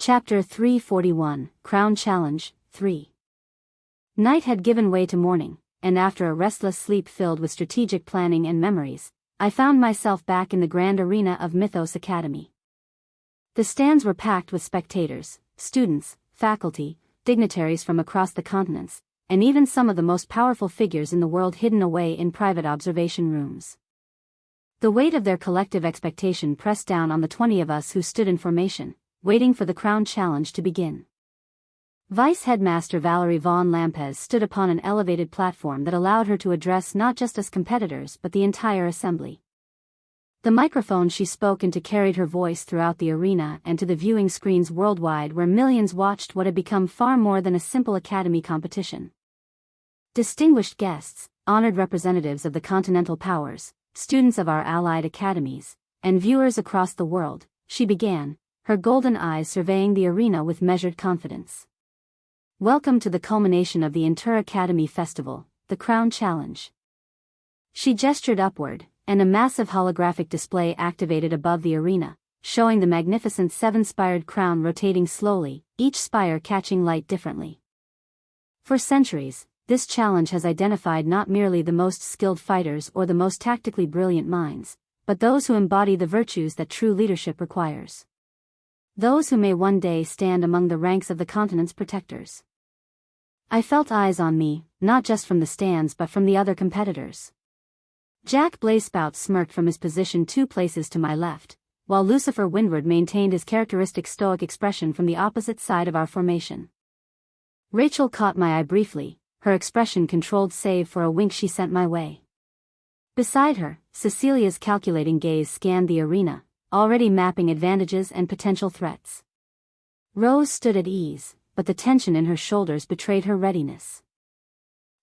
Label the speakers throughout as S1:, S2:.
S1: Chapter 341, Crown Challenge, 3. Night had given way to morning, and after a restless sleep filled with strategic planning and memories, I found myself back in the grand arena of Mythos Academy. The stands were packed with spectators, students, faculty, dignitaries from across the continents, and even some of the most powerful figures in the world hidden away in private observation rooms. The weight of their collective expectation pressed down on the 20 of us who stood in formation, waiting for the Crown Challenge to begin. Vice Headmaster Valerie Von Lampez stood upon an elevated platform that allowed her to address not just us competitors but the entire assembly. The microphone she spoke into carried her voice throughout the arena and to the viewing screens worldwide where millions watched what had become far more than a simple academy competition. Distinguished guests, honored representatives of the continental powers, students of our allied academies, and viewers across the world, she began, her golden eyes surveying the arena with measured confidence. Welcome to the culmination of the Inter-Academy Festival, the Crown Challenge. She gestured upward, and a massive holographic display activated above the arena, showing the magnificent seven-spired crown rotating slowly, each spire catching light differently. For centuries, this challenge has identified not merely the most skilled fighters or the most tactically brilliant minds, but those who embody the virtues that true leadership requires. Those who may one day stand among the ranks of the continent's protectors. I felt eyes on me, not just from the stands but from the other competitors. Jack Blazespout smirked from his position 2 places to my left, while Lucifer Windward maintained his characteristic stoic expression from the opposite side of our formation. Rachel caught my eye briefly, her expression controlled save for a wink she sent my way. Beside her, Cecilia's calculating gaze scanned the arena, already mapping advantages and potential threats. Rose stood at ease, but the tension in her shoulders betrayed her readiness.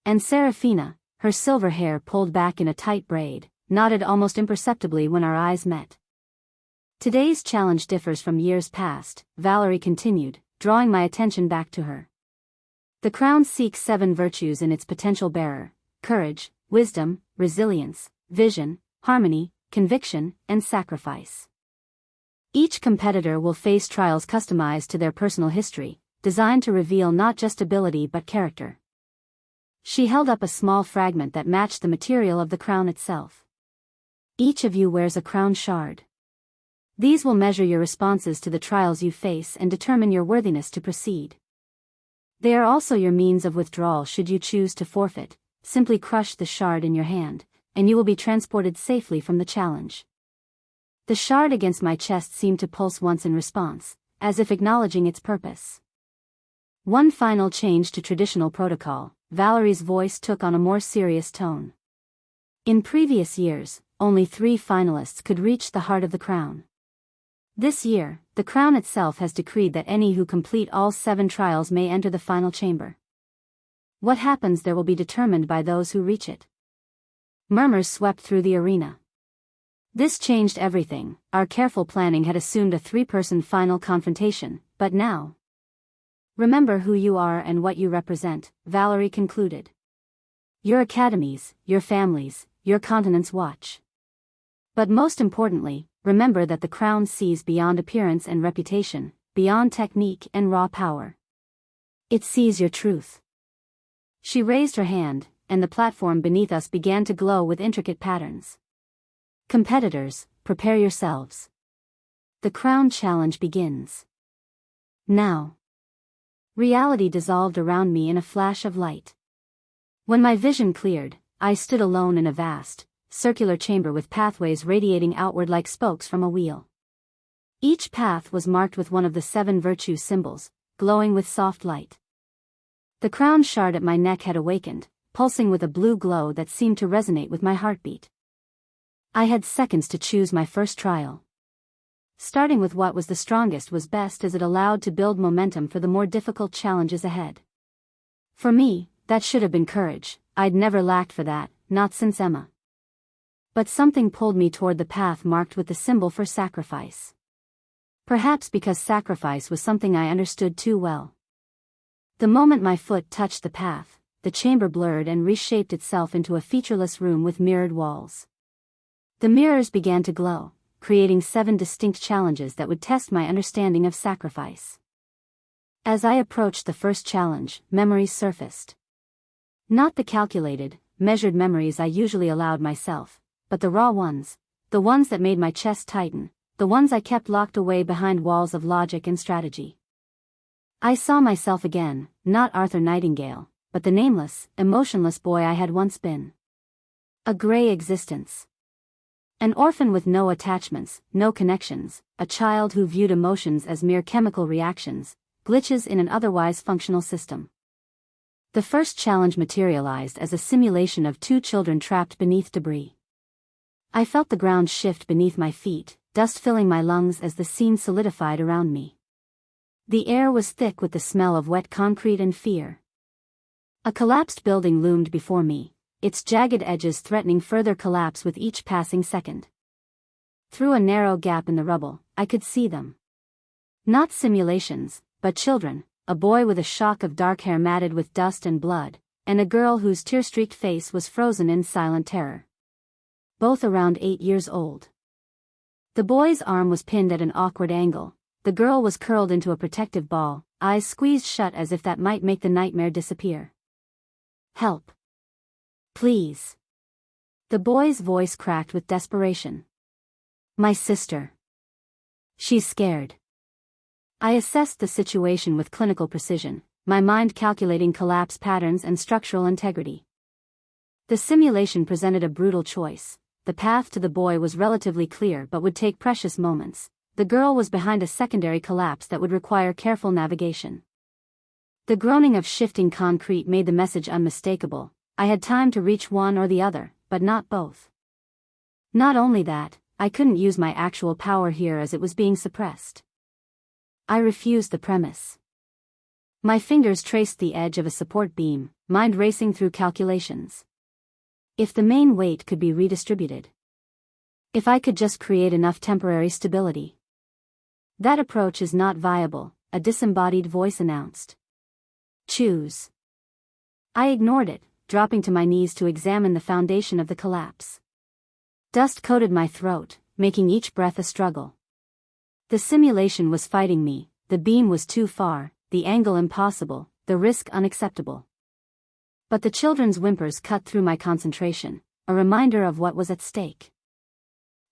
S1: And Serafina, her silver hair pulled back in a tight braid, nodded almost imperceptibly when our eyes met. Today's challenge differs from years past, Valerie continued, drawing my attention back to her. The crown seeks 7 virtues in its potential bearer: courage, wisdom, resilience, vision, harmony, conviction, and sacrifice. Each competitor will face trials customized to their personal history, designed to reveal not just ability but character. She held up a small fragment that matched the material of the crown itself. Each of you wears a crown shard. These will measure your responses to the trials you face and determine your worthiness to proceed. They are also your means of withdrawal should you choose to forfeit. Simply crush the shard in your hand, and you will be transported safely from the challenge. The shard against my chest seemed to pulse once in response, as if acknowledging its purpose. One final change to traditional protocol, Valerie's voice took on a more serious tone. In previous years, only 3 finalists could reach the heart of the crown. This year, the crown itself has decreed that any who complete all 7 trials may enter the final chamber. What happens there will be determined by those who reach it. Murmurs swept through the arena. This changed everything. Our careful planning had assumed a 3-person final confrontation, but now. Remember who you are and what you represent, Valerie concluded. Your academies, your families, your continents watch. But most importantly, remember that the crown sees beyond appearance and reputation, beyond technique and raw power. It sees your truth. She raised her hand, and the platform beneath us began to glow with intricate patterns. Competitors, prepare yourselves. The Crown Challenge begins. Now. Reality dissolved around me in a flash of light. When my vision cleared, I stood alone in a vast, circular chamber with pathways radiating outward like spokes from a wheel. Each path was marked with one of the 7 virtue symbols, glowing with soft light. The crown shard at my neck had awakened, pulsing with a blue glow that seemed to resonate with my heartbeat. I had seconds to choose my first trial. Starting with what was the strongest was best as it allowed to build momentum for the more difficult challenges ahead. For me, that should have been courage. I'd never lacked for that, not since Emma. But something pulled me toward the path marked with the symbol for sacrifice. Perhaps because sacrifice was something I understood too well. The moment my foot touched the path, the chamber blurred and reshaped itself into a featureless room with mirrored walls. The mirrors began to glow, creating 7 distinct challenges that would test my understanding of sacrifice. As I approached the first challenge, memories surfaced. Not the calculated, measured memories I usually allowed myself, but the raw ones, the ones that made my chest tighten, the ones I kept locked away behind walls of logic and strategy. I saw myself again, not Arthur Nightingale, but the nameless, emotionless boy I had once been. A gray existence. An orphan with no attachments, no connections, a child who viewed emotions as mere chemical reactions, glitches in an otherwise functional system. The first challenge materialized as a simulation of two children trapped beneath debris. I felt the ground shift beneath my feet, dust filling my lungs as the scene solidified around me. The air was thick with the smell of wet concrete and fear. A collapsed building loomed before me, its jagged edges threatening further collapse with each passing second. Through a narrow gap in the rubble, I could see them. Not simulations, but children, a boy with a shock of dark hair matted with dust and blood, and a girl whose tear-streaked face was frozen in silent terror. Both around 8 years old. The boy's arm was pinned at an awkward angle, the girl was curled into a protective ball, eyes squeezed shut as if that might make the nightmare disappear. Help. Please. The boy's voice cracked with desperation. My sister. She's scared. I assessed the situation with clinical precision, my mind calculating collapse patterns and structural integrity. The simulation presented a brutal choice. The path to the boy was relatively clear but would take precious moments. The girl was behind a secondary collapse that would require careful navigation. The groaning of shifting concrete made the message unmistakable. I had time to reach one or the other, but not both. Not only that, I couldn't use my actual power here as it was being suppressed. I refused the premise. My fingers traced the edge of a support beam, mind racing through calculations. If the main weight could be redistributed. If I could just create enough temporary stability. That approach is not viable, a disembodied voice announced. Choose. I ignored it, dropping to my knees to examine the foundation of the collapse. Dust coated my throat, making each breath a struggle. The simulation was fighting me, the beam was too far, the angle impossible, the risk unacceptable. But the children's whimpers cut through my concentration, a reminder of what was at stake.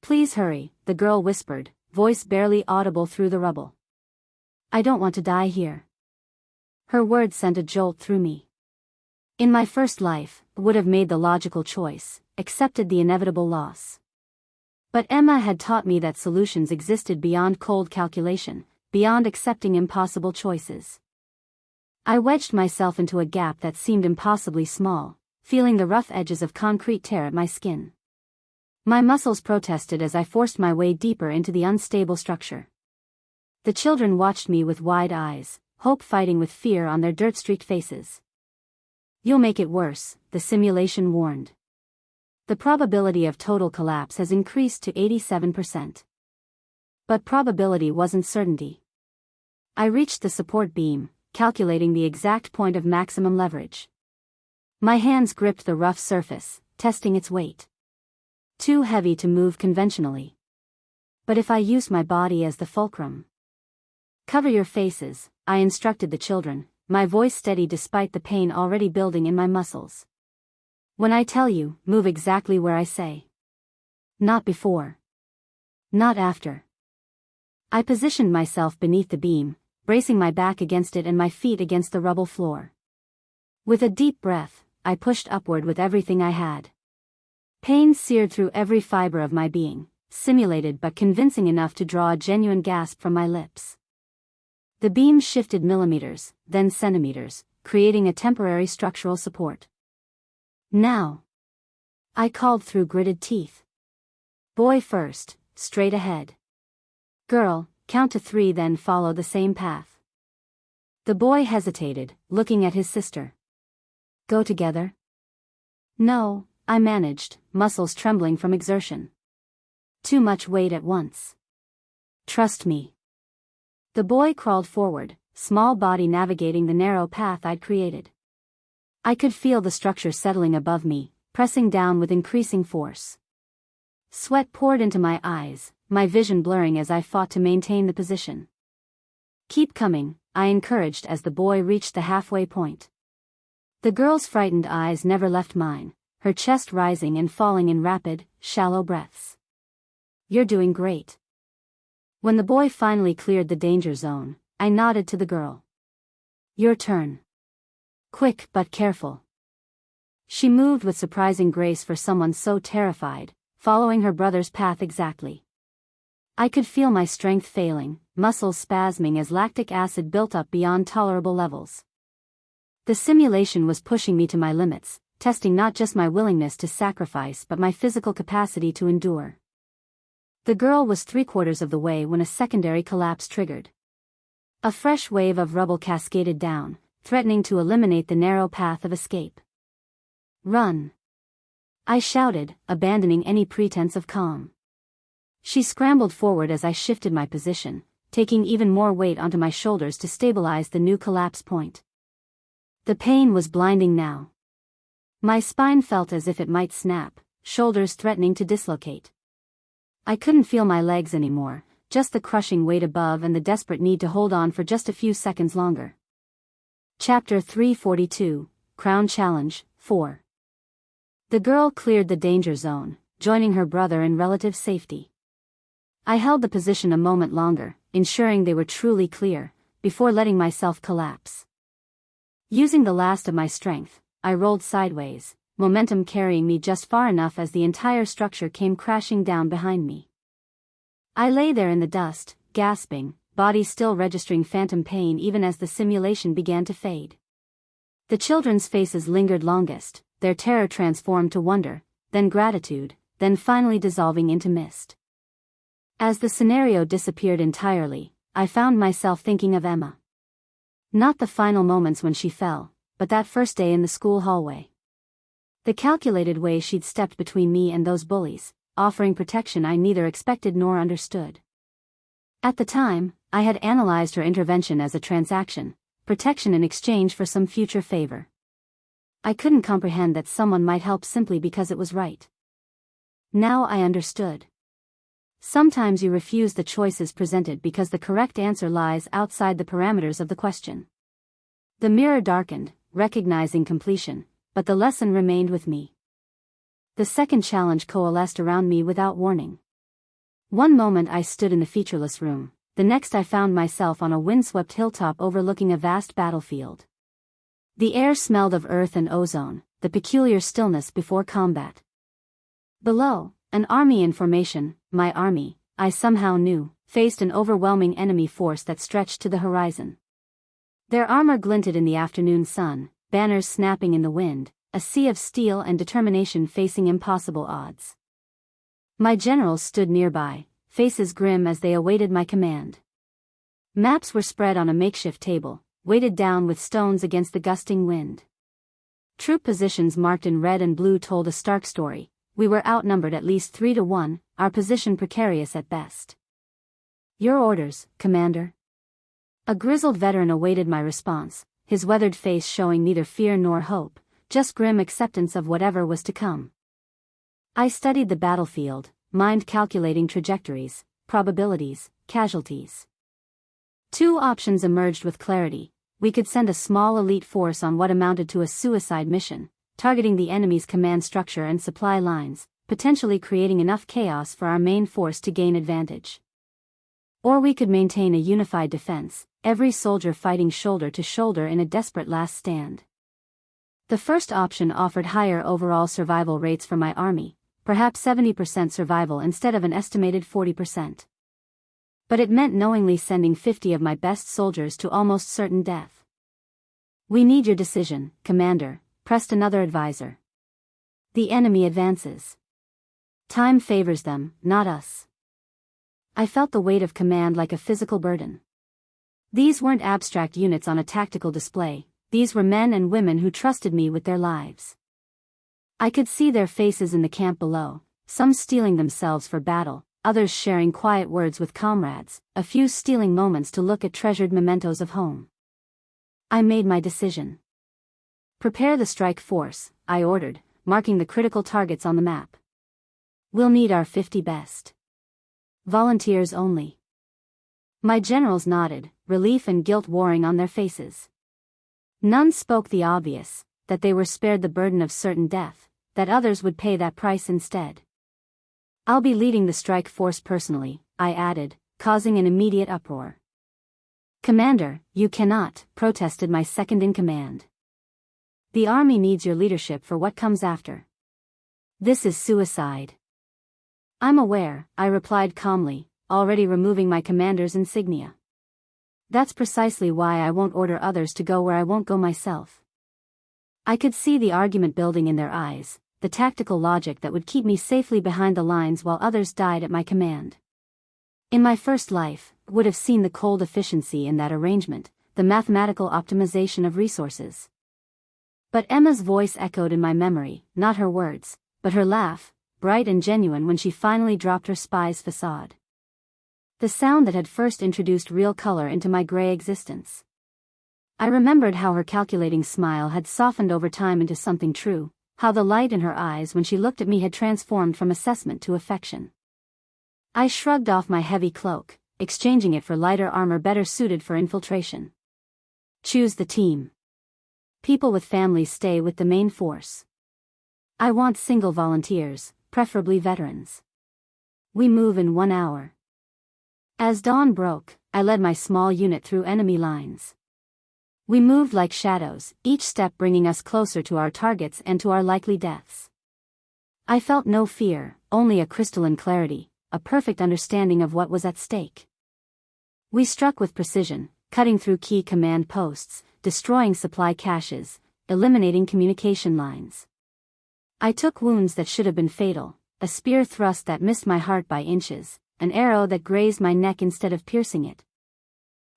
S1: Please hurry, the girl whispered, voice barely audible through the rubble. I don't want to die here. Her words sent a jolt through me. In my first life, I would have made the logical choice, accepted the inevitable loss. But Emma had taught me that solutions existed beyond cold calculation, beyond accepting impossible choices. I wedged myself into a gap that seemed impossibly small, feeling the rough edges of concrete tear at my skin. My muscles protested as I forced my way deeper into the unstable structure. The children watched me with wide eyes, hope fighting with fear on their dirt-streaked faces. You'll make it worse, the simulation warned. The probability of total collapse has increased to 87%. But probability wasn't certainty. I reached the support beam, calculating the exact point of maximum leverage. My hands gripped the rough surface, testing its weight. Too heavy to move conventionally. But if I used my body as the fulcrum? Cover your faces, I instructed the children, my voice steady despite the pain already building in my muscles. When I tell you, move exactly where I say. Not before. Not after. I positioned myself beneath the beam, bracing my back against it and my feet against the rubble floor. With a deep breath, I pushed upward with everything I had. Pain seared through every fiber of my being, simulated but convincing enough to draw a genuine gasp from my lips. The beam shifted millimeters, then centimeters, creating a temporary structural support. Now. I called through gritted teeth. Boy first, straight ahead. Girl, count to 3 then follow the same path. The boy hesitated, looking at his sister. Go together? No, I managed, muscles trembling from exertion. Too much weight at once. Trust me. The boy crawled forward, small body navigating the narrow path I'd created. I could feel the structure settling above me, pressing down with increasing force. Sweat poured into my eyes, my vision blurring as I fought to maintain the position. Keep coming, I encouraged as the boy reached the halfway point. The girl's frightened eyes never left mine, her chest rising and falling in rapid, shallow breaths. You're doing great. When the boy finally cleared the danger zone, I nodded to the girl. Your turn. Quick but careful. She moved with surprising grace for someone so terrified, following her brother's path exactly. I could feel my strength failing, muscles spasming as lactic acid built up beyond tolerable levels. The simulation was pushing me to my limits, testing not just my willingness to sacrifice but my physical capacity to endure. The girl was 3/4 of the way when a secondary collapse triggered. A fresh wave of rubble cascaded down, threatening to eliminate the narrow path of escape. Run! I shouted, abandoning any pretense of calm. She scrambled forward as I shifted my position, taking even more weight onto my shoulders to stabilize the new collapse point. The pain was blinding now. My spine felt as if it might snap, shoulders threatening to dislocate. I couldn't feel my legs anymore, just the crushing weight above and the desperate need to hold on for just a few seconds longer. Chapter 342, Crown Challenge, 4. The girl cleared the danger zone, joining her brother in relative safety. I held the position a moment longer, ensuring they were truly clear, before letting myself collapse. Using the last of my strength, I rolled sideways, momentum carrying me just far enough as the entire structure came crashing down behind me. I lay there in the dust, gasping, body still registering phantom pain even as the simulation began to fade. The children's faces lingered longest, their terror transformed to wonder, then gratitude, then finally dissolving into mist. As the scenario disappeared entirely, I found myself thinking of Emma. Not the final moments when she fell, but that first day in the school hallway. The calculated way she'd stepped between me and those bullies, offering protection I neither expected nor understood. At the time, I had analyzed her intervention as a transaction, protection in exchange for some future favor. I couldn't comprehend that someone might help simply because it was right. Now I understood. Sometimes you refuse the choices presented because the correct answer lies outside the parameters of the question. The mirror darkened, recognizing completion, but the lesson remained with me. The second challenge coalesced around me without warning. One moment I stood in the featureless room, the next I found myself on a windswept hilltop overlooking a vast battlefield. The air smelled of earth and ozone, the peculiar stillness before combat. Below, an army in formation, my army, I somehow knew, faced an overwhelming enemy force that stretched to the horizon. Their armor glinted in the afternoon sun, banners snapping in the wind, a sea of steel and determination facing impossible odds. My generals stood nearby, faces grim as they awaited my command. Maps were spread on a makeshift table, weighted down with stones against the gusting wind. Troop positions marked in red and blue told a stark story. We were outnumbered at least 3-1, our position precarious at best. Your orders, Commander. A grizzled veteran awaited my response, his weathered face showing neither fear nor hope, just grim acceptance of whatever was to come. I studied the battlefield, mind calculating trajectories, probabilities, casualties. Two options emerged with clarity. We could send a small elite force on what amounted to a suicide mission, targeting the enemy's command structure and supply lines, potentially creating enough chaos for our main force to gain advantage. Or we could maintain a unified defense, every soldier fighting shoulder to shoulder in a desperate last stand. The first option offered higher overall survival rates for my army, perhaps 70% survival instead of an estimated 40%. But it meant knowingly sending 50 of my best soldiers to almost certain death. We need your decision, Commander, pressed another advisor. The enemy advances. Time favors them, not us. I felt the weight of command like a physical burden. These weren't abstract units on a tactical display, these were men and women who trusted me with their lives. I could see their faces in the camp below, some steeling themselves for battle, others sharing quiet words with comrades, a few stealing moments to look at treasured mementos of home. I made my decision. Prepare the strike force, I ordered, marking the critical targets on the map. We'll need our 50 best. Volunteers only. My generals nodded, relief and guilt warring on their faces. None spoke the obvious, that they were spared the burden of certain death, that others would pay that price instead. "I'll be leading the strike force personally," I added, causing an immediate uproar. "Commander, you cannot," protested my second-in-command. "The Army needs your leadership for what comes after. This is suicide." "I'm aware," I replied calmly, already removing my commander's insignia. "That's precisely why I won't order others to go where I won't go myself." I could see the argument building in their eyes, the tactical logic that would keep me safely behind the lines while others died at my command. In my first life, I would have seen the cold efficiency in that arrangement, the mathematical optimization of resources. But Emma's voice echoed in my memory, not her words, but her laugh, bright and genuine when she finally dropped her spy's facade. The sound that had first introduced real color into my gray existence. I remembered how her calculating smile had softened over time into something true, how the light in her eyes when she looked at me had transformed from assessment to affection. I shrugged off my heavy cloak, exchanging it for lighter armor better suited for infiltration. "Choose the team. People with families stay with the main force. I want single volunteers, preferably veterans. We move in 1 hour." As dawn broke, I led my small unit through enemy lines. We moved like shadows, each step bringing us closer to our targets and to our likely deaths. I felt no fear, only a crystalline clarity, a perfect understanding of what was at stake. We struck with precision, cutting through key command posts, destroying supply caches, eliminating communication lines. I took wounds that should have been fatal, a spear thrust that missed my heart by inches, an arrow that grazed my neck instead of piercing it.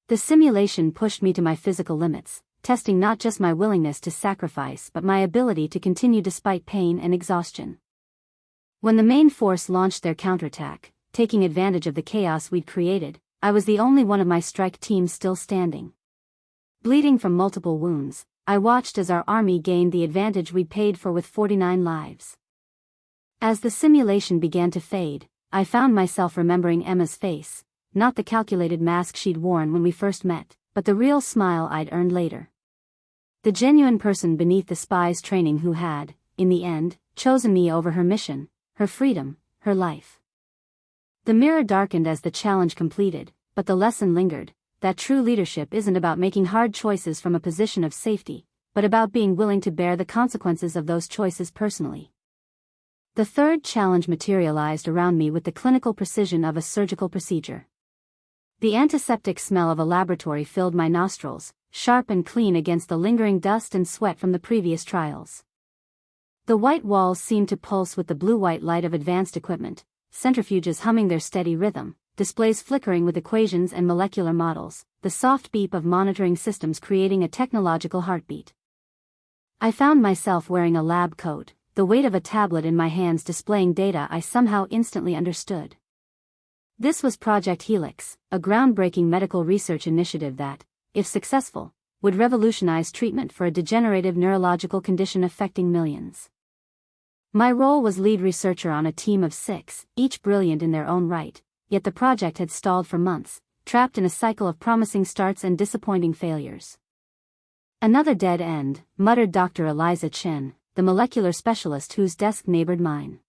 S1: The simulation pushed me to my physical limits, testing not just my willingness to sacrifice but my ability to continue despite pain and exhaustion. When the main force launched their counterattack, taking advantage of the chaos we'd created, I was the only one of my strike team still standing. Bleeding from multiple wounds, I watched as our army gained the advantage we'd paid for with 49 lives. As the simulation began to fade, I found myself remembering Emma's face, not the calculated mask she'd worn when we first met, but the real smile I'd earned later. The genuine person beneath the spy's training who had, in the end, chosen me over her mission, her freedom, her life. The mirror darkened as the challenge completed, but the lesson lingered, that true leadership isn't about making hard choices from a position of safety, but about being willing to bear the consequences of those choices personally. The third challenge materialized around me with the clinical precision of a surgical procedure. The antiseptic smell of a laboratory filled my nostrils, sharp and clean against the lingering dust and sweat from the previous trials. The white walls seemed to pulse with the blue-white light of advanced equipment, centrifuges humming their steady rhythm, displays flickering with equations and molecular models, the soft beep of monitoring systems creating a technological heartbeat. I found myself wearing a lab coat, the weight of a tablet in my hands displaying data I somehow instantly understood. This was Project Helix, a groundbreaking medical research initiative that, if successful, would revolutionize treatment for a degenerative neurological condition affecting millions. My role was lead researcher on a team of 6, each brilliant in their own right, yet the project had stalled for months, trapped in a cycle of promising starts and disappointing failures. "Another dead end," muttered Dr. Eliza Chen, the molecular specialist whose desk neighbored mine.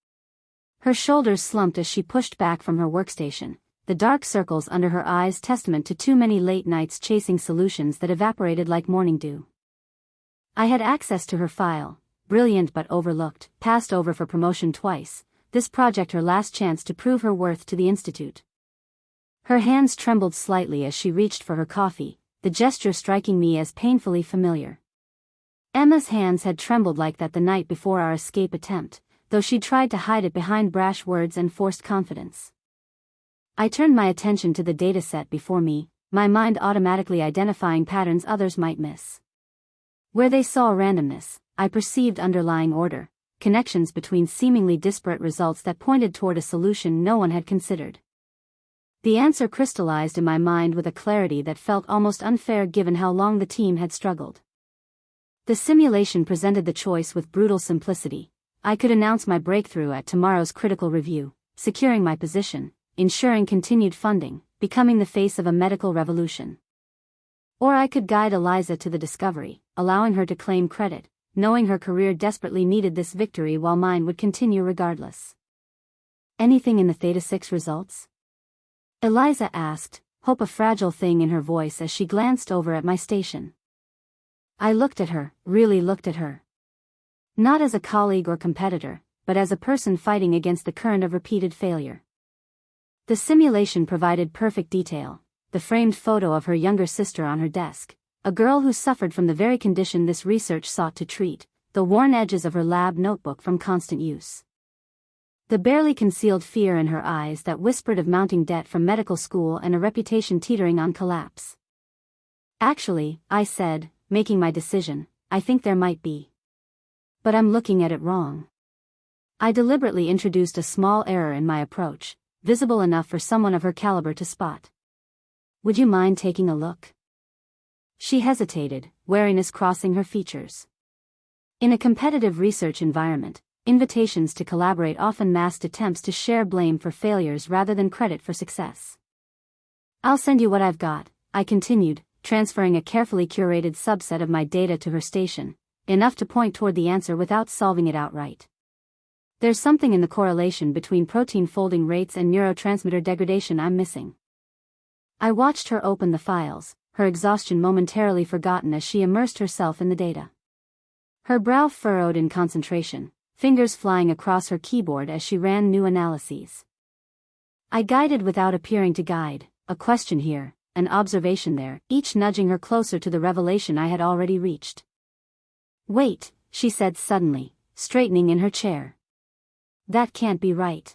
S1: Her shoulders slumped as she pushed back from her workstation, the dark circles under her eyes testament to too many late nights chasing solutions that evaporated like morning dew. I had access to her file, brilliant but overlooked, passed over for promotion twice, this project her last chance to prove her worth to the Institute. Her hands trembled slightly as she reached for her coffee, the gesture striking me as painfully familiar. Emma's hands had trembled like that the night before our escape attempt, though she'd tried to hide it behind brash words and forced confidence. I turned my attention to the dataset before me, my mind automatically identifying patterns others might miss. Where they saw randomness, I perceived underlying order, connections between seemingly disparate results that pointed toward a solution no one had considered. The answer crystallized in my mind with a clarity that felt almost unfair given how long the team had struggled. The simulation presented the choice with brutal simplicity. I could announce my breakthrough at tomorrow's critical review, securing my position, ensuring continued funding, becoming the face of a medical revolution. Or I could guide Eliza to the discovery, allowing her to claim credit, knowing her career desperately needed this victory while mine would continue regardless. Anything in the Theta 6 results? Eliza asked, hope a fragile thing in her voice as she glanced over at my station. I looked at her, really looked at her. Not as a colleague or competitor, but as a person fighting against the current of repeated failure. The simulation provided perfect detail, the framed photo of her younger sister on her desk, a girl who suffered from the very condition this research sought to treat, the worn edges of her lab notebook from constant use. The barely concealed fear in her eyes that whispered of mounting debt from medical school and a reputation teetering on collapse. Actually, I said, making my decision, I think there might be. But I'm looking at it wrong. I deliberately introduced a small error in my approach, visible enough for someone of her caliber to spot. Would you mind taking a look? She hesitated, wariness crossing her features. In a competitive research environment, invitations to collaborate often masked attempts to share blame for failures rather than credit for success. I'll send you what I've got, I continued, transferring a carefully curated subset of my data to her station, enough to point toward the answer without solving it outright. There's something in the correlation between protein folding rates and neurotransmitter degradation I'm missing. I watched her open the files, her exhaustion momentarily forgotten as she immersed herself in the data. Her brow furrowed in concentration, fingers flying across her keyboard as she ran new analyses. I guided without appearing to guide, a question here, an observation there, each nudging her closer to the revelation I had already reached. Wait, she said suddenly, straightening in her chair. That can't be right.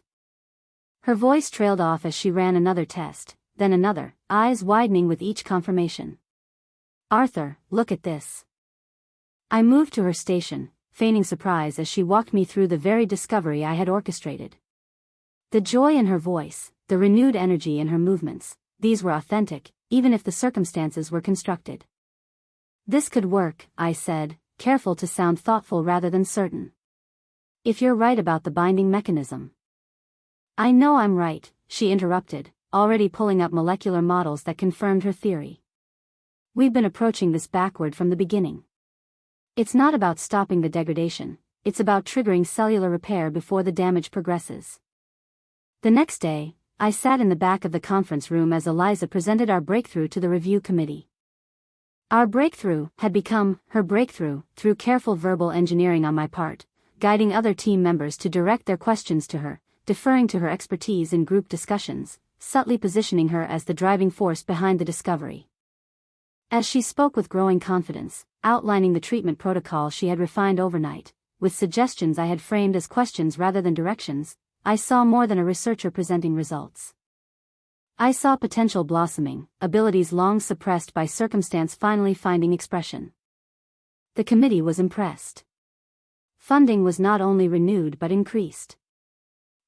S1: Her voice trailed off as she ran another test, then another, eyes widening with each confirmation. Arthur, look at this. I moved to her station, feigning surprise as she walked me through the very discovery I had orchestrated. The joy in her voice, the renewed energy in her movements, these were authentic, even if the circumstances were constructed. This could work, I said, careful to sound thoughtful rather than certain. If you're right about the binding mechanism. I know I'm right, she interrupted, already pulling up molecular models that confirmed her theory. We've been approaching this backward from the beginning. It's not about stopping the degradation, it's about triggering cellular repair before the damage progresses. The next day, I sat in the back of the conference room as Eliza presented our breakthrough to the review committee. Our breakthrough had become her breakthrough through careful verbal engineering on my part, guiding other team members to direct their questions to her, deferring to her expertise in group discussions, subtly positioning her as the driving force behind the discovery. As she spoke with growing confidence, outlining the treatment protocol she had refined overnight, with suggestions I had framed as questions rather than directions, I saw more than a researcher presenting results. I saw potential blossoming, abilities long suppressed by circumstance finally finding expression. The committee was impressed. Funding was not only renewed but increased.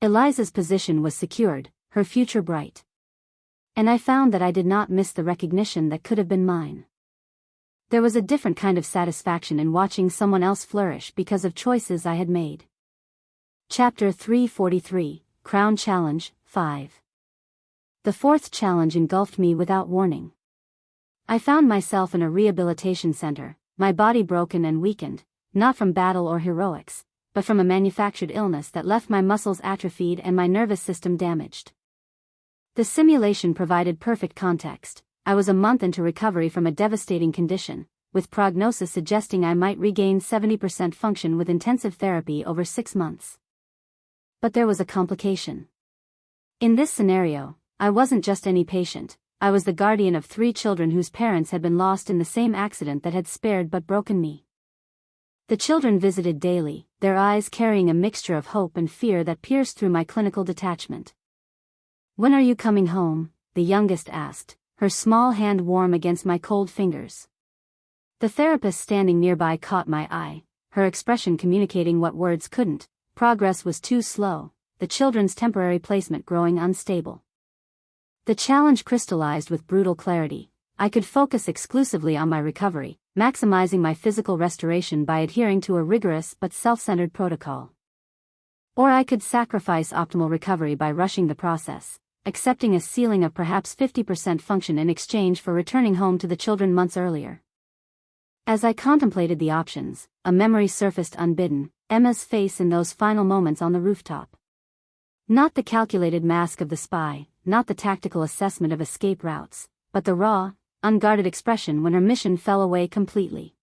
S1: Eliza's position was secured, her future bright. And I found that I did not miss the recognition that could have been mine. There was a different kind of satisfaction in watching someone else flourish because of choices I had made. Chapter 343, Crown Challenge, 5. The fourth challenge engulfed me without warning. I found myself in a rehabilitation center, my body broken and weakened, not from battle or heroics, but from a manufactured illness that left my muscles atrophied and my nervous system damaged. The simulation provided perfect context. I was a month into recovery from a devastating condition, with prognosis suggesting I might regain 70% function with intensive therapy over 6 months. But there was a complication. In this scenario, I wasn't just any patient, I was the guardian of 3 children whose parents had been lost in the same accident that had spared but broken me. The children visited daily, their eyes carrying a mixture of hope and fear that pierced through my clinical detachment. "When are you coming home?" the youngest asked, her small hand warm against my cold fingers. The therapist standing nearby caught my eye, her expression communicating what words couldn't. Progress was too slow, the children's temporary placement growing unstable. The challenge crystallized with brutal clarity. I could focus exclusively on my recovery, maximizing my physical restoration by adhering to a rigorous but self-centered protocol. Or I could sacrifice optimal recovery by rushing the process, accepting a ceiling of perhaps 50% function in exchange for returning home to the children months earlier. As I contemplated the options, a memory surfaced unbidden, Emma's face in those final moments on the rooftop. Not the calculated mask of the spy, not the tactical assessment of escape routes, but the raw, unguarded expression when her mission fell away completely.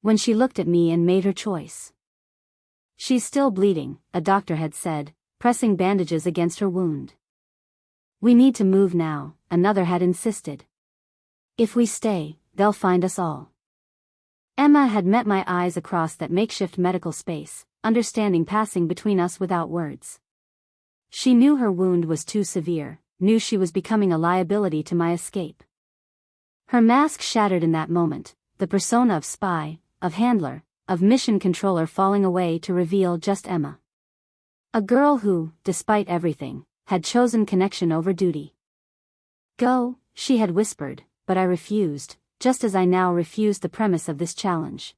S1: When she looked at me and made her choice. "She's still bleeding," a doctor had said, pressing bandages against her wound. "We need to move now," another had insisted. "If we stay, they'll find us all." Emma had met my eyes across that makeshift medical space, understanding passing between us without words. She knew her wound was too severe, knew she was becoming a liability to my escape. Her mask shattered in that moment, the persona of spy, of handler, of mission controller falling away to reveal just Emma. A girl who, despite everything, had chosen connection over duty. "Go," she had whispered, but I refused, just as I now refused the premise of this challenge.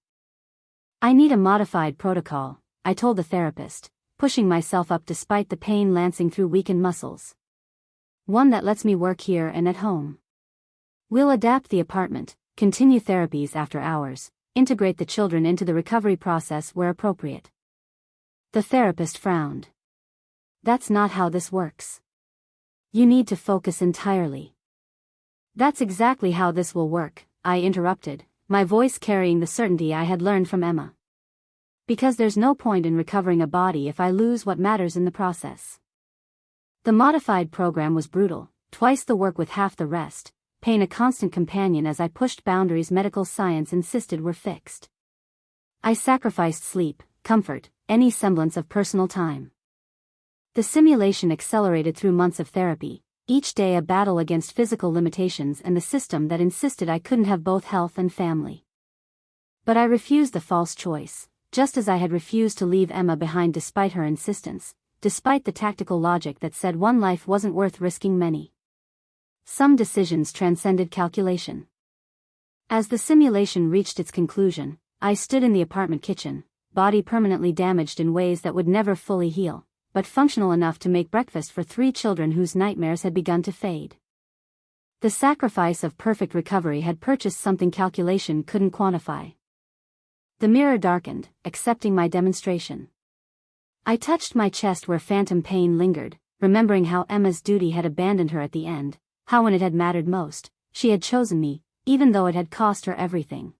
S1: "I need a modified protocol," I told the therapist, pushing myself up despite the pain lancing through weakened muscles. "One that lets me work here and at home. We'll adapt the apartment, continue therapies after hours, integrate the children into the recovery process where appropriate." The therapist frowned. "That's not how this works. You need to focus entirely." "That's exactly how this will work," I interrupted, my voice carrying the certainty I had learned from Emma. "Because there's no point in recovering a body if I lose what matters in the process." The modified program was brutal, twice the work with half the rest, pain a constant companion as I pushed boundaries medical science insisted were fixed. I sacrificed sleep, comfort, any semblance of personal time. The simulation accelerated through months of therapy, each day a battle against physical limitations and the system that insisted I couldn't have both health and family. But I refused the false choice, just as I had refused to leave Emma behind despite her insistence, despite the tactical logic that said one life wasn't worth risking many. Some decisions transcended calculation. As the simulation reached its conclusion, I stood in the apartment kitchen, body permanently damaged in ways that would never fully heal, but functional enough to make breakfast for 3 children whose nightmares had begun to fade. The sacrifice of perfect recovery had purchased something calculation couldn't quantify. The mirror darkened, accepting my demonstration. I touched my chest where phantom pain lingered, remembering how Emma's duty had abandoned her at the end, how when it had mattered most, she had chosen me, even though it had cost her everything.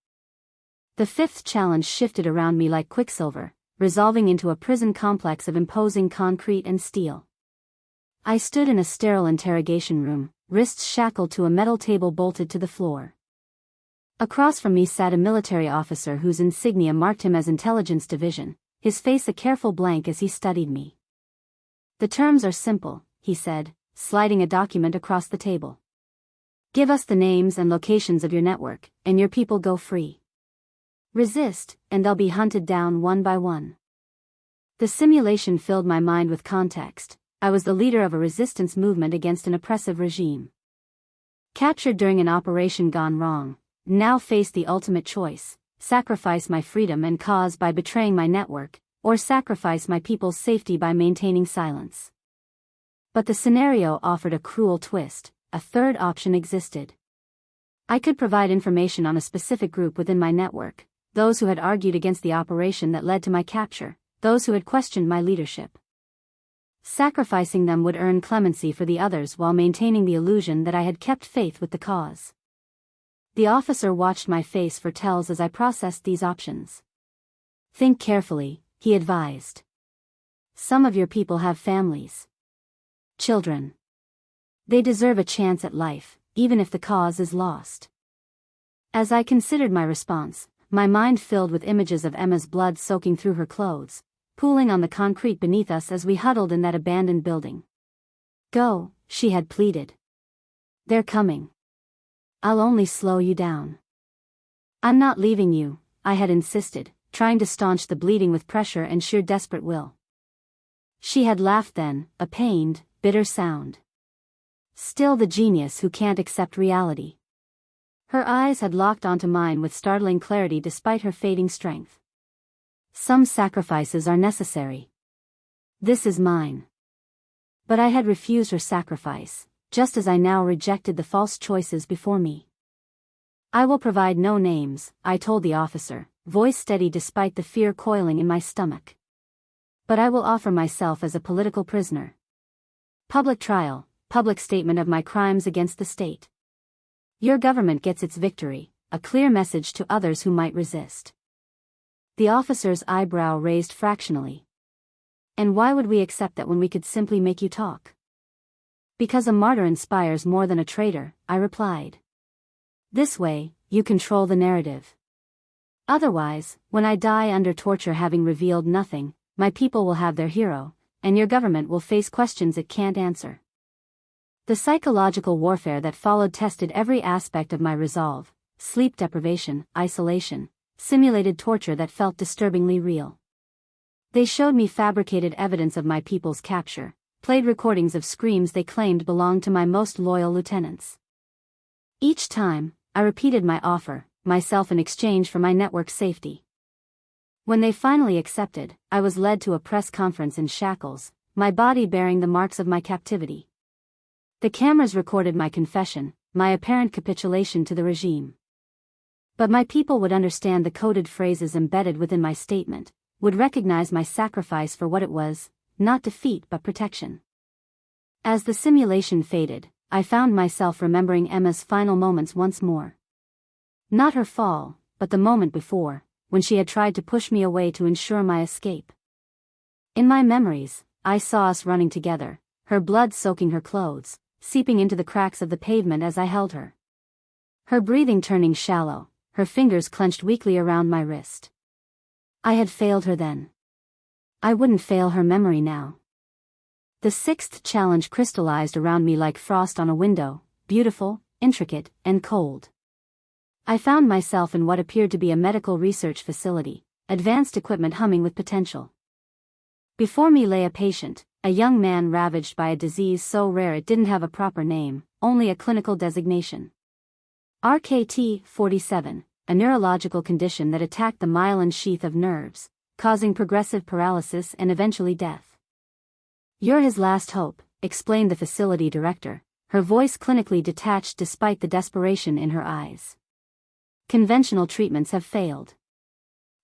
S1: The 5th challenge shifted around me like quicksilver, resolving into a prison complex of imposing concrete and steel. I stood in a sterile interrogation room, wrists shackled to a metal table bolted to the floor. Across from me sat a military officer whose insignia marked him as Intelligence Division, his face a careful blank as he studied me. "The terms are simple," he said, sliding a document across the table. "Give us the names and locations of your network, and your people go free. Resist, and they'll be hunted down one by one." The simulation filled my mind with context. I was the leader of a resistance movement against an oppressive regime. Captured during an operation gone wrong, now faced the ultimate choice: sacrifice my freedom and cause by betraying my network, or sacrifice my people's safety by maintaining silence. But the scenario offered a cruel twist. A third option existed. I could provide information on a specific group within my network, those who had argued against the operation that led to my capture, those who had questioned my leadership. Sacrificing them would earn clemency for the others while maintaining the illusion that I had kept faith with the cause. The officer watched my face for tells as I processed these options. "Think carefully," he advised. "Some of your people have families. Children. They deserve a chance at life, even if the cause is lost." As I considered my response, my mind filled with images of Emma's blood soaking through her clothes, pooling on the concrete beneath us as we huddled in that abandoned building. "Go," she had pleaded. "They're coming. I'll only slow you down." "I'm not leaving you," I had insisted, trying to staunch the bleeding with pressure and sheer desperate will. She had laughed then, a pained, bitter sound. Still the genius who can't accept reality. Her eyes had locked onto mine with startling clarity despite her fading strength. "Some sacrifices are necessary. This is mine." But I had refused her sacrifice, just as I now rejected the false choices before me. I will provide no names, I told the officer, voice steady despite the fear coiling in my stomach. But I will offer myself as a political prisoner. Public trial, public statement of my crimes against the state. Your government gets its victory, a clear message to others who might resist. The officer's eyebrow raised fractionally. And why would we accept that when we could simply make you talk? Because a martyr inspires more than a traitor, I replied. This way, you control the narrative. Otherwise, when I die under torture having revealed nothing, my people will have their hero, and your government will face questions it can't answer. The psychological warfare that followed tested every aspect of my resolve: sleep deprivation, isolation, simulated torture that felt disturbingly real. They showed me fabricated evidence of my people's capture, played recordings of screams they claimed belonged to my most loyal lieutenants. Each time, I repeated my offer, myself in exchange for my network's safety. When they finally accepted, I was led to a press conference in shackles, my body bearing the marks of my captivity. The cameras recorded my confession, my apparent capitulation to the regime. But my people would understand the coded phrases embedded within my statement, would recognize my sacrifice for what it was, not defeat but protection. As the simulation faded, I found myself remembering Emma's final moments once more. Not her fall, but the moment before, when she had tried to push me away to ensure my escape. In my memories, I saw us running together, her blood soaking her clothes, seeping into the cracks of the pavement as I held her. Her breathing turning shallow, her fingers clenched weakly around my wrist. I had failed her then. I wouldn't fail her memory now. The sixth challenge crystallized around me like frost on a window, beautiful, intricate, and cold. I found myself in what appeared to be a medical research facility, advanced equipment humming with potential. Before me lay a patient, a young man ravaged by a disease so rare it didn't have a proper name, only a clinical designation. RKT-47, a neurological condition that attacked the myelin sheath of nerves, causing progressive paralysis and eventually death. You're his last hope, explained the facility director, her voice clinically detached despite the desperation in her eyes. Conventional treatments have failed.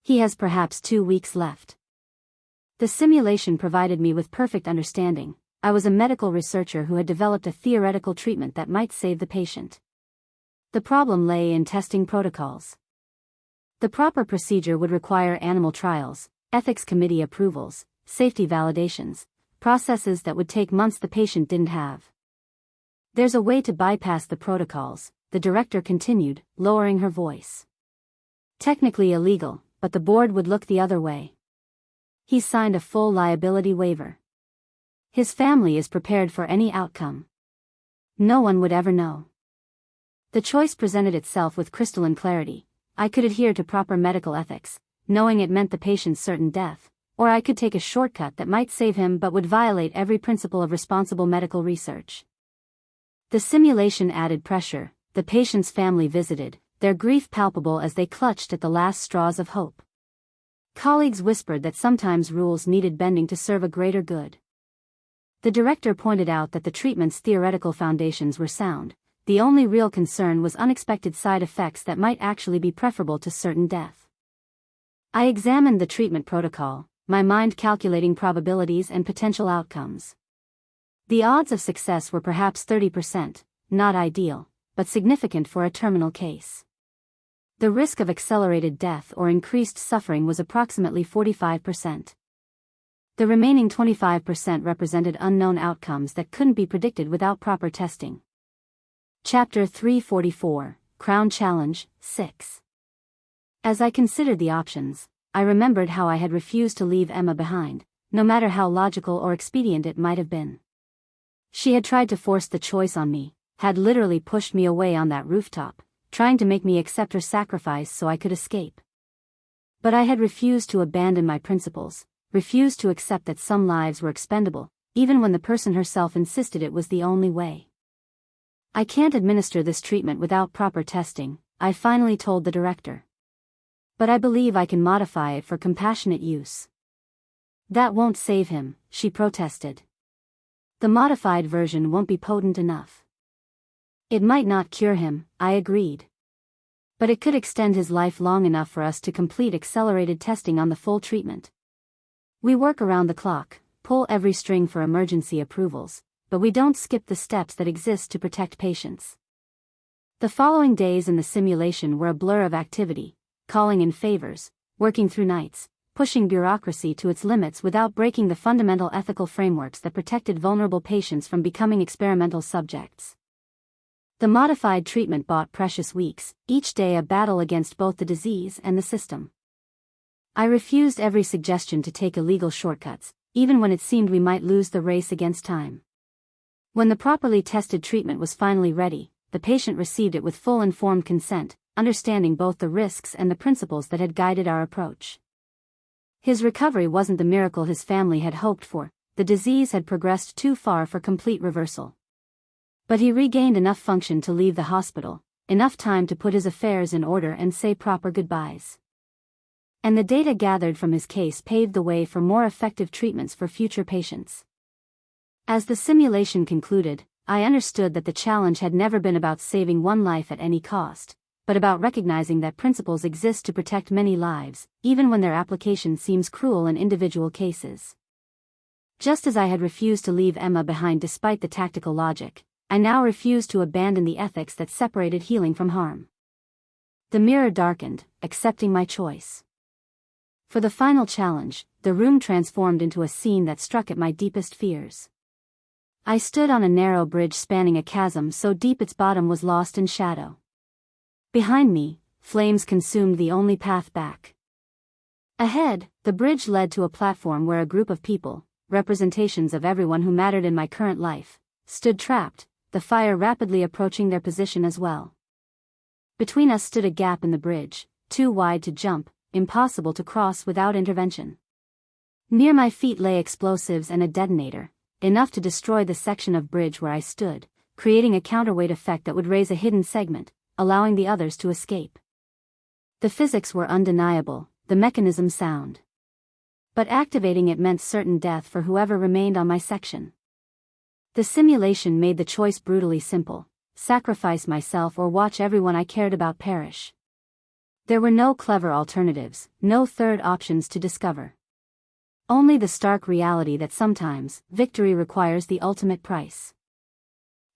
S1: He has perhaps 2 weeks left. The simulation provided me with perfect understanding. I was a medical researcher who had developed a theoretical treatment that might save the patient. The problem lay in testing protocols. The proper procedure would require animal trials, ethics committee approvals, safety validations, processes that would take months the patient didn't have. There's a way to bypass the protocols, the director continued, lowering her voice. Technically illegal, but the board would look the other way. He's signed a full liability waiver. His family is prepared for any outcome. No one would ever know. The choice presented itself with crystalline clarity. I could adhere to proper medical ethics, knowing it meant the patient's certain death, or I could take a shortcut that might save him but would violate every principle of responsible medical research. The simulation added pressure. The patient's family visited, their grief palpable as they clutched at the last straws of hope. Colleagues whispered that sometimes rules needed bending to serve a greater good. The director pointed out that the treatment's theoretical foundations were sound. The only real concern was unexpected side effects that might actually be preferable to certain death. I examined the treatment protocol, my mind calculating probabilities and potential outcomes. The odds of success were perhaps 30%, not ideal, but significant for a terminal case. The risk of accelerated death or increased suffering was approximately 45%. The remaining 25% represented unknown outcomes that couldn't be predicted without proper testing. Chapter 344, Crown Challenge, 6. As I considered the options, I remembered how I had refused to leave Emma behind, no matter how logical or expedient it might have been. She had tried to force the choice on me, had literally pushed me away on that rooftop, trying to make me accept her sacrifice so I could escape. But I had refused to abandon my principles, refused to accept that some lives were expendable, even when the person herself insisted it was the only way. I can't administer this treatment without proper testing, I finally told the director. But I believe I can modify it for compassionate use. That won't save him, she protested. The modified version won't be potent enough. It might not cure him, I agreed. But it could extend his life long enough for us to complete accelerated testing on the full treatment. We work around the clock, pull every string for emergency approvals, but we don't skip the steps that exist to protect patients. The following days in the simulation were a blur of activity, calling in favors, working through nights, pushing bureaucracy to its limits without breaking the fundamental ethical frameworks that protected vulnerable patients from becoming experimental subjects. The modified treatment bought precious weeks, each day a battle against both the disease and the system. I refused every suggestion to take illegal shortcuts, even when it seemed we might lose the race against time. When the properly tested treatment was finally ready, the patient received it with full informed consent, understanding both the risks and the principles that had guided our approach. His recovery wasn't the miracle his family had hoped for, the disease had progressed too far for complete reversal. But he regained enough function to leave the hospital, enough time to put his affairs in order and say proper goodbyes. And the data gathered from his case paved the way for more effective treatments for future patients. As the simulation concluded, I understood that the challenge had never been about saving one life at any cost, but about recognizing that principles exist to protect many lives, even when their application seems cruel in individual cases. Just as I had refused to leave Emma behind despite the tactical logic, I now refused to abandon the ethics that separated healing from harm. The mirror darkened, accepting my choice. For the final challenge, the room transformed into a scene that struck at my deepest fears. I stood on a narrow bridge spanning a chasm so deep its bottom was lost in shadow. Behind me, flames consumed the only path back. Ahead, the bridge led to a platform where a group of people, representations of everyone who mattered in my current life, stood trapped, the fire rapidly approaching their position as well. Between us stood a gap in the bridge, too wide to jump, impossible to cross without intervention. Near my feet lay explosives and a detonator, enough to destroy the section of bridge where I stood, creating a counterweight effect that would raise a hidden segment, allowing the others to escape. The physics were undeniable, the mechanism sound. But activating it meant certain death for whoever remained on my section. The simulation made the choice brutally simple: sacrifice myself or watch everyone I cared about perish. There were no clever alternatives, no third options to discover. Only the stark reality that sometimes, victory requires the ultimate price.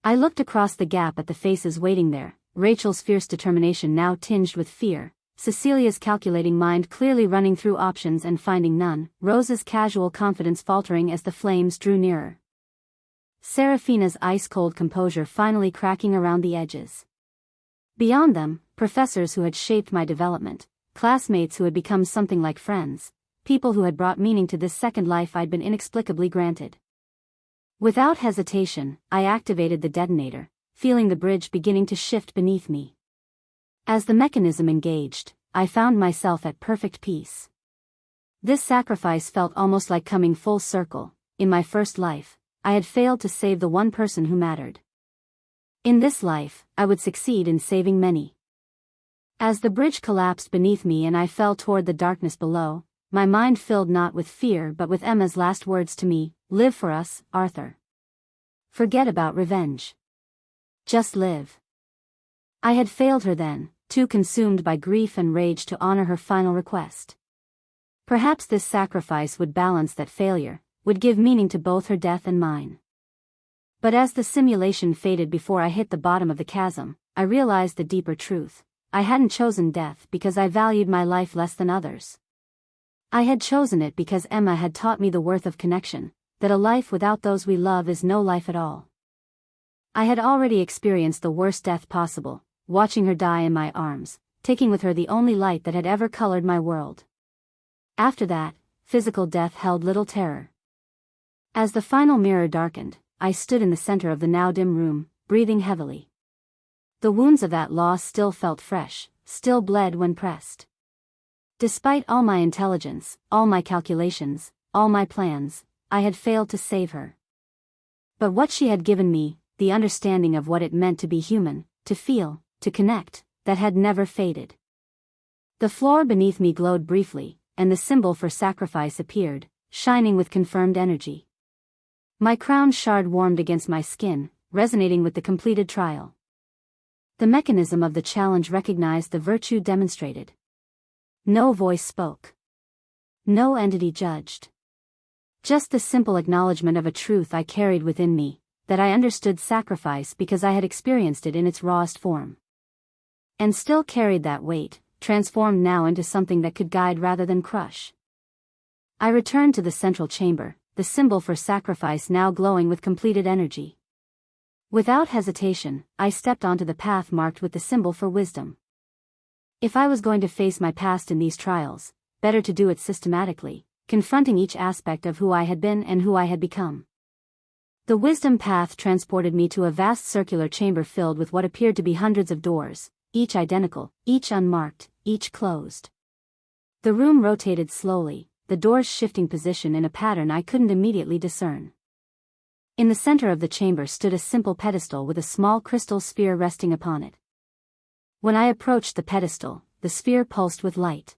S1: I looked across the gap at the faces waiting there, Rachel's fierce determination now tinged with fear, Cecilia's calculating mind clearly running through options and finding none, Rose's casual confidence faltering as the flames drew nearer. Seraphina's ice-cold composure finally cracking around the edges. Beyond them, professors who had shaped my development, classmates who had become something like friends, people who had brought meaning to this second life I'd been inexplicably granted. Without hesitation, I activated the detonator, feeling the bridge beginning to shift beneath me. As the mechanism engaged, I found myself at perfect peace. This sacrifice felt almost like coming full circle. In my first life, I had failed to save the one person who mattered. In this life, I would succeed in saving many. As the bridge collapsed beneath me and I fell toward the darkness below, my mind filled not with fear but with Emma's last words to me: "Live for us, Arthur. Forget about revenge. Just live." I had failed her then, too consumed by grief and rage to honor her final request. Perhaps this sacrifice would balance that failure, would give meaning to both her death and mine. But as the simulation faded before I hit the bottom of the chasm, I realized the deeper truth. I hadn't chosen death because I valued my life less than others. I had chosen it because Emma had taught me the worth of connection, that a life without those we love is no life at all. I had already experienced the worst death possible, watching her die in my arms, taking with her the only light that had ever colored my world. After that, physical death held little terror. As the final mirror darkened, I stood in the center of the now dim room, breathing heavily. The wounds of that loss still felt fresh, still bled when pressed. Despite all my intelligence, all my calculations, all my plans, I had failed to save her. But what she had given me, the understanding of what it meant to be human, to feel, to connect, that had never faded. The floor beneath me glowed briefly, and the symbol for sacrifice appeared, shining with confirmed energy. My crown shard warmed against my skin, resonating with the completed trial. The mechanism of the challenge recognized the virtue demonstrated. No voice spoke. No entity judged. Just the simple acknowledgement of a truth I carried within me, that I understood sacrifice because I had experienced it in its rawest form. And still carried that weight, transformed now into something that could guide rather than crush. I returned to the central chamber, the symbol for sacrifice now glowing with completed energy. Without hesitation, I stepped onto the path marked with the symbol for wisdom. If I was going to face my past in these trials, better to do it systematically, confronting each aspect of who I had been and who I had become. The wisdom path transported me to a vast circular chamber filled with what appeared to be hundreds of doors, each identical, each unmarked, each closed. The room rotated slowly, the doors shifting position in a pattern I couldn't immediately discern. In the center of the chamber stood a simple pedestal with a small crystal sphere resting upon it. When I approached the pedestal, the sphere pulsed with light.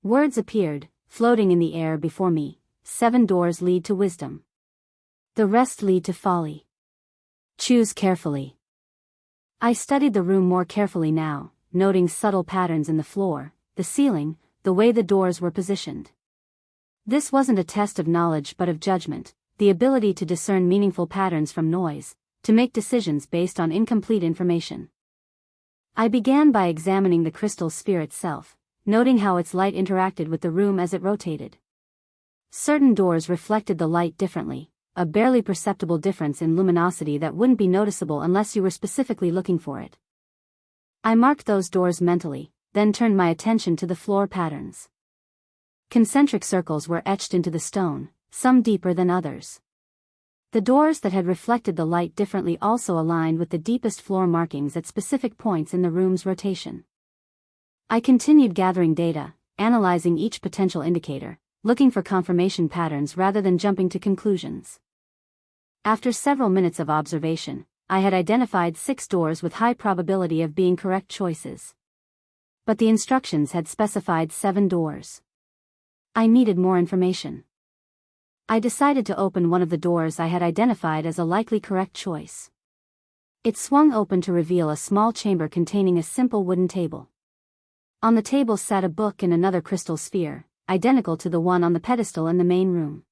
S1: Words appeared, floating in the air before me. 7 doors lead to wisdom. The rest lead to folly. Choose carefully. I studied the room more carefully now, noting subtle patterns in the floor, the ceiling, the way the doors were positioned. This wasn't a test of knowledge but of judgment, the ability to discern meaningful patterns from noise, to make decisions based on incomplete information. I began by examining the crystal sphere itself, noting how its light interacted with the room as it rotated. Certain doors reflected the light differently, a barely perceptible difference in luminosity that wouldn't be noticeable unless you were specifically looking for it. I marked those doors mentally, then turned my attention to the floor patterns. Concentric circles were etched into the stone, some deeper than others. The doors that had reflected the light differently also aligned with the deepest floor markings at specific points in the room's rotation. I continued gathering data, analyzing each potential indicator, looking for confirmation patterns rather than jumping to conclusions. After several minutes of observation, I had identified 6 doors with high probability of being correct choices. But the instructions had specified 7 doors. I needed more information. I decided to open one of the doors I had identified as a likely correct choice. It swung open to reveal a small chamber containing a simple wooden table. On the table sat a book in another crystal sphere, identical to the one on the pedestal in the main room.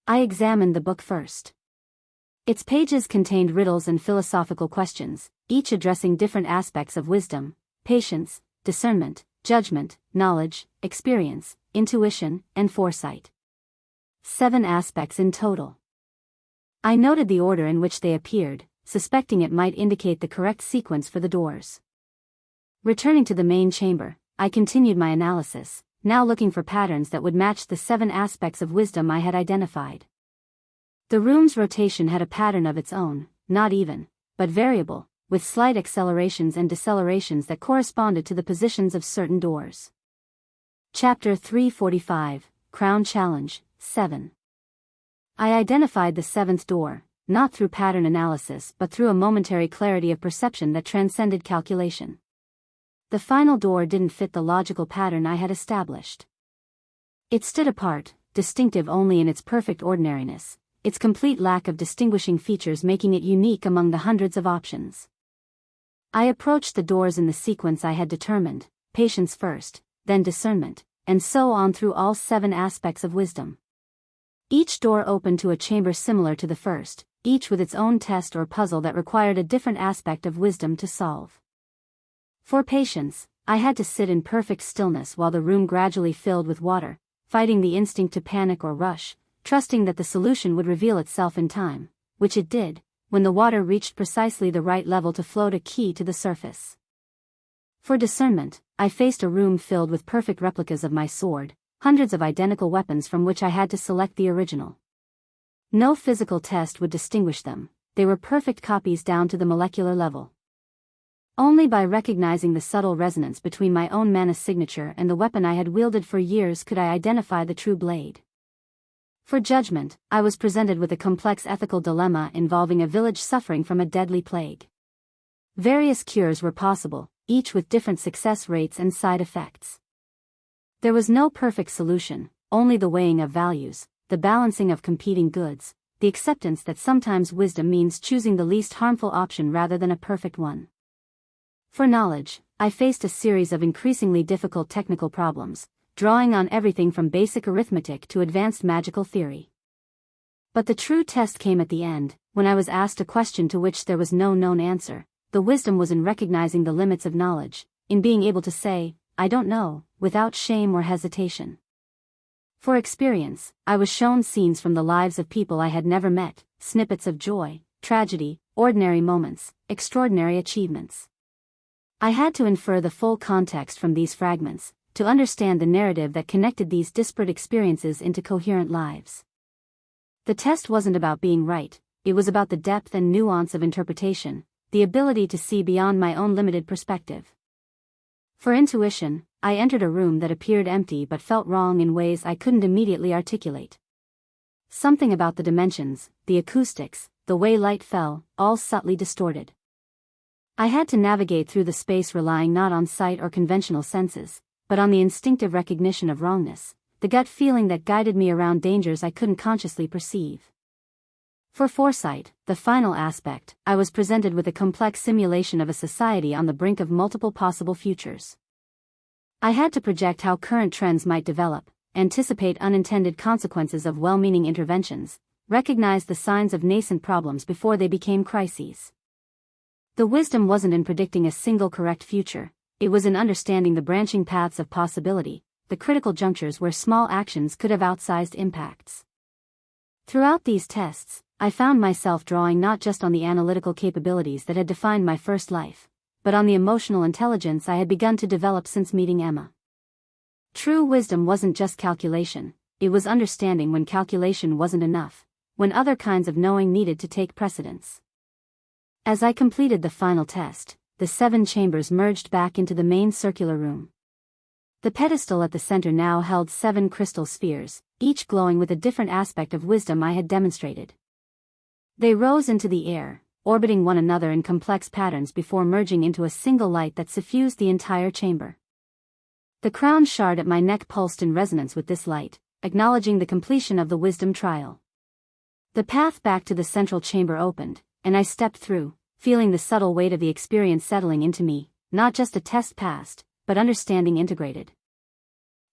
S1: I examined the book first. Its pages contained riddles and philosophical questions, each addressing different aspects of wisdom, patience, discernment, judgment, knowledge, experience, intuition, and foresight. 7 aspects in total. I noted the order in which they appeared, suspecting it might indicate the correct sequence for the doors. Returning to the main chamber, I continued my analysis, now looking for patterns that would match the 7 aspects of wisdom I had identified. The room's rotation had a pattern of its own, not even, but variable, with slight accelerations and decelerations that corresponded to the positions of certain doors. Chapter 345, Crown Challenge, 7. I identified the 7th door, not through pattern analysis but through a momentary clarity of perception that transcended calculation. The final door didn't fit the logical pattern I had established. It stood apart, distinctive only in its perfect ordinariness, its complete lack of distinguishing features making it unique among the hundreds of options. I approached the doors in the sequence I had determined, patience first, then discernment, and so on through all 7 aspects of wisdom. Each door opened to a chamber similar to the first, each with its own test or puzzle that required a different aspect of wisdom to solve. For patience, I had to sit in perfect stillness while the room gradually filled with water, fighting the instinct to panic or rush, trusting that the solution would reveal itself in time, which it did, when the water reached precisely the right level to float a key to the surface. For discernment, I faced a room filled with perfect replicas of my sword, hundreds of identical weapons from which I had to select the original. No physical test would distinguish them, they were perfect copies down to the molecular level. Only by recognizing the subtle resonance between my own mana signature and the weapon I had wielded for years could I identify the true blade. For judgment, I was presented with a complex ethical dilemma involving a village suffering from a deadly plague. Various cures were possible, each with different success rates and side effects. There was no perfect solution, only the weighing of values, the balancing of competing goods, the acceptance that sometimes wisdom means choosing the least harmful option rather than a perfect one. For knowledge, I faced a series of increasingly difficult technical problems, drawing on everything from basic arithmetic to advanced magical theory. But the true test came at the end, when I was asked a question to which there was no known answer. The wisdom was in recognizing the limits of knowledge, in being able to say, "I don't know," without shame or hesitation. For experience, I was shown scenes from the lives of people I had never met, snippets of joy, tragedy, ordinary moments, extraordinary achievements. I had to infer the full context from these fragments, to understand the narrative that connected these disparate experiences into coherent lives. The test wasn't about being right, it was about the depth and nuance of interpretation, the ability to see beyond my own limited perspective. For intuition, I entered a room that appeared empty but felt wrong in ways I couldn't immediately articulate. Something about the dimensions, the acoustics, the way light fell, all subtly distorted. I had to navigate through the space relying not on sight or conventional senses, but on the instinctive recognition of wrongness, the gut feeling that guided me around dangers I couldn't consciously perceive. For foresight, the final aspect, I was presented with a complex simulation of a society on the brink of multiple possible futures. I had to project how current trends might develop, anticipate unintended consequences of well-meaning interventions, recognize the signs of nascent problems before they became crises. The wisdom wasn't in predicting a single correct future, it was in understanding the branching paths of possibility, the critical junctures where small actions could have outsized impacts. Throughout these tests, I found myself drawing not just on the analytical capabilities that had defined my first life, but on the emotional intelligence I had begun to develop since meeting Emma. True wisdom wasn't just calculation, it was understanding when calculation wasn't enough, when other kinds of knowing needed to take precedence. As I completed the final test, the 7 chambers merged back into the main circular room. The pedestal at the center now held 7 crystal spheres, each glowing with a different aspect of wisdom I had demonstrated. They rose into the air, orbiting one another in complex patterns before merging into a single light that suffused the entire chamber. The crown shard at my neck pulsed in resonance with this light, acknowledging the completion of the wisdom trial. The path back to the central chamber opened, and I stepped through, feeling the subtle weight of the experience settling into me, not just a test passed, but understanding integrated.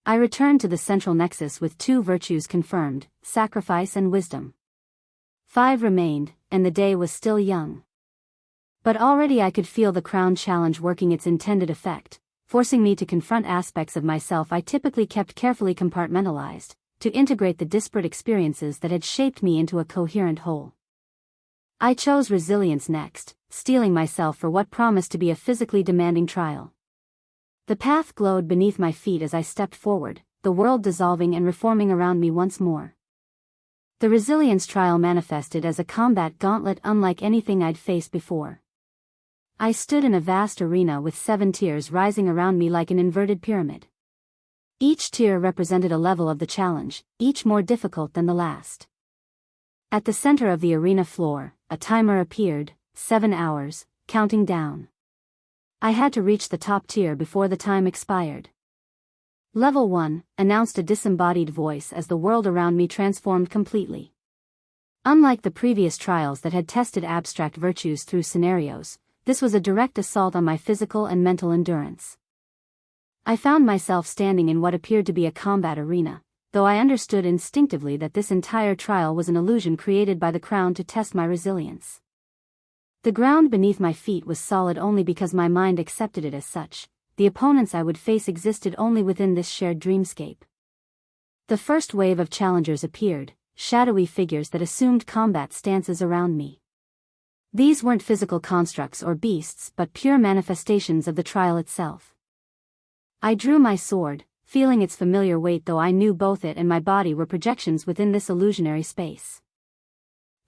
S1: I returned to the central nexus with 2 virtues confirmed, sacrifice and wisdom. 5 remained, and the day was still young. But already I could feel the crown challenge working its intended effect, forcing me to confront aspects of myself I typically kept carefully compartmentalized, to integrate the disparate experiences that had shaped me into a coherent whole. I chose resilience next, steeling myself for what promised to be a physically demanding trial. The path glowed beneath my feet as I stepped forward, the world dissolving and reforming around me once more. The resilience trial manifested as a combat gauntlet unlike anything I'd faced before. I stood in a vast arena with 7 tiers rising around me like an inverted pyramid. Each tier represented a level of the challenge, each more difficult than the last. At the center of the arena floor, a timer appeared, 7 hours, counting down. I had to reach the top tier before the time expired. Level 1, announced a disembodied voice as the world around me transformed completely. Unlike the previous trials that had tested abstract virtues through scenarios, this was a direct assault on my physical and mental endurance. I found myself standing in what appeared to be a combat arena, though I understood instinctively that this entire trial was an illusion created by the crown to test my resilience. The ground beneath my feet was solid only because my mind accepted it as such. The opponents I would face existed only within this shared dreamscape. The first wave of challengers appeared, shadowy figures that assumed combat stances around me. These weren't physical constructs or beasts but pure manifestations of the trial itself. I drew my sword, feeling its familiar weight though I knew both it and my body were projections within this illusionary space.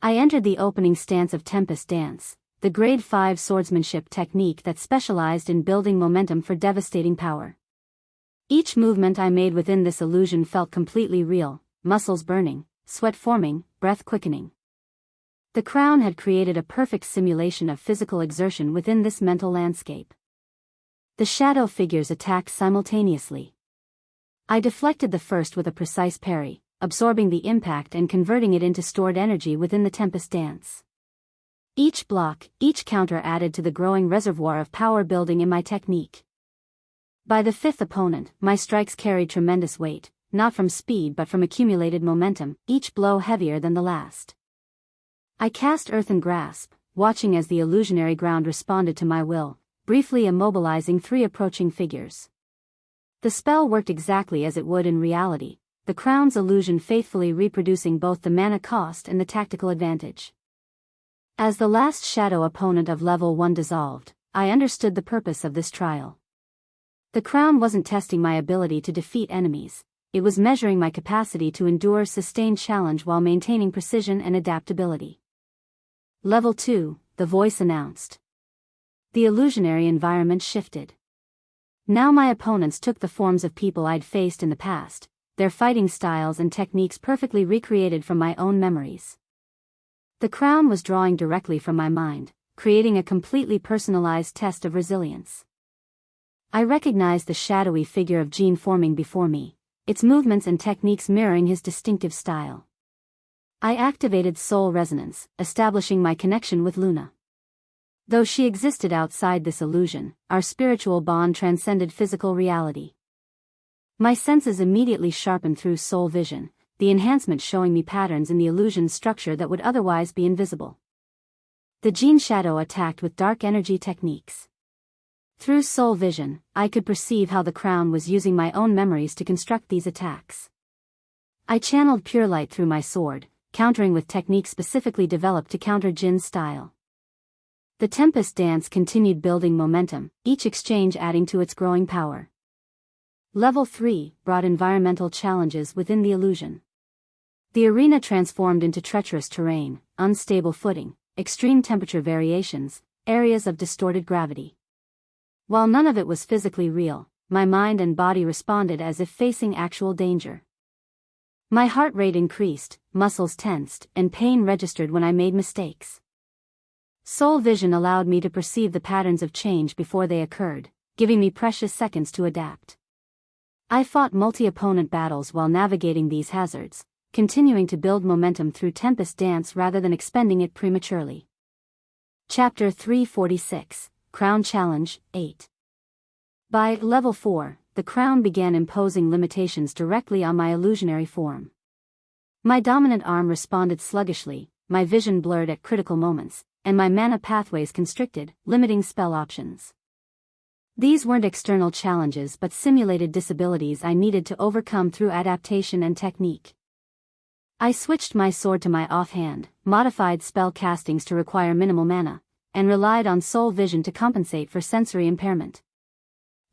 S1: I entered the opening stance of Tempest Dance, the Grade 5 swordsmanship technique that specialized in building momentum for devastating power. Each movement I made within this illusion felt completely real, muscles burning, sweat forming, breath quickening. The crown had created a perfect simulation of physical exertion within this mental landscape. The shadow figures attacked simultaneously. I deflected the first with a precise parry, absorbing the impact and converting it into stored energy within the Tempest Dance. Each block, each counter added to the growing reservoir of power building in my technique. By the fifth opponent, my strikes carried tremendous weight, not from speed but from accumulated momentum, each blow heavier than the last. I cast Earthen Grasp, watching as the illusionary ground responded to my will, briefly immobilizing 3 approaching figures. The spell worked exactly as it would in reality, the crown's illusion faithfully reproducing both the mana cost and the tactical advantage. As the last shadow opponent of level 1 dissolved, I understood the purpose of this trial. The crown wasn't testing my ability to defeat enemies, it was measuring my capacity to endure sustained challenge while maintaining precision and adaptability. Level 2, the voice announced. The illusionary environment shifted. Now my opponents took the forms of people I'd faced in the past, their fighting styles and techniques perfectly recreated from my own memories. The crown was drawing directly from my mind, creating a completely personalized test of resilience. I recognized the shadowy figure of Jean forming before me, its movements and techniques mirroring his distinctive style. I activated Soul Resonance, establishing my connection with Luna. Though she existed outside this illusion, our spiritual bond transcended physical reality. My senses immediately sharpened through soul vision, the enhancement showing me patterns in the illusion's structure that would otherwise be invisible. The Jean shadow attacked with dark energy techniques. Through soul vision, I could perceive how the crown was using my own memories to construct these attacks. I channeled pure light through my sword, countering with techniques specifically developed to counter Jin's style. The Tempest Dance continued building momentum, each exchange adding to its growing power. Level 3 brought environmental challenges within the illusion. The arena transformed into treacherous terrain, unstable footing, extreme temperature variations, areas of distorted gravity. While none of it was physically real, my mind and body responded as if facing actual danger. My heart rate increased, muscles tensed, and pain registered when I made mistakes. Soul vision allowed me to perceive the patterns of change before they occurred, giving me precious seconds to adapt. I fought multi-opponent battles while navigating these hazards, continuing to build momentum through Tempest Dance rather than expending it prematurely. Chapter 346, Crown Challenge, 8. By level 4, the crown began imposing limitations directly on my illusionary form. My dominant arm responded sluggishly, my vision blurred at critical moments, and my mana pathways constricted, limiting spell options. These weren't external challenges but simulated disabilities I needed to overcome through adaptation and technique. I switched my sword to my offhand, modified spell castings to require minimal mana, and relied on soul vision to compensate for sensory impairment.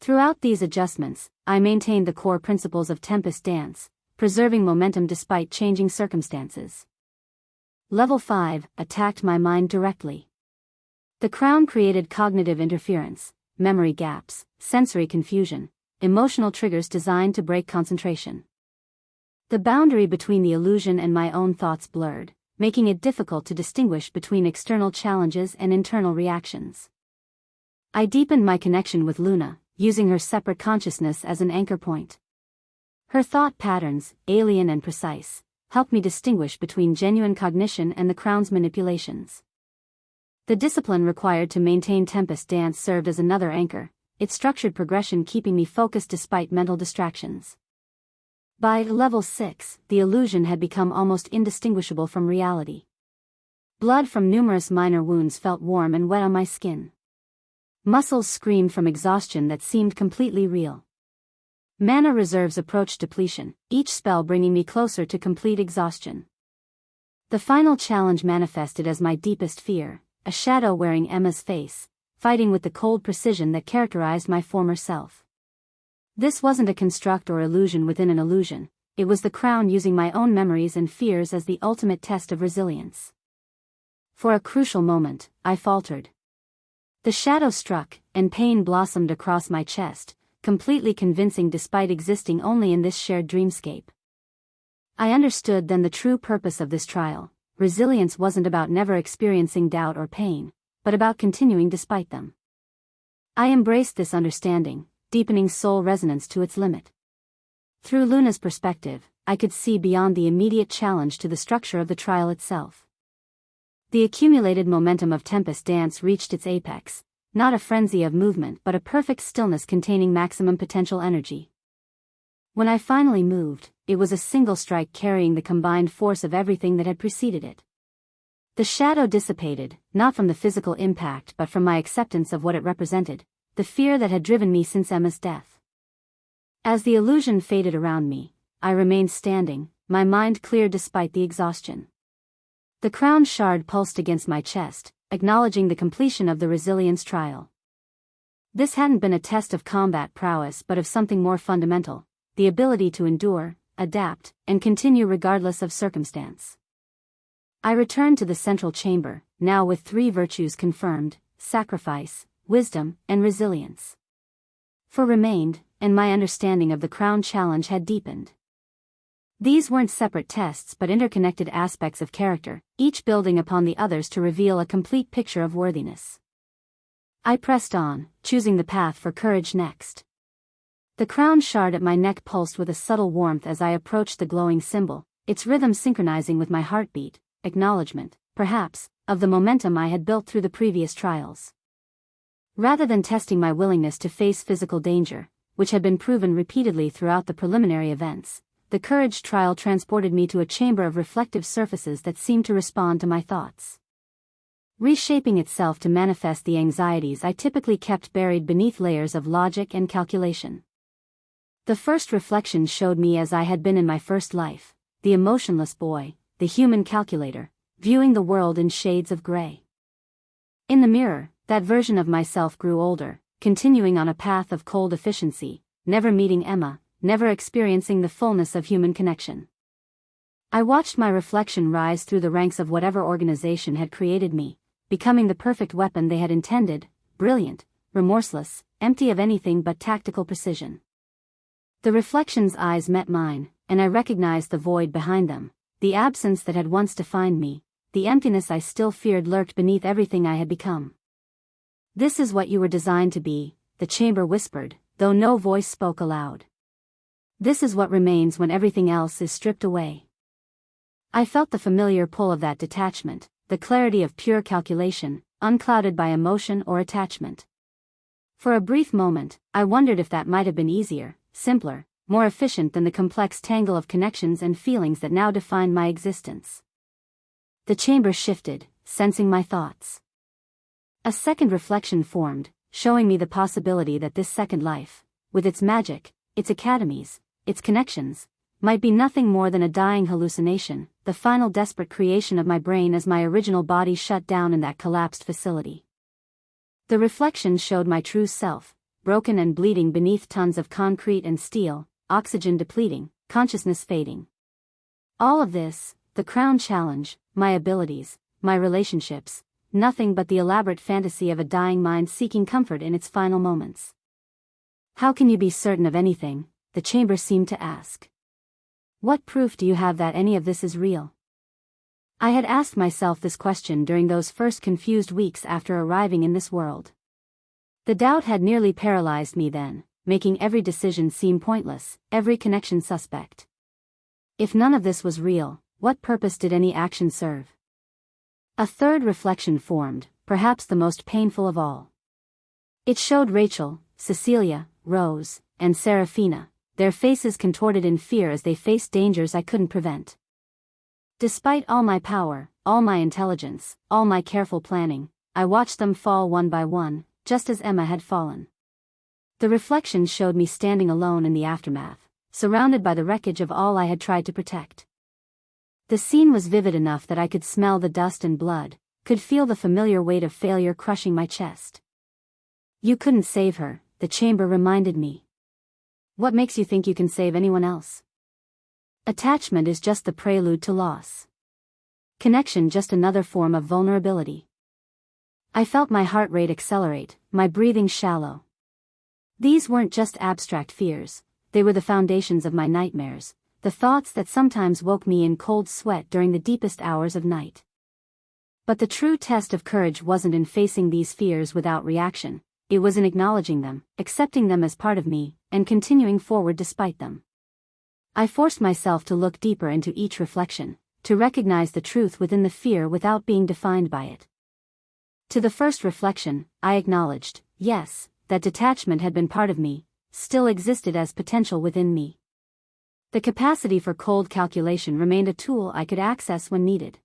S1: Throughout these adjustments, I maintained the core principles of Tempest Dance, preserving momentum despite changing circumstances. Level 5 attacked my mind directly. The crown created cognitive interference, memory gaps, sensory confusion, emotional triggers designed to break concentration. The boundary between the illusion and my own thoughts blurred, making it difficult to distinguish between external challenges and internal reactions. I deepened my connection with Luna, using her separate consciousness as an anchor point. Her thought patterns, alien and precise, helped me distinguish between genuine cognition and the crown's manipulations. The discipline required to maintain Tempest Dance served as another anchor, its structured progression keeping me focused despite mental distractions. By level 6, the illusion had become almost indistinguishable from reality. Blood from numerous minor wounds felt warm and wet on my skin. Muscles screamed from exhaustion that seemed completely real. Mana reserves approached depletion, each spell bringing me closer to complete exhaustion. The final challenge manifested as my deepest fear, a shadow wearing Emma's face, fighting with the cold precision that characterized my former self. This wasn't a construct or illusion within an illusion, it was the crown using my own memories and fears as the ultimate test of resilience. For a crucial moment, I faltered. The shadow struck, and pain blossomed across my chest, completely convincing despite existing only in this shared dreamscape. I understood then the true purpose of this trial. Resilience wasn't about never experiencing doubt or pain, but about continuing despite them. I embraced this understanding, deepening soul resonance to its limit. Through Luna's perspective, I could see beyond the immediate challenge to the structure of the trial itself. The accumulated momentum of Tempest Dance reached its apex, not a frenzy of movement but a perfect stillness containing maximum potential energy. When I finally moved, it was a single strike carrying the combined force of everything that had preceded it. The shadow dissipated, not from the physical impact but from my acceptance of what it represented, the fear that had driven me since Emma's death. As the illusion faded around me, I remained standing, my mind clear despite the exhaustion. The crown shard pulsed against my chest, acknowledging the completion of the resilience trial. This hadn't been a test of combat prowess but of something more fundamental, the ability to endure, adapt, and continue regardless of circumstance. I returned to the central chamber, now with 3 virtues confirmed: sacrifice, wisdom, and resilience. 4 remained, and my understanding of the crown challenge had deepened. These weren't separate tests but interconnected aspects of character, each building upon the others to reveal a complete picture of worthiness. I pressed on, choosing the path for courage next. The crown shard at my neck pulsed with a subtle warmth as I approached the glowing symbol, its rhythm synchronizing with my heartbeat, acknowledgement, perhaps, of the momentum I had built through the previous trials. Rather than testing my willingness to face physical danger, which had been proven repeatedly throughout the preliminary events, the courage trial transported me to a chamber of reflective surfaces that seemed to respond to my thoughts. Reshaping itself to manifest the anxieties I typically kept buried beneath layers of logic and calculation. The first reflection showed me as I had been in my first life, the emotionless boy, the human calculator, viewing the world in shades of gray. In the mirror, that version of myself grew older, continuing on a path of cold efficiency, never meeting Emma, never experiencing the fullness of human connection. I watched my reflection rise through the ranks of whatever organization had created me, becoming the perfect weapon they had intended, brilliant, remorseless, empty of anything but tactical precision. The reflection's eyes met mine, and I recognized the void behind them, the absence that had once defined me, the emptiness I still feared lurked beneath everything I had become. "This is what you were designed to be," the chamber whispered, though no voice spoke aloud. "This is what remains when everything else is stripped away." I felt the familiar pull of that detachment, the clarity of pure calculation, unclouded by emotion or attachment. For a brief moment, I wondered if that might have been easier, simpler, more efficient than the complex tangle of connections and feelings that now defined my existence. The chamber shifted, sensing my thoughts. A second reflection formed, showing me the possibility that this second life, with its magic, its academies, its connections, might be nothing more than a dying hallucination, the final desperate creation of my brain as my original body shut down in that collapsed facility. The reflection showed my true self, broken and bleeding beneath tons of concrete and steel, oxygen depleting, consciousness fading. All of this, the crown challenge, my abilities, my relationships, nothing but the elaborate fantasy of a dying mind seeking comfort in its final moments. "How can you be certain of anything?" the chamber seemed to ask. "What proof do you have that any of this is real?" I had asked myself this question during those first confused weeks after arriving in this world. The doubt had nearly paralyzed me then, making every decision seem pointless, every connection suspect. If none of this was real, what purpose did any action serve? A third reflection formed, perhaps the most painful of all. It showed Rachel, Cecilia, Rose, and Serafina, their faces contorted in fear as they faced dangers I couldn't prevent. Despite all my power, all my intelligence, all my careful planning, I watched them fall one by one, just as Emma had fallen. The reflection showed me standing alone in the aftermath, surrounded by the wreckage of all I had tried to protect. The scene was vivid enough that I could smell the dust and blood, could feel the familiar weight of failure crushing my chest. "You couldn't save her," the chamber reminded me. "What makes you think you can save anyone else? Attachment is just the prelude to loss. Connection just another form of vulnerability." I felt my heart rate accelerate, my breathing shallow. These weren't just abstract fears, they were the foundations of my nightmares, the thoughts that sometimes woke me in cold sweat during the deepest hours of night. But the true test of courage wasn't in facing these fears without reaction, it was in acknowledging them, accepting them as part of me, and continuing forward despite them. I forced myself to look deeper into each reflection, to recognize the truth within the fear without being defined by it. To the first reflection, I acknowledged, yes, that detachment had been part of me, still existed as potential within me. The capacity for cold calculation remained a tool I could access when needed.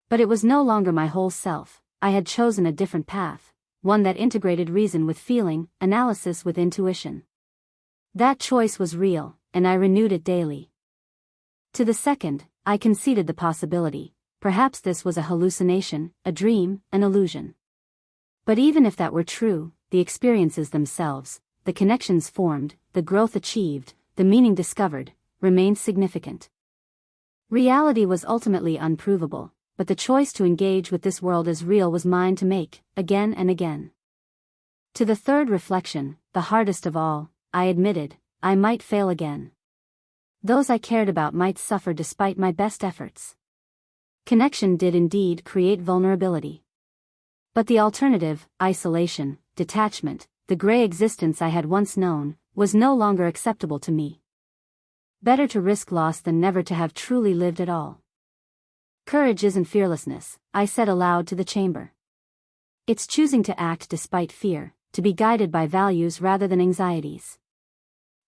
S1: But it was no longer my whole self. I had chosen a different path, one that integrated reason with feeling, analysis with intuition. That choice was real, and I renewed it daily. To the second, I conceded the possibility, perhaps this was a hallucination, a dream, an illusion. But even if that were true, the experiences themselves, the connections formed, the growth achieved, the meaning discovered, remained significant. Reality was ultimately unprovable, but the choice to engage with this world as real was mine to make, again and again. To the third reflection, the hardest of all, I admitted, I might fail again. Those I cared about might suffer despite my best efforts. Connection did indeed create vulnerability. But the alternative, isolation, detachment, the gray existence I had once known, was no longer acceptable to me. Better to risk loss than never to have truly lived at all. Courage isn't fearlessness, I said aloud to the chamber. It's choosing to act despite fear, to be guided by values rather than anxieties.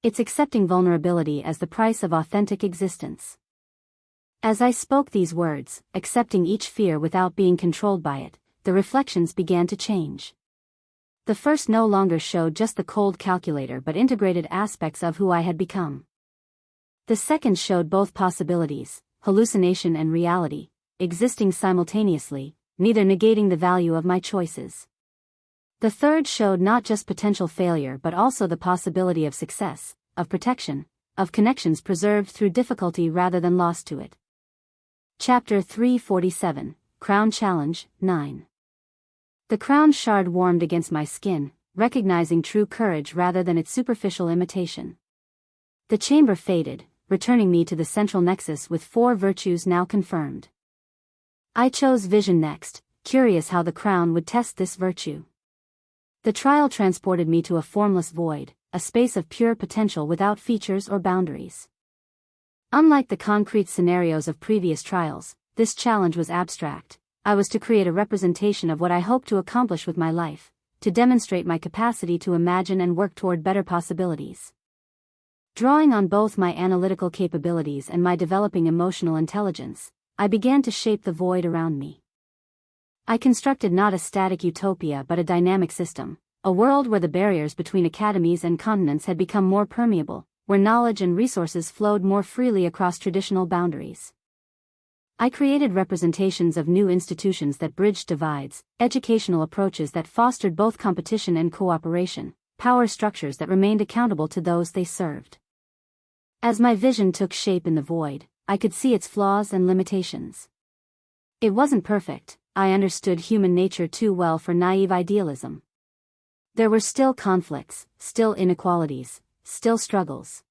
S1: It's accepting vulnerability as the price of authentic existence. As I spoke these words, accepting each fear without being controlled by it, the reflections began to change. The first no longer showed just the cold calculator but integrated aspects of who I had become. The second showed both possibilities, hallucination and reality, existing simultaneously, neither negating the value of my choices. The third showed not just potential failure but also the possibility of success, of protection, of connections preserved through difficulty rather than lost to it. Chapter 347, Crown Challenge, 9. The crown shard warmed against my skin, recognizing true courage rather than its superficial imitation. The chamber faded, returning me to the central nexus with 4 virtues now confirmed. I chose vision next, curious how the crown would test this virtue. The trial transported me to a formless void, a space of pure potential without features or boundaries. Unlike the concrete scenarios of previous trials, this challenge was abstract. I was to create a representation of what I hoped to accomplish with my life, to demonstrate my capacity to imagine and work toward better possibilities. Drawing on both my analytical capabilities and my developing emotional intelligence, I began to shape the void around me. I constructed not a static utopia but a dynamic system, a world where the barriers between academies and continents had become more permeable, where knowledge and resources flowed more freely across traditional boundaries. I created representations of new institutions that bridged divides, educational approaches that fostered both competition and cooperation, power structures that remained accountable to those they served. As my vision took shape in the void, I could see its flaws and limitations. It wasn't perfect, I understood human nature too well for naive idealism. There were still conflicts, still inequalities, still struggles.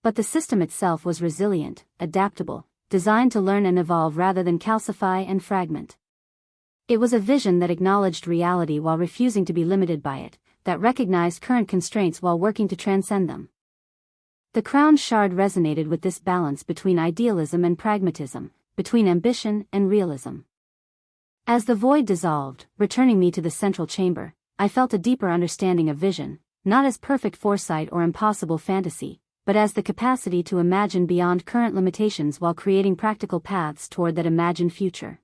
S1: But the system itself was resilient, adaptable, designed to learn and evolve rather than calcify and fragment. It was a vision that acknowledged reality while refusing to be limited by it, that recognized current constraints while working to transcend them. The crown shard resonated with this balance between idealism and pragmatism, between ambition and realism. As the void dissolved, returning me to the central chamber, I felt a deeper understanding of vision, not as perfect foresight or impossible fantasy, but as the capacity to imagine beyond current limitations while creating practical paths toward that imagined future.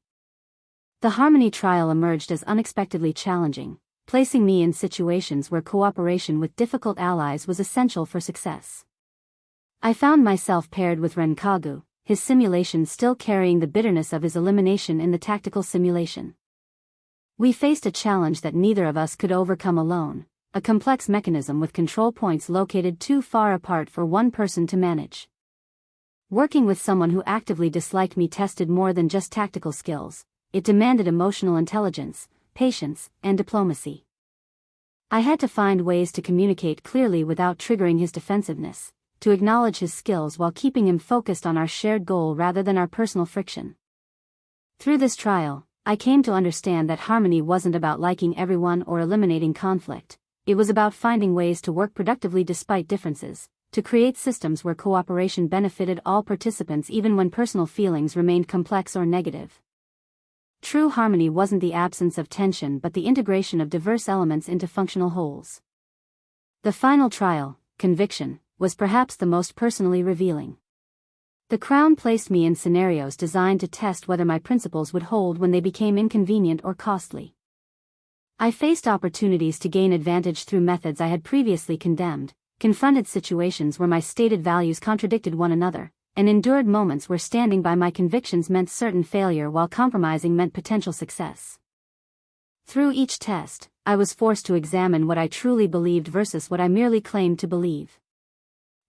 S1: The Harmony trial emerged as unexpectedly challenging, placing me in situations where cooperation with difficult allies was essential for success. I found myself paired with Renkagu, his simulation still carrying the bitterness of his elimination in the tactical simulation. We faced a challenge that neither of us could overcome alone, a complex mechanism with control points located too far apart for one person to manage. Working with someone who actively disliked me tested more than just tactical skills, it demanded emotional intelligence, patience, and diplomacy. I had to find ways to communicate clearly without triggering his defensiveness, to acknowledge his skills while keeping him focused on our shared goal rather than our personal friction. Through this trial, I came to understand that harmony wasn't about liking everyone or eliminating conflict. It was about finding ways to work productively despite differences, to create systems where cooperation benefited all participants even when personal feelings remained complex or negative. True harmony wasn't the absence of tension but the integration of diverse elements into functional wholes. The final trial, conviction, was perhaps the most personally revealing. The Crown placed me in scenarios designed to test whether my principles would hold when they became inconvenient or costly. I faced opportunities to gain advantage through methods I had previously condemned, confronted situations where my stated values contradicted one another, and endured moments where standing by my convictions meant certain failure while compromising meant potential success. Through each test, I was forced to examine what I truly believed versus what I merely claimed to believe.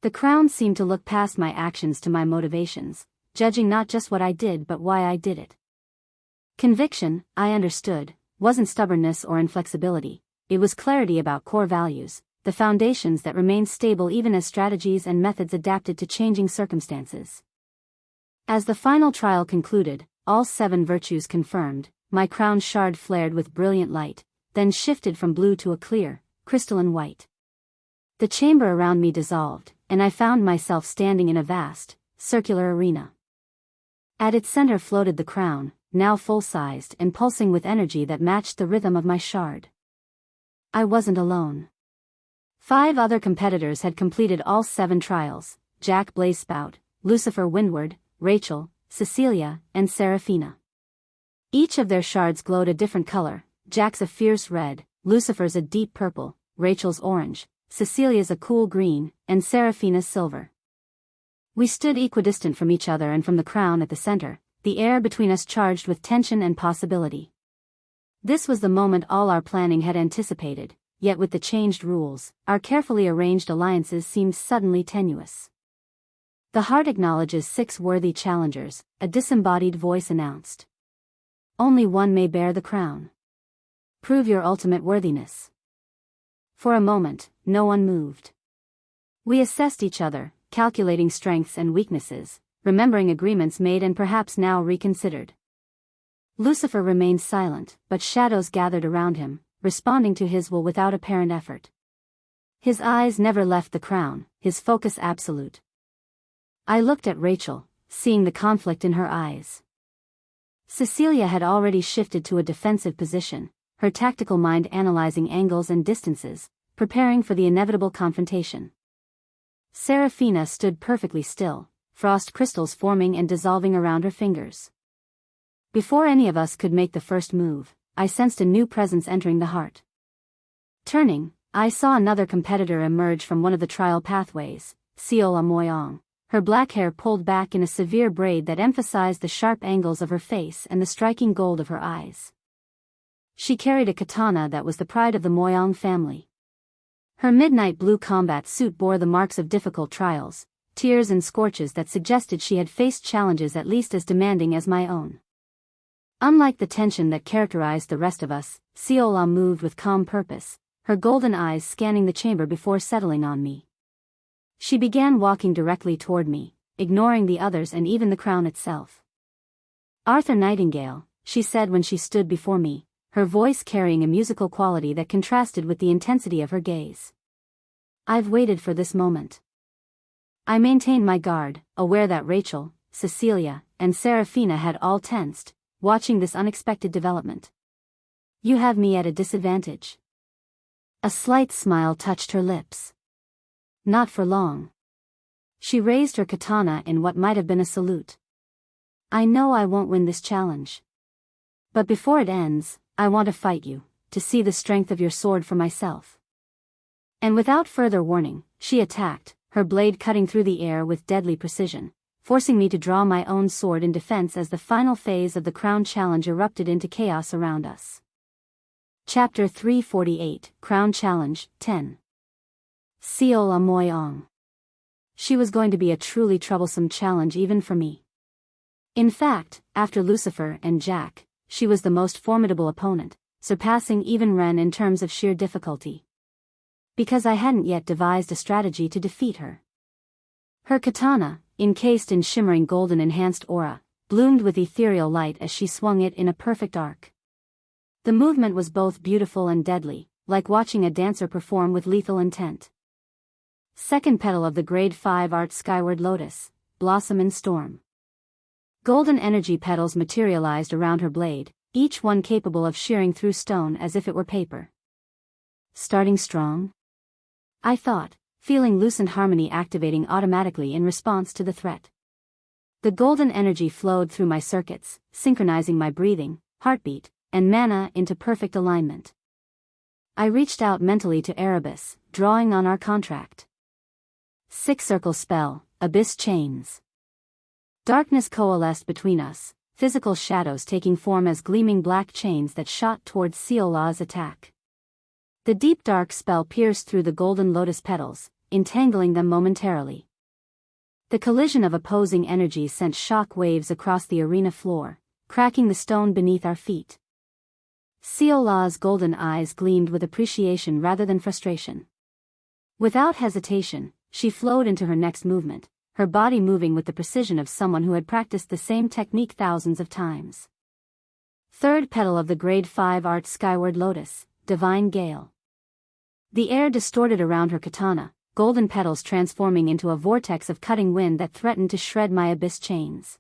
S1: The Crown seemed to look past my actions to my motivations, judging not just what I did but why I did it. Conviction, I understood, wasn't stubbornness or inflexibility, it was clarity about core values, the foundations that remained stable even as strategies and methods adapted to changing circumstances. As the final trial concluded, all 7 virtues confirmed, my crown shard flared with brilliant light, then shifted from blue to a clear, crystalline white. The chamber around me dissolved, and I found myself standing in a vast, circular arena. At its center floated the crown, now full-sized and pulsing with energy that matched the rhythm of my shard. I wasn't alone. 5 other competitors had completed all 7 trials: Jack Blazespout, Lucifer Windward, Rachel, Cecilia, and Seraphina. Each of their shards glowed a different color: Jack's a fierce red, Lucifer's a deep purple, Rachel's orange, Cecilia's a cool green, and Seraphina's silver. We stood equidistant from each other and from the crown at the center, the air between us charged with tension and possibility. This was the moment all our planning had anticipated, yet with the changed rules, our carefully arranged alliances seemed suddenly tenuous. The heart acknowledges 6 worthy challengers, a disembodied voice announced. Only one may bear the crown. Prove your ultimate worthiness. For a moment, no one moved. We assessed each other, calculating strengths and weaknesses, remembering agreements made and perhaps now reconsidered. Lucifer remained silent, but shadows gathered around him, responding to his will without apparent effort. His eyes never left the crown, his focus absolute. I looked at Rachel, seeing the conflict in her eyes. Cecilia had already shifted to a defensive position, her tactical mind analyzing angles and distances, preparing for the inevitable confrontation. Seraphina stood perfectly still, frost crystals forming and dissolving around her fingers. Before any of us could make the first move, I sensed a new presence entering the heart. Turning, I saw another competitor emerge from one of the trial pathways, Seola Moyong, her black hair pulled back in a severe braid that emphasized the sharp angles of her face and the striking gold of her eyes. She carried a katana that was the pride of the Moyong family. Her midnight blue combat suit bore the marks of difficult trials, tears and scorches that suggested she had faced challenges at least as demanding as my own. Unlike the tension that characterized the rest of us, Seola moved with calm purpose, her golden eyes scanning the chamber before settling on me. She began walking directly toward me, ignoring the others and even the crown itself. "Arthur Nightingale," she said when she stood before me, her voice carrying a musical quality that contrasted with the intensity of her gaze. "I've waited for this moment." I maintained my guard, aware that Rachel, Cecilia, and Seraphina had all tensed, watching this unexpected development. "You have me at a disadvantage." A slight smile touched her lips. "Not for long." She raised her katana in what might have been a salute. "I know I won't win this challenge. But before it ends, I want to fight you, to see the strength of your sword for myself." And without further warning, she attacked, her blade cutting through the air with deadly precision, forcing me to draw my own sword in defense as the final phase of the crown challenge erupted into chaos around us. Chapter 348, Crown Challenge, 10. Seola Moyong. She was going to be a truly troublesome challenge even for me. In fact, after Lucifer and Jack, she was the most formidable opponent, surpassing even Ren in terms of sheer difficulty. Because I hadn't yet devised a strategy to defeat her. Her katana, encased in shimmering golden enhanced aura, bloomed with ethereal light as she swung it in a perfect arc. The movement was both beautiful and deadly, like watching a dancer perform with lethal intent. Second petal of the Grade 5 Art Skyward Lotus, Blossom in Storm. Golden energy petals materialized around her blade, each one capable of shearing through stone as if it were paper. Starting strong? I thought, feeling lucent harmony activating automatically in response to the threat. The golden energy flowed through my circuits, synchronizing my breathing, heartbeat, and mana into perfect alignment. I reached out mentally to Erebus, drawing on our contract. 6-circle spell, Abyss Chains. Darkness coalesced between us, physical shadows taking form as gleaming black chains that shot towards Seolah's attack. The deep dark spell pierced through the golden lotus petals, entangling them momentarily. The collision of opposing energies sent shock waves across the arena floor, cracking the stone beneath our feet. Seolah's golden eyes gleamed with appreciation rather than frustration. Without hesitation, she flowed into her next movement, her body moving with the precision of someone who had practiced the same technique thousands of times. Third petal of the Grade 5 Art Skyward Lotus, Divine Gale. The air distorted around her katana, golden petals transforming into a vortex of cutting wind that threatened to shred my abyss chains.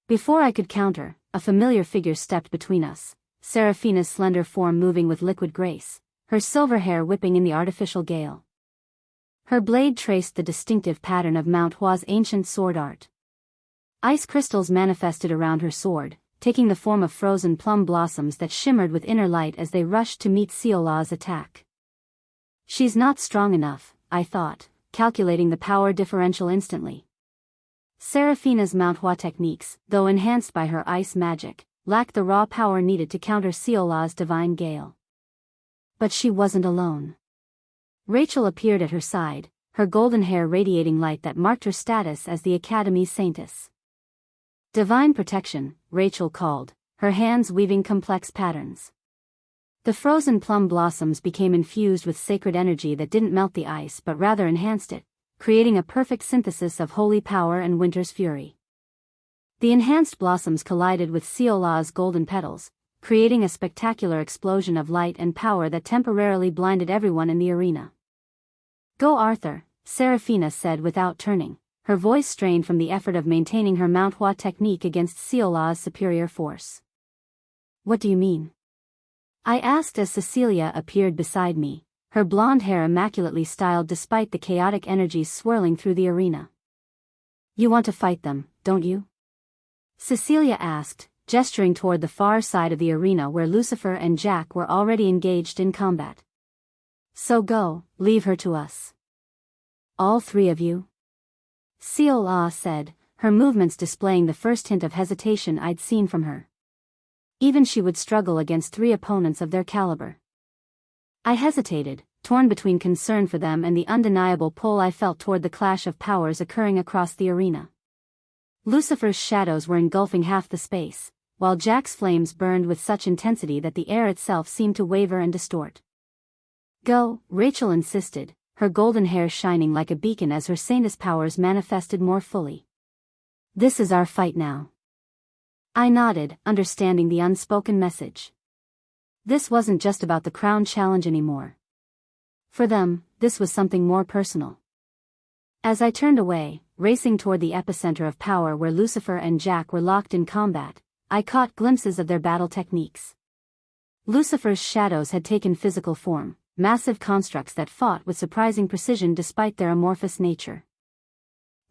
S1: Before I could counter, a familiar figure stepped between us, Seraphina's slender form moving with liquid grace, her silver hair whipping in the artificial gale. Her blade traced the distinctive pattern of Mount Hua's ancient sword art. Ice crystals manifested around her sword, taking the form of frozen plum blossoms that shimmered with inner light as they rushed to meet Seolah's attack. She's not strong enough, I thought, calculating the power differential instantly. Seraphina's Mount Hua techniques, though enhanced by her ice magic, lacked the raw power needed to counter Seolah's divine gale. But she wasn't alone. Rachel appeared at her side, her golden hair radiating light that marked her status as the Academy's saintess. Divine protection, Rachel called, her hands weaving complex patterns. The frozen plum blossoms became infused with sacred energy that didn't melt the ice but rather enhanced it, creating a perfect synthesis of holy power and winter's fury. The enhanced blossoms collided with Seolah's golden petals, creating a spectacular explosion of light and power that temporarily blinded everyone in the arena. "Go Arthur," Seraphina said without turning, her voice strained from the effort of maintaining her Mount Hua technique against Seolah's superior force. "What do you mean?" I asked as Cecilia appeared beside me, her blonde hair immaculately styled despite the chaotic energies swirling through the arena. "You want to fight them, don't you?" Cecilia asked, gesturing toward the far side of the arena where Lucifer and Jack were already engaged in combat. "So go, leave her to us." "All three of you?" Seolah said, her movements displaying the first hint of hesitation I'd seen from her. Even she would struggle against 3 opponents of their caliber. I hesitated, torn between concern for them and the undeniable pull I felt toward the clash of powers occurring across the arena. Lucifer's shadows were engulfing half the space, while Jack's flames burned with such intensity that the air itself seemed to waver and distort. "Go," Rachel insisted, her golden hair shining like a beacon as her saintess powers manifested more fully. "This is our fight now." I nodded, understanding the unspoken message. This wasn't just about the crown challenge anymore. For them, this was something more personal. As I turned away, racing toward the epicenter of power where Lucifer and Jack were locked in combat, I caught glimpses of their battle techniques. Lucifer's shadows had taken physical form, massive constructs that fought with surprising precision despite their amorphous nature.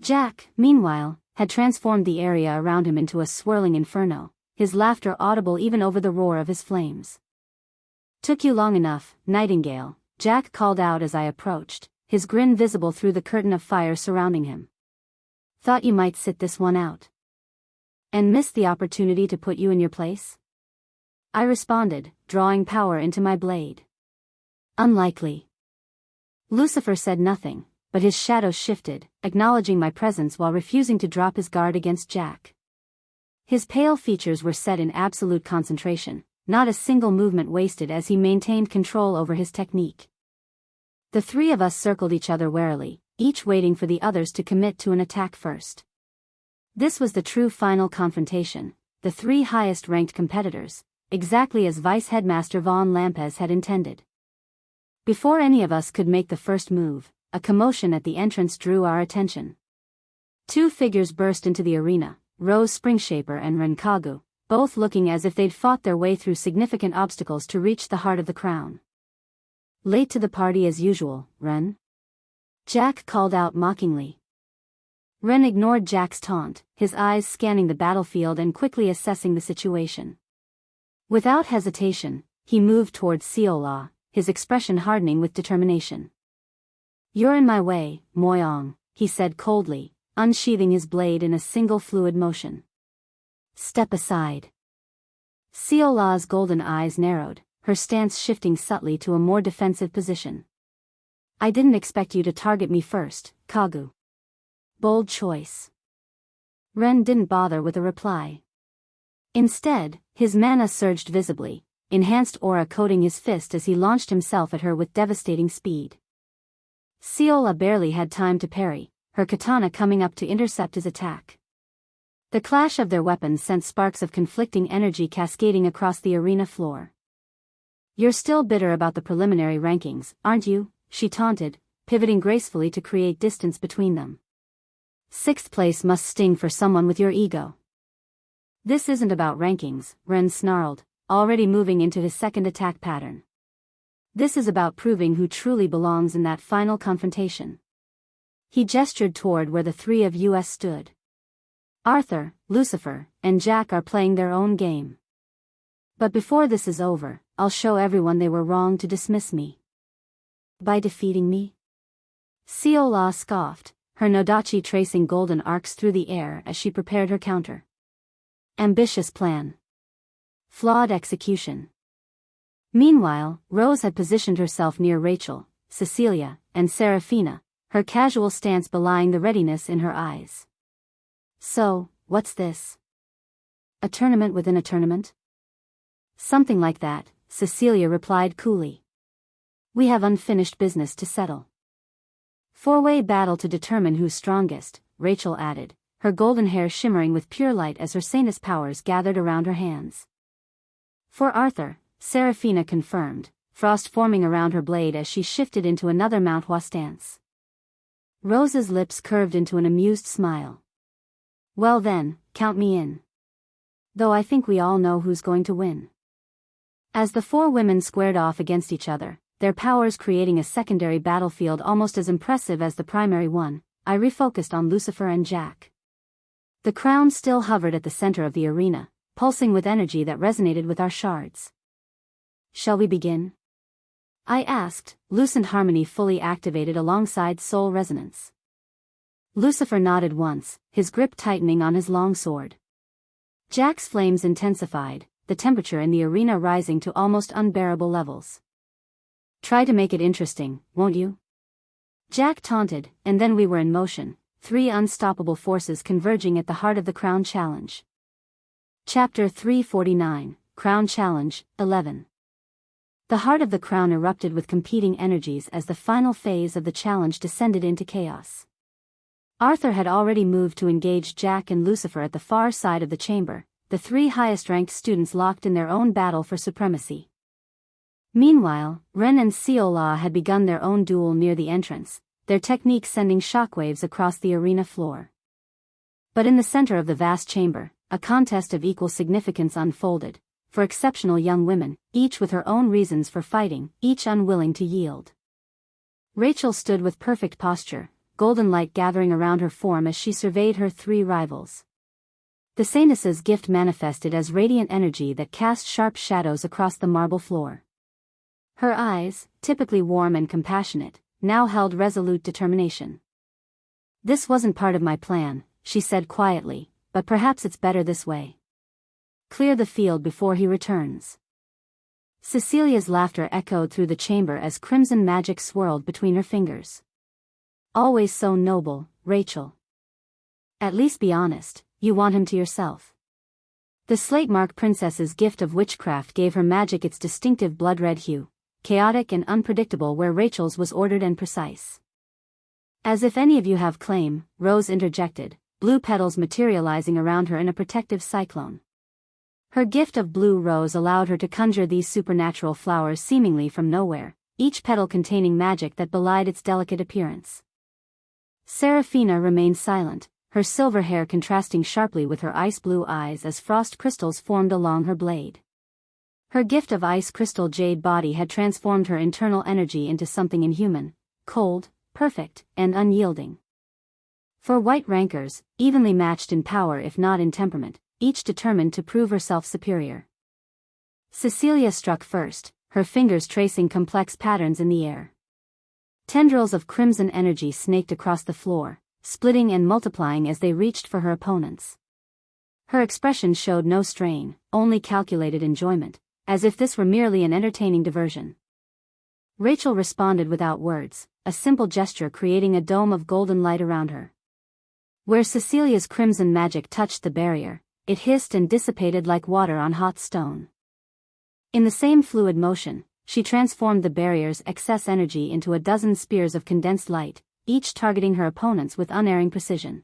S1: Jack, meanwhile, had transformed the area around him into a swirling inferno, his laughter audible even over the roar of his flames. "Took you long enough, Nightingale," Jack called out as I approached, his grin visible through the curtain of fire surrounding him. "Thought you might sit this one out. And missed the opportunity to put you in your place?" I responded, drawing power into my blade. "Unlikely." Lucifer said nothing, but his shadow shifted, acknowledging my presence while refusing to drop his guard against Jack. His pale features were set in absolute concentration, not a single movement wasted as he maintained control over his technique. The 3 of us circled each other warily, each waiting for the others to commit to an attack first. This was the true final confrontation, the 3 highest-ranked competitors, exactly as Vice Headmaster von Lampez had intended. Before any of us could make the first move, a commotion at the entrance drew our attention. Two figures burst into the arena, Rose Springshaper and Ren Kagu, both looking as if they'd fought their way through significant obstacles to reach the heart of the crown. "Late to the party as usual, Ren?" Jack called out mockingly. Ren ignored Jack's taunt, his eyes scanning the battlefield and quickly assessing the situation. Without hesitation, he moved towards Seola, his expression hardening with determination. "You're in my way, Moyong," he said coldly, unsheathing his blade in a single fluid motion. "Step aside." Seola's golden eyes narrowed, her stance shifting subtly to a more defensive position. "I didn't expect you to target me first, Kagu." Bold choice. Ren didn't bother with a reply. Instead, his mana surged visibly, enhanced aura coating his fist as he launched himself at her with devastating speed. Seola barely had time to parry, her katana coming up to intercept his attack. The clash of their weapons sent sparks of conflicting energy cascading across the arena floor. "You're still bitter about the preliminary rankings, aren't you?" she taunted, pivoting gracefully to create distance between them. "Sixth place must sting for someone with your ego." "This isn't about rankings," Ren snarled, already moving into his second attack pattern. "This is about proving who truly belongs in that final confrontation." He gestured toward where the three of us stood. "Arthur, Lucifer, and Jack are playing their own game. But before this is over, I'll show everyone they were wrong to dismiss me." "By defeating me?" Seola scoffed, her Nodachi tracing golden arcs through the air as she prepared her counter. "Ambitious plan. Flawed execution." Meanwhile, Rose had positioned herself near Rachel, Cecilia, and Serafina, her casual stance belying the readiness in her eyes. "So, what's this? A tournament within a tournament?" "Something like that," Cecilia replied coolly. "We have unfinished business to settle." "Four-way battle to determine who's strongest," Rachel added, her golden hair shimmering with pure light as her Sanus powers gathered around her hands. "For Arthur," Serafina confirmed, frost forming around her blade as she shifted into another Mount Hua stance. Rose's lips curved into an amused smile. "Well then, count me in. Though I think we all know who's going to win." As the four women squared off against each other, their powers creating a secondary battlefield almost as impressive as the primary one, I refocused on Lucifer and Jack. The crown still hovered at the center of the arena, pulsing with energy that resonated with our shards. "Shall we begin?" I asked, Lucent Harmony fully activated alongside Soul Resonance. Lucifer nodded once, his grip tightening on his long sword. Jack's flames intensified, the temperature in the arena rising to almost unbearable levels. "Try to make it interesting, won't you?" Jack taunted, and then we were in motion, three unstoppable forces converging at the heart of the Crown Challenge. Chapter 349, Crown Challenge, 11. The heart of the crown erupted with competing energies as the final phase of the challenge descended into chaos. Arthur had already moved to engage Jack and Lucifer at the far side of the chamber, the three highest-ranked students locked in their own battle for supremacy. Meanwhile, Ren and Seola had begun their own duel near the entrance, their techniques sending shockwaves across the arena floor. But in the center of the vast chamber, a contest of equal significance unfolded, for exceptional young women, each with her own reasons for fighting, each unwilling to yield. Rachel stood with perfect posture, golden light gathering around her form as she surveyed her three rivals. The Sanus's gift manifested as radiant energy that cast sharp shadows across the marble floor. Her eyes, typically warm and compassionate, now held resolute determination. "This wasn't part of my plan," she said quietly, "but perhaps it's better this way. Clear the field before he returns." Cecilia's laughter echoed through the chamber as crimson magic swirled between her fingers. "Always so noble, Rachel. At least be honest, you want him to yourself." The Slate-Mark Princess's gift of witchcraft gave her magic its distinctive blood-red hue, chaotic and unpredictable where Rachel's was ordered and precise. "As if any of you have claim," Rose interjected, blue petals materializing around her in a protective cyclone. Her gift of blue rose allowed her to conjure these supernatural flowers seemingly from nowhere, each petal containing magic that belied its delicate appearance. Serafina remained silent, her silver hair contrasting sharply with her ice-blue eyes as frost crystals formed along her blade. Her gift of ice crystal jade body had transformed her internal energy into something inhuman, cold, perfect, and unyielding. For white rankers, evenly matched in power if not in temperament, each determined to prove herself superior. Cecilia struck first, her fingers tracing complex patterns in the air. Tendrils of crimson energy snaked across the floor, splitting and multiplying as they reached for her opponents. Her expression showed no strain, only calculated enjoyment, as if this were merely an entertaining diversion. Rachel responded without words, a simple gesture creating a dome of golden light around her. Where Cecilia's crimson magic touched the barrier, it hissed and dissipated like water on hot stone. In the same fluid motion, she transformed the barrier's excess energy into a dozen spears of condensed light, each targeting her opponents with unerring precision.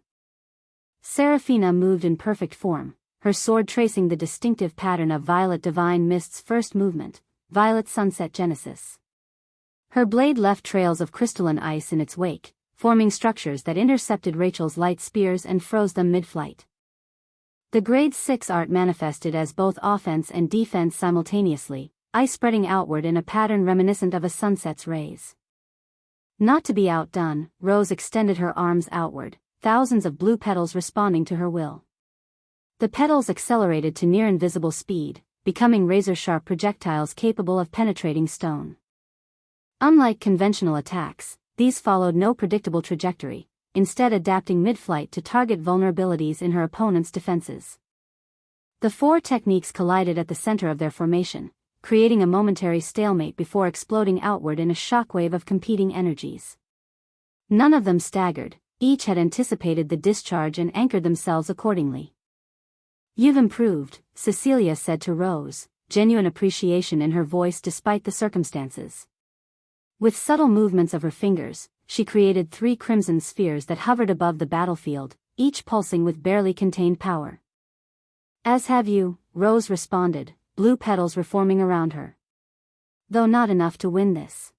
S1: Serafina moved in perfect form, her sword tracing the distinctive pattern of Violet Divine Mist's first movement, Violet Sunset Genesis. Her blade left trails of crystalline ice in its wake, forming structures that intercepted Rachel's light spears and froze them mid-flight. The Grade 6 art manifested as both offense and defense simultaneously, ice spreading outward in a pattern reminiscent of a sunset's rays. Not to be outdone, Rose extended her arms outward, thousands of blue petals responding to her will. The petals accelerated to near invisible speed, becoming razor-sharp projectiles capable of penetrating stone. Unlike conventional attacks, these followed no predictable trajectory, instead adapting mid-flight to target vulnerabilities in her opponent's defenses. The four techniques collided at the center of their formation, creating a momentary stalemate before exploding outward in a shockwave of competing energies. None of them staggered, each had anticipated the discharge and anchored themselves accordingly. "You've improved," Cecilia said to Rose, genuine appreciation in her voice despite the circumstances. With subtle movements of her fingers, she created 3 crimson spheres that hovered above the battlefield, each pulsing with barely contained power. "As have you," Rose responded, blue petals reforming around her. "Though not enough to win this."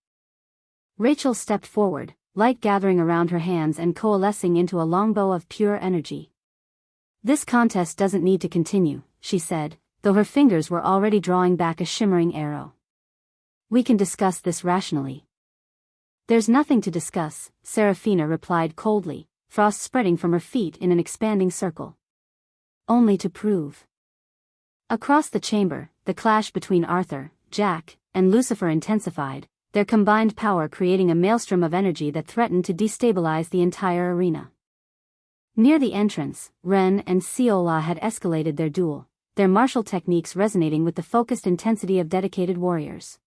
S1: Rachel stepped forward, light gathering around her hands and coalescing into a longbow of pure energy. "This contest doesn't need to continue," she said, though her fingers were already drawing back a shimmering arrow. "We can discuss this rationally." "There's nothing to discuss," Serafina replied coldly, frost spreading from her feet in an expanding circle. "Only to prove." Across the chamber, the clash between Arthur, Jack, and Lucifer intensified, their combined power creating a maelstrom of energy that threatened to destabilize the entire arena. Near the entrance, Ren and Ciola had escalated their duel, their martial techniques resonating with the focused intensity of dedicated warriors.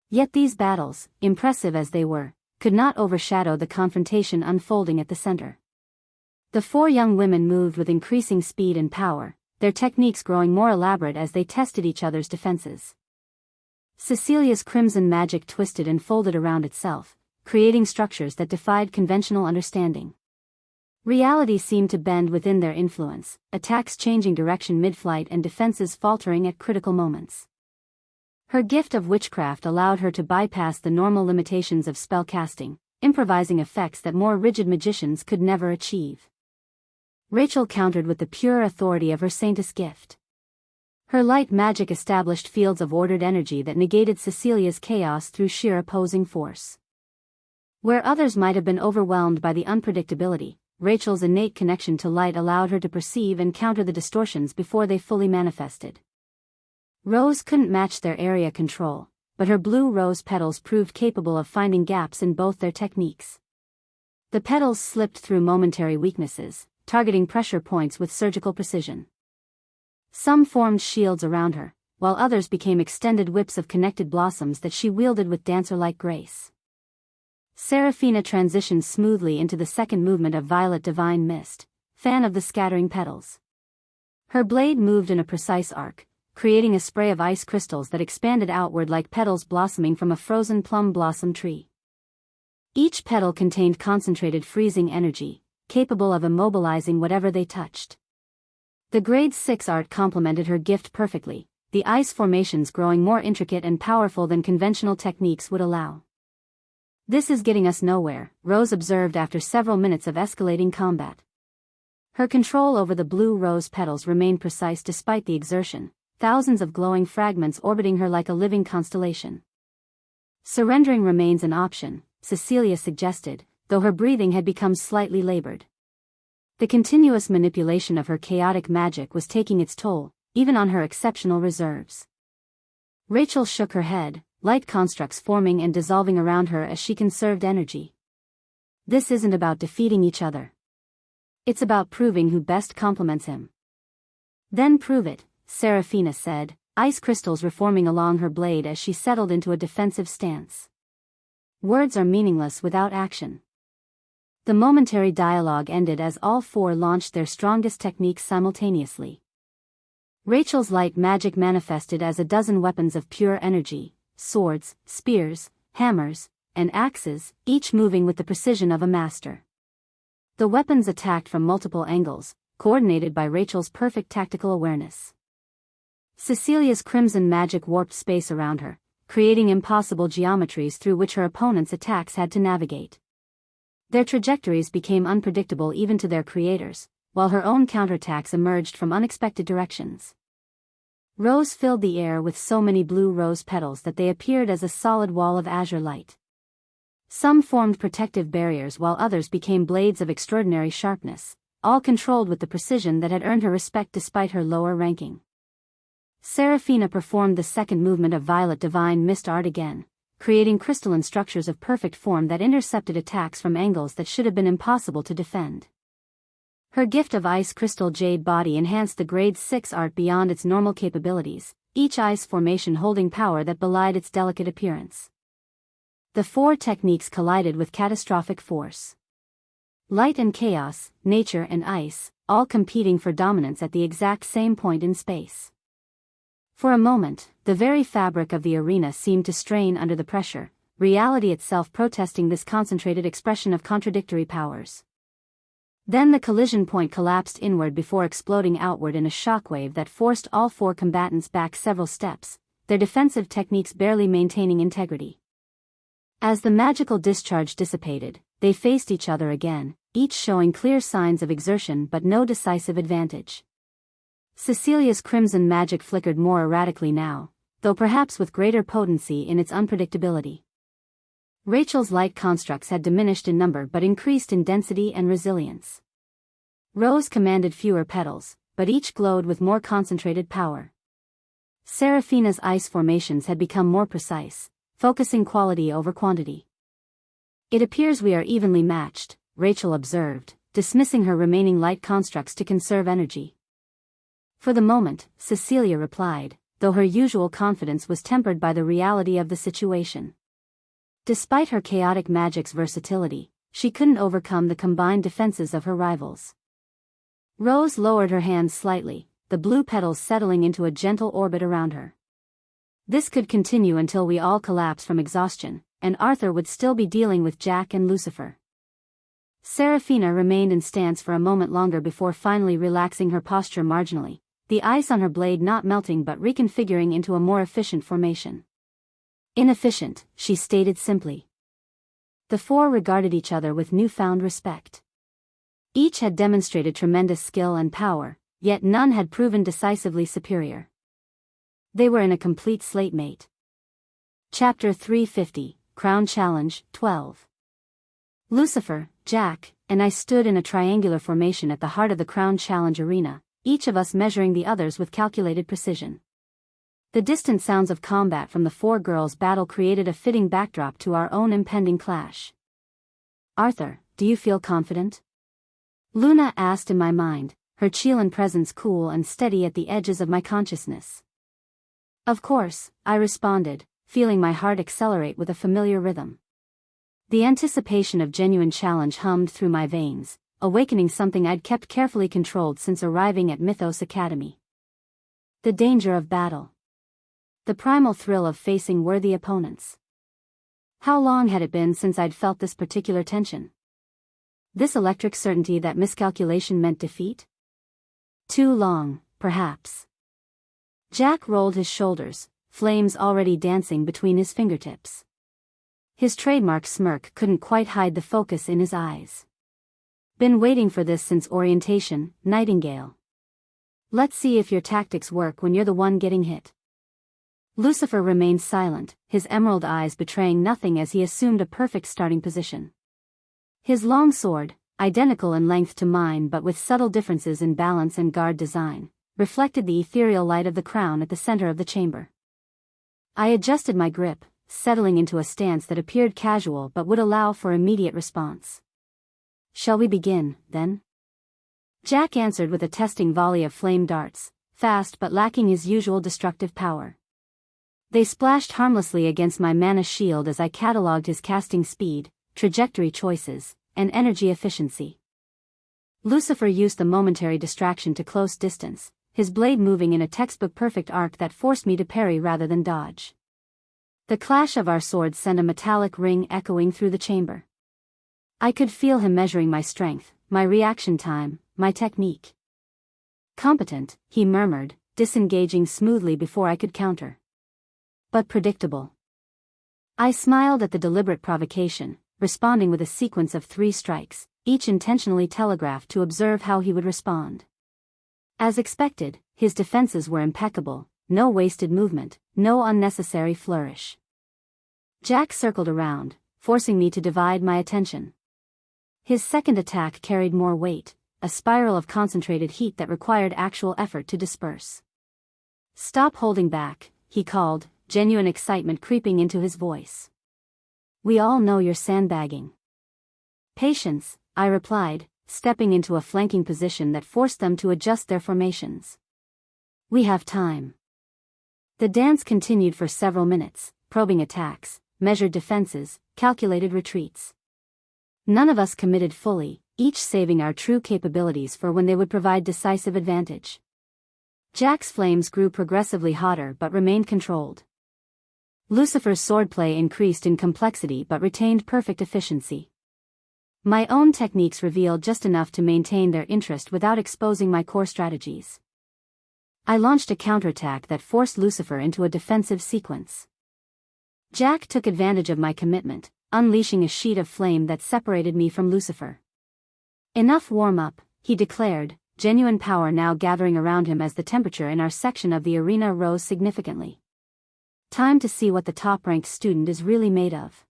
S1: Yet these battles, impressive as they were, could not overshadow the confrontation unfolding at the center. The 4 young women moved with increasing speed and power, their techniques growing more elaborate as they tested each other's defenses. Cecilia's crimson magic twisted and folded around itself, creating structures that defied conventional understanding. Reality seemed to bend within their influence, attacks changing direction mid-flight and defenses faltering at critical moments. Her gift of witchcraft allowed her to bypass the normal limitations of spell casting, improvising effects that more rigid magicians could never achieve. Rachel countered with the pure authority of her saintess gift. Her light magic established fields of ordered energy that negated Cecilia's chaos through sheer opposing force. Where others might have been overwhelmed by the unpredictability, Rachel's innate connection to light allowed her to perceive and counter the distortions before they fully manifested. Rose couldn't match their area control, but her blue rose petals proved capable of finding gaps in both their techniques. The petals slipped through momentary weaknesses, targeting pressure points with surgical precision. Some formed shields around her, while others became extended whips of connected blossoms that she wielded with dancer-like grace. Serafina transitioned smoothly into the second movement of Violet Divine Mist, fan of the scattering petals. Her blade moved in a precise arc, creating a spray of ice crystals that expanded outward like petals blossoming from a frozen plum blossom tree. Each petal contained concentrated freezing energy, capable of immobilizing whatever they touched. The Grade 6 art complemented her gift perfectly, the ice formations growing more intricate and powerful than conventional techniques would allow. "This is getting us nowhere," Rose observed after several minutes of escalating combat. Her control over the blue rose petals remained precise despite the exertion, thousands of glowing fragments orbiting her like a living constellation. "Surrendering remains an option," Cecilia suggested, though her breathing had become slightly labored. The continuous manipulation of her chaotic magic was taking its toll, even on her exceptional reserves. Rachel shook her head, light constructs forming and dissolving around her as she conserved energy. "This isn't about defeating each other. It's about proving who best complements him." "Then prove it," Seraphina said, ice crystals reforming along her blade as she settled into a defensive stance. "Words are meaningless without action." The momentary dialogue ended as all four launched their strongest techniques simultaneously. Rachel's light magic manifested as a dozen weapons of pure energy, swords, spears, hammers, and axes, each moving with the precision of a master. The weapons attacked from multiple angles, coordinated by Rachel's perfect tactical awareness. Cecilia's crimson magic warped space around her, creating impossible geometries through which her opponent's attacks had to navigate. Their trajectories became unpredictable even to their creators, while her own counterattacks emerged from unexpected directions. Rose filled the air with so many blue rose petals that they appeared as a solid wall of azure light. Some formed protective barriers while others became blades of extraordinary sharpness, all controlled with the precision that had earned her respect despite her lower ranking. Seraphina performed the second movement of Violet Divine Mist art again, creating crystalline structures of perfect form that intercepted attacks from angles that should have been impossible to defend. Her gift of ice crystal jade body enhanced the grade 6 art beyond its normal capabilities, each ice formation holding power that belied its delicate appearance. The four techniques collided with catastrophic force. Light and chaos, nature and ice, all competing for dominance at the exact same point in space. For a moment, the very fabric of the arena seemed to strain under the pressure, reality itself protesting this concentrated expression of contradictory powers. Then the collision point collapsed inward before exploding outward in a shockwave that forced all four combatants back several steps, their defensive techniques barely maintaining integrity. As the magical discharge dissipated, they faced each other again, each showing clear signs of exertion but no decisive advantage. Cecilia's crimson magic flickered more erratically now, though perhaps with greater potency in its unpredictability. Rachel's light constructs had diminished in number but increased in density and resilience. Rose commanded fewer petals, but each glowed with more concentrated power. Seraphina's ice formations had become more precise, focusing quality over quantity. "It appears we are evenly matched," Rachel observed, dismissing her remaining light constructs to conserve energy. "For the moment," Cecilia replied, though her usual confidence was tempered by the reality of the situation. Despite her chaotic magic's versatility, she couldn't overcome the combined defenses of her rivals. Rose lowered her hands slightly, the blue petals settling into a gentle orbit around her. "This could continue until we all collapse from exhaustion, and Arthur would still be dealing with Jack and Lucifer." Seraphina remained in stance for a moment longer before finally relaxing her posture marginally, the ice on her blade not melting but reconfiguring into a more efficient formation. "Inefficient," she stated simply. The four regarded each other with newfound respect. Each had demonstrated tremendous skill and power, yet none had proven decisively superior. They were in a complete slatemate. Chapter 350, Crown Challenge, 12. Lucifer, Jack, and I stood in a triangular formation at the heart of the Crown Challenge arena, each of us measuring the others with calculated precision. The distant sounds of combat from the four girls' battle created a fitting backdrop to our own impending clash. "Arthur, do you feel confident?" Luna asked in my mind, her Chelan presence cool and steady at the edges of my consciousness. "Of course," I responded, feeling my heart accelerate with a familiar rhythm. The anticipation of genuine challenge hummed through my veins, awakening something I'd kept carefully controlled since arriving at Mythos Academy. The danger of battle. The primal thrill of facing worthy opponents. How long had it been since I'd felt this particular tension? This electric certainty that miscalculation meant defeat? Too long, perhaps. Jack rolled his shoulders, flames already dancing between his fingertips. His trademark smirk couldn't quite hide the focus in his eyes. Been waiting for this since orientation, Nightingale. Let's see if your tactics work when you're the one getting hit. Lucifer remained silent, his emerald eyes betraying nothing as he assumed a perfect starting position. His long sword, identical in length to mine but with subtle differences in balance and guard design, reflected the ethereal light of the crown at the center of the chamber. I adjusted my grip, settling into a stance that appeared casual but would allow for immediate response. Shall we begin, then? Jack answered with a testing volley of flame darts, fast but lacking his usual destructive power. They splashed harmlessly against my mana shield as I catalogued his casting speed, trajectory choices, and energy efficiency. Lucifer used the momentary distraction to close distance, his blade moving in a textbook-perfect arc that forced me to parry rather than dodge. The clash of our swords sent a metallic ring echoing through the chamber. I could feel him measuring my strength, my reaction time, my technique. Competent, he murmured, disengaging smoothly before I could counter. But predictable. I smiled at the deliberate provocation, responding with a sequence of 3 strikes, each intentionally telegraphed to observe how he would respond. As expected, his defenses were impeccable, no wasted movement, no unnecessary flourish. Jack circled around, forcing me to divide my attention. His second attack carried more weight, a spiral of concentrated heat that required actual effort to disperse. Stop holding back, he called, genuine excitement creeping into his voice. We all know you're sandbagging. Patience, I replied, stepping into a flanking position that forced them to adjust their formations. We have time. The dance continued for several minutes, probing attacks, measured defenses, calculated retreats. None of us committed fully, each saving our true capabilities for when they would provide decisive advantage. Jack's flames grew progressively hotter but remained controlled. Lucifer's swordplay increased in complexity but retained perfect efficiency. My own techniques revealed just enough to maintain their interest without exposing my core strategies. I launched a counterattack that forced Lucifer into a defensive sequence. Jack took advantage of my commitment, unleashing a sheet of flame that separated me from Lucifer. Enough warm-up, he declared, genuine power now gathering around him as the temperature in our section of the arena rose significantly. Time to see what the top-ranked student is really made of.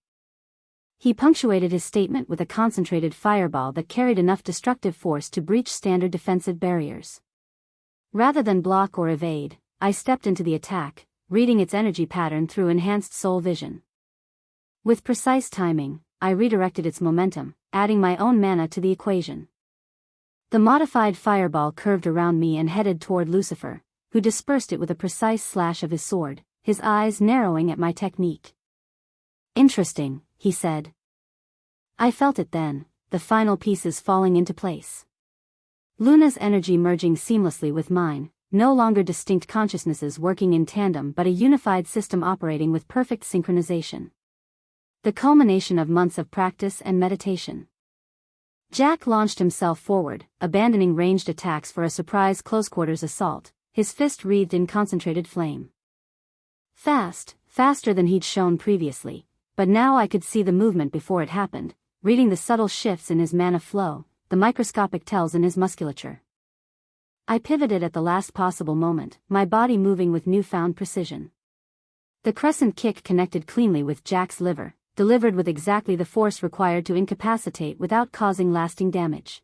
S1: He punctuated his statement with a concentrated fireball that carried enough destructive force to breach standard defensive barriers. Rather than block or evade, I stepped into the attack, reading its energy pattern through enhanced soul vision. With precise timing, I redirected its momentum, adding my own mana to the equation. The modified fireball curved around me and headed toward Lucifer, who dispersed it with a precise slash of his sword, his eyes narrowing at my technique. Interesting, he said. I felt it then, the final pieces falling into place. Luna's energy merging seamlessly with mine, no longer distinct consciousnesses working in tandem but a unified system operating with perfect synchronization. The culmination of months of practice and meditation. Jack launched himself forward, abandoning ranged attacks for a surprise close-quarters assault, his fist wreathed in concentrated flame. Faster than he'd shown previously, but now I could see the movement before it happened, reading the subtle shifts in his mana flow, the microscopic tells in his musculature. I pivoted at the last possible moment, my body moving with newfound precision. The crescent kick connected cleanly with Jack's liver, delivered with exactly the force required to incapacitate without causing lasting damage.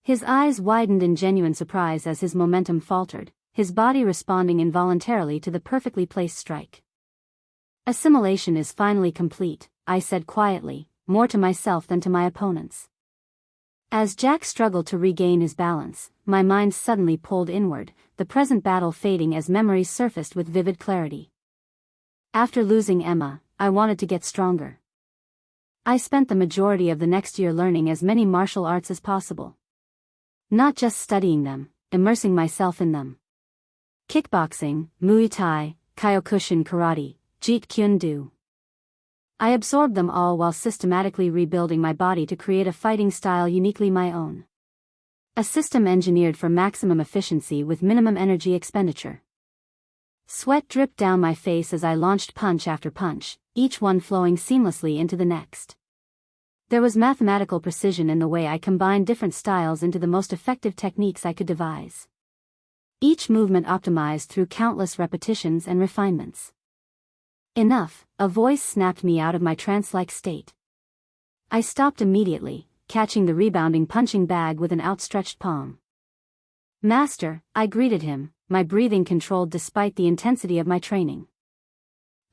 S1: His eyes widened in genuine surprise as his momentum faltered, his body responding involuntarily to the perfectly placed strike. Assimilation is finally complete, I said quietly, more to myself than to my opponents. As Jack struggled to regain his balance, my mind suddenly pulled inward, the present battle fading as memories surfaced with vivid clarity. After losing Emma, I wanted to get stronger. I spent the majority of the next year learning as many martial arts as possible. Not just studying them, immersing myself in them. Kickboxing, Muay Thai, Kyokushin Karate, Jeet Kune Do. I absorbed them all while systematically rebuilding my body to create a fighting style uniquely my own. A system engineered for maximum efficiency with minimum energy expenditure. Sweat dripped down my face as I launched punch after punch, each one flowing seamlessly into the next. There was mathematical precision in the way I combined different styles into the most effective techniques I could devise. Each movement optimized through countless repetitions and refinements. Enough, a voice snapped me out of my trance-like state. I stopped immediately, catching the rebounding punching bag with an outstretched palm. "Master," I greeted him, my breathing controlled despite the intensity of my training.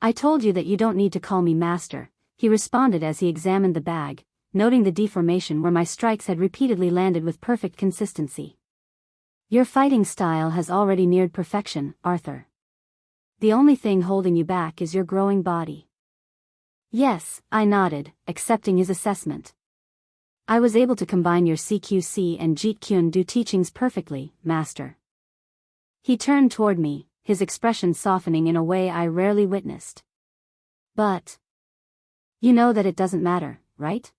S1: "I told you that you don't need to call me master," he responded as he examined the bag, noting the deformation where my strikes had repeatedly landed with perfect consistency. "Your fighting style has already neared perfection, Arthur. The only thing holding you back is your growing body." "Yes," I nodded, accepting his assessment. "I was able to combine your CQC and Jeet Kune Do teachings perfectly, Master." He turned toward me, his expression softening in a way I rarely witnessed. "But you know that it doesn't matter, right,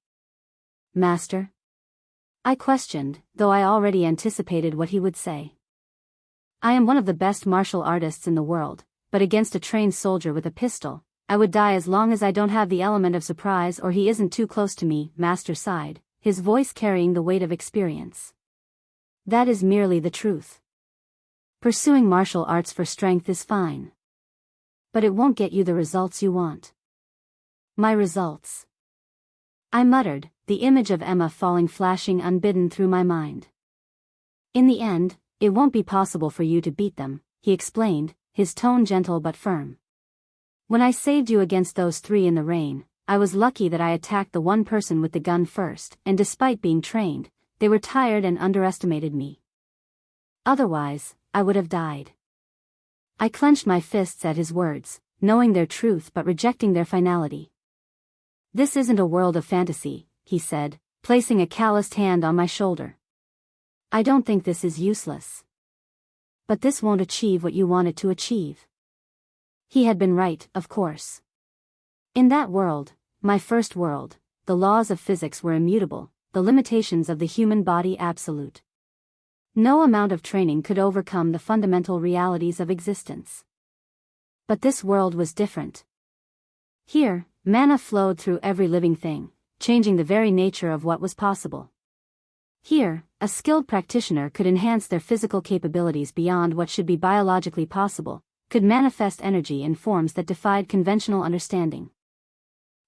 S1: Master?" I questioned, though I already anticipated what he would say. "I am one of the best martial artists in the world, but against a trained soldier with a pistol, I would die as long as I don't have the element of surprise or he isn't too close to me," Master sighed, his voice carrying the weight of experience. "That is merely the truth. Pursuing martial arts for strength is fine, but it won't get you the results you want." "My results?" I muttered, the image of Emma falling flashing unbidden through my mind. "In the end, it won't be possible for you to beat them," he explained, his tone gentle but firm. "When I saved you against those three in the rain, I was lucky that I attacked the one person with the gun first, and despite being trained, they were tired and underestimated me. Otherwise, I would have died." I clenched my fists at his words, knowing their truth but rejecting their finality. "This isn't a world of fantasy," he said, placing a calloused hand on my shoulder. "I don't think this is useless. But this won't achieve what you want it to achieve." He had been right, of course. In that world, my first world, the laws of physics were immutable, the limitations of the human body absolute. No amount of training could overcome the fundamental realities of existence. But this world was different. Here, mana flowed through every living thing, changing the very nature of what was possible. Here, a skilled practitioner could enhance their physical capabilities beyond what should be biologically possible, could manifest energy in forms that defied conventional understanding.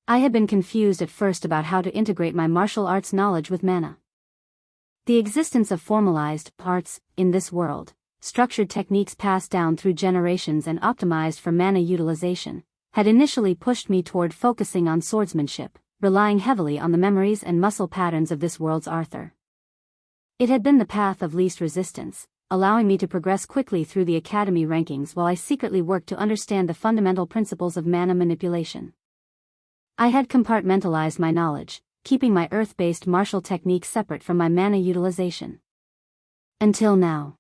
S1: I had been confused at first about how to integrate my martial arts knowledge with mana. The existence of formalized arts in this world, structured techniques passed down through generations and optimized for mana utilization, had initially pushed me toward focusing on swordsmanship, relying heavily on the memories and muscle patterns of this world's Arthur. It had been the path of least resistance, allowing me to progress quickly through the academy rankings while I secretly worked to understand the fundamental principles of mana manipulation. I had compartmentalized my knowledge, keeping my earth-based martial techniques separate from my mana utilization. Until now.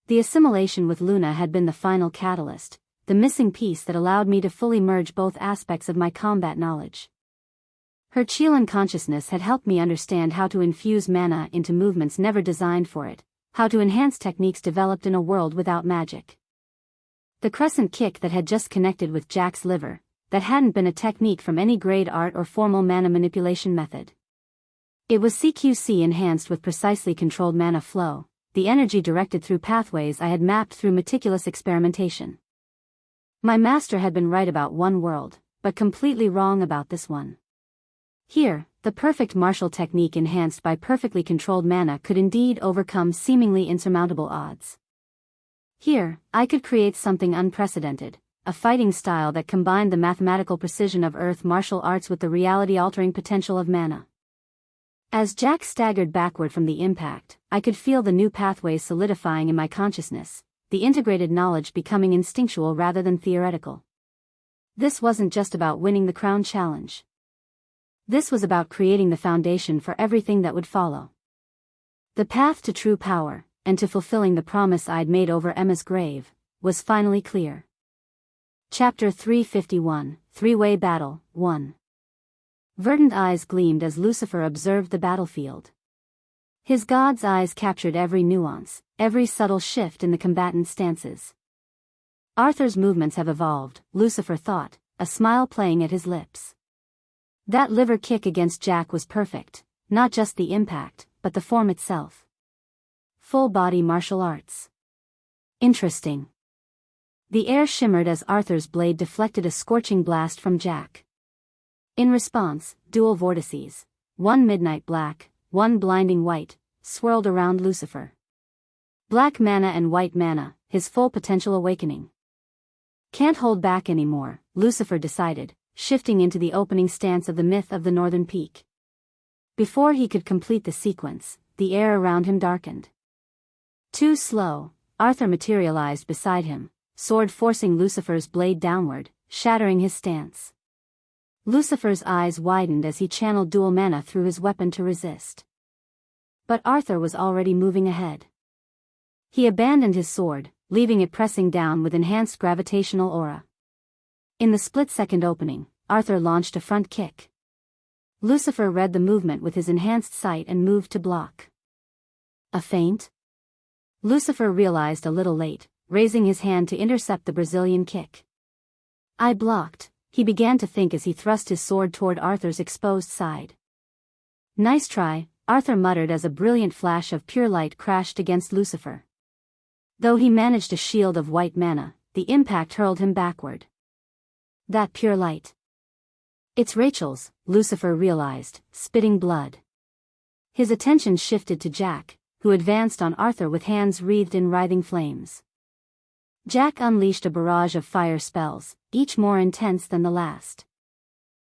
S1: The assimilation with Luna had been the final catalyst, the missing piece that allowed me to fully merge both aspects of my combat knowledge. Her Qilin consciousness had helped me understand how to infuse mana into movements never designed for it, how to enhance techniques developed in a world without magic. The crescent kick that had just connected with Jack's liver, that hadn't been a technique from any grade art or formal mana manipulation method. It was CQC enhanced with precisely controlled mana flow, the energy directed through pathways I had mapped through meticulous experimentation. My master had been right about one world, but completely wrong about this one. Here, the perfect martial technique enhanced by perfectly controlled mana could indeed overcome seemingly insurmountable odds. Here, I could create something unprecedented, a fighting style that combined the mathematical precision of earth martial arts with the reality-altering potential of mana. As Jack staggered backward from the impact, I could feel the new pathways solidifying in my consciousness, the integrated knowledge becoming instinctual rather than theoretical. This wasn't just about winning the crown challenge. This was about creating the foundation for everything that would follow. The path to true power, and to fulfilling the promise I'd made over Emma's grave, was finally clear. Chapter 351, Three-Way Battle, 1. Verdant eyes gleamed as Lucifer observed the battlefield. His god's eyes captured every nuance, every subtle shift in the combatants' stances. Arthur's movements have evolved, Lucifer thought, a smile playing at his lips. That liver kick against Jack was perfect, not just the impact, but the form itself. Full-body martial arts. Interesting. The air shimmered as Arthur's blade deflected a scorching blast from Jack. In response, dual vortices, one midnight black, one blinding white, swirled around Lucifer. Black mana and white mana, his full potential awakening. Can't hold back anymore, Lucifer decided, shifting into the opening stance of the Myth of the Northern Peak. Before he could complete the sequence, the air around him darkened. Too slow, Arthur materialized beside him, sword forcing Lucifer's blade downward, shattering his stance. Lucifer's eyes widened as he channeled dual mana through his weapon to resist. But Arthur was already moving ahead. He abandoned his sword, leaving it pressing down with enhanced gravitational aura. In the split-second opening, Arthur launched a front kick. Lucifer read the movement with his enhanced sight and moved to block. A feint? Lucifer realized a little late, raising his hand to intercept the Brazilian kick. I blocked, he began to think as he thrust his sword toward Arthur's exposed side. Nice try, Arthur muttered as a brilliant flash of pure light crashed against Lucifer. Though he managed a shield of white mana, the impact hurled him backward. That pure light. It's Rachel's, Lucifer realized, spitting blood. His attention shifted to Jack, who advanced on Arthur with hands wreathed in writhing flames. Jack unleashed a barrage of fire spells, each more intense than the last.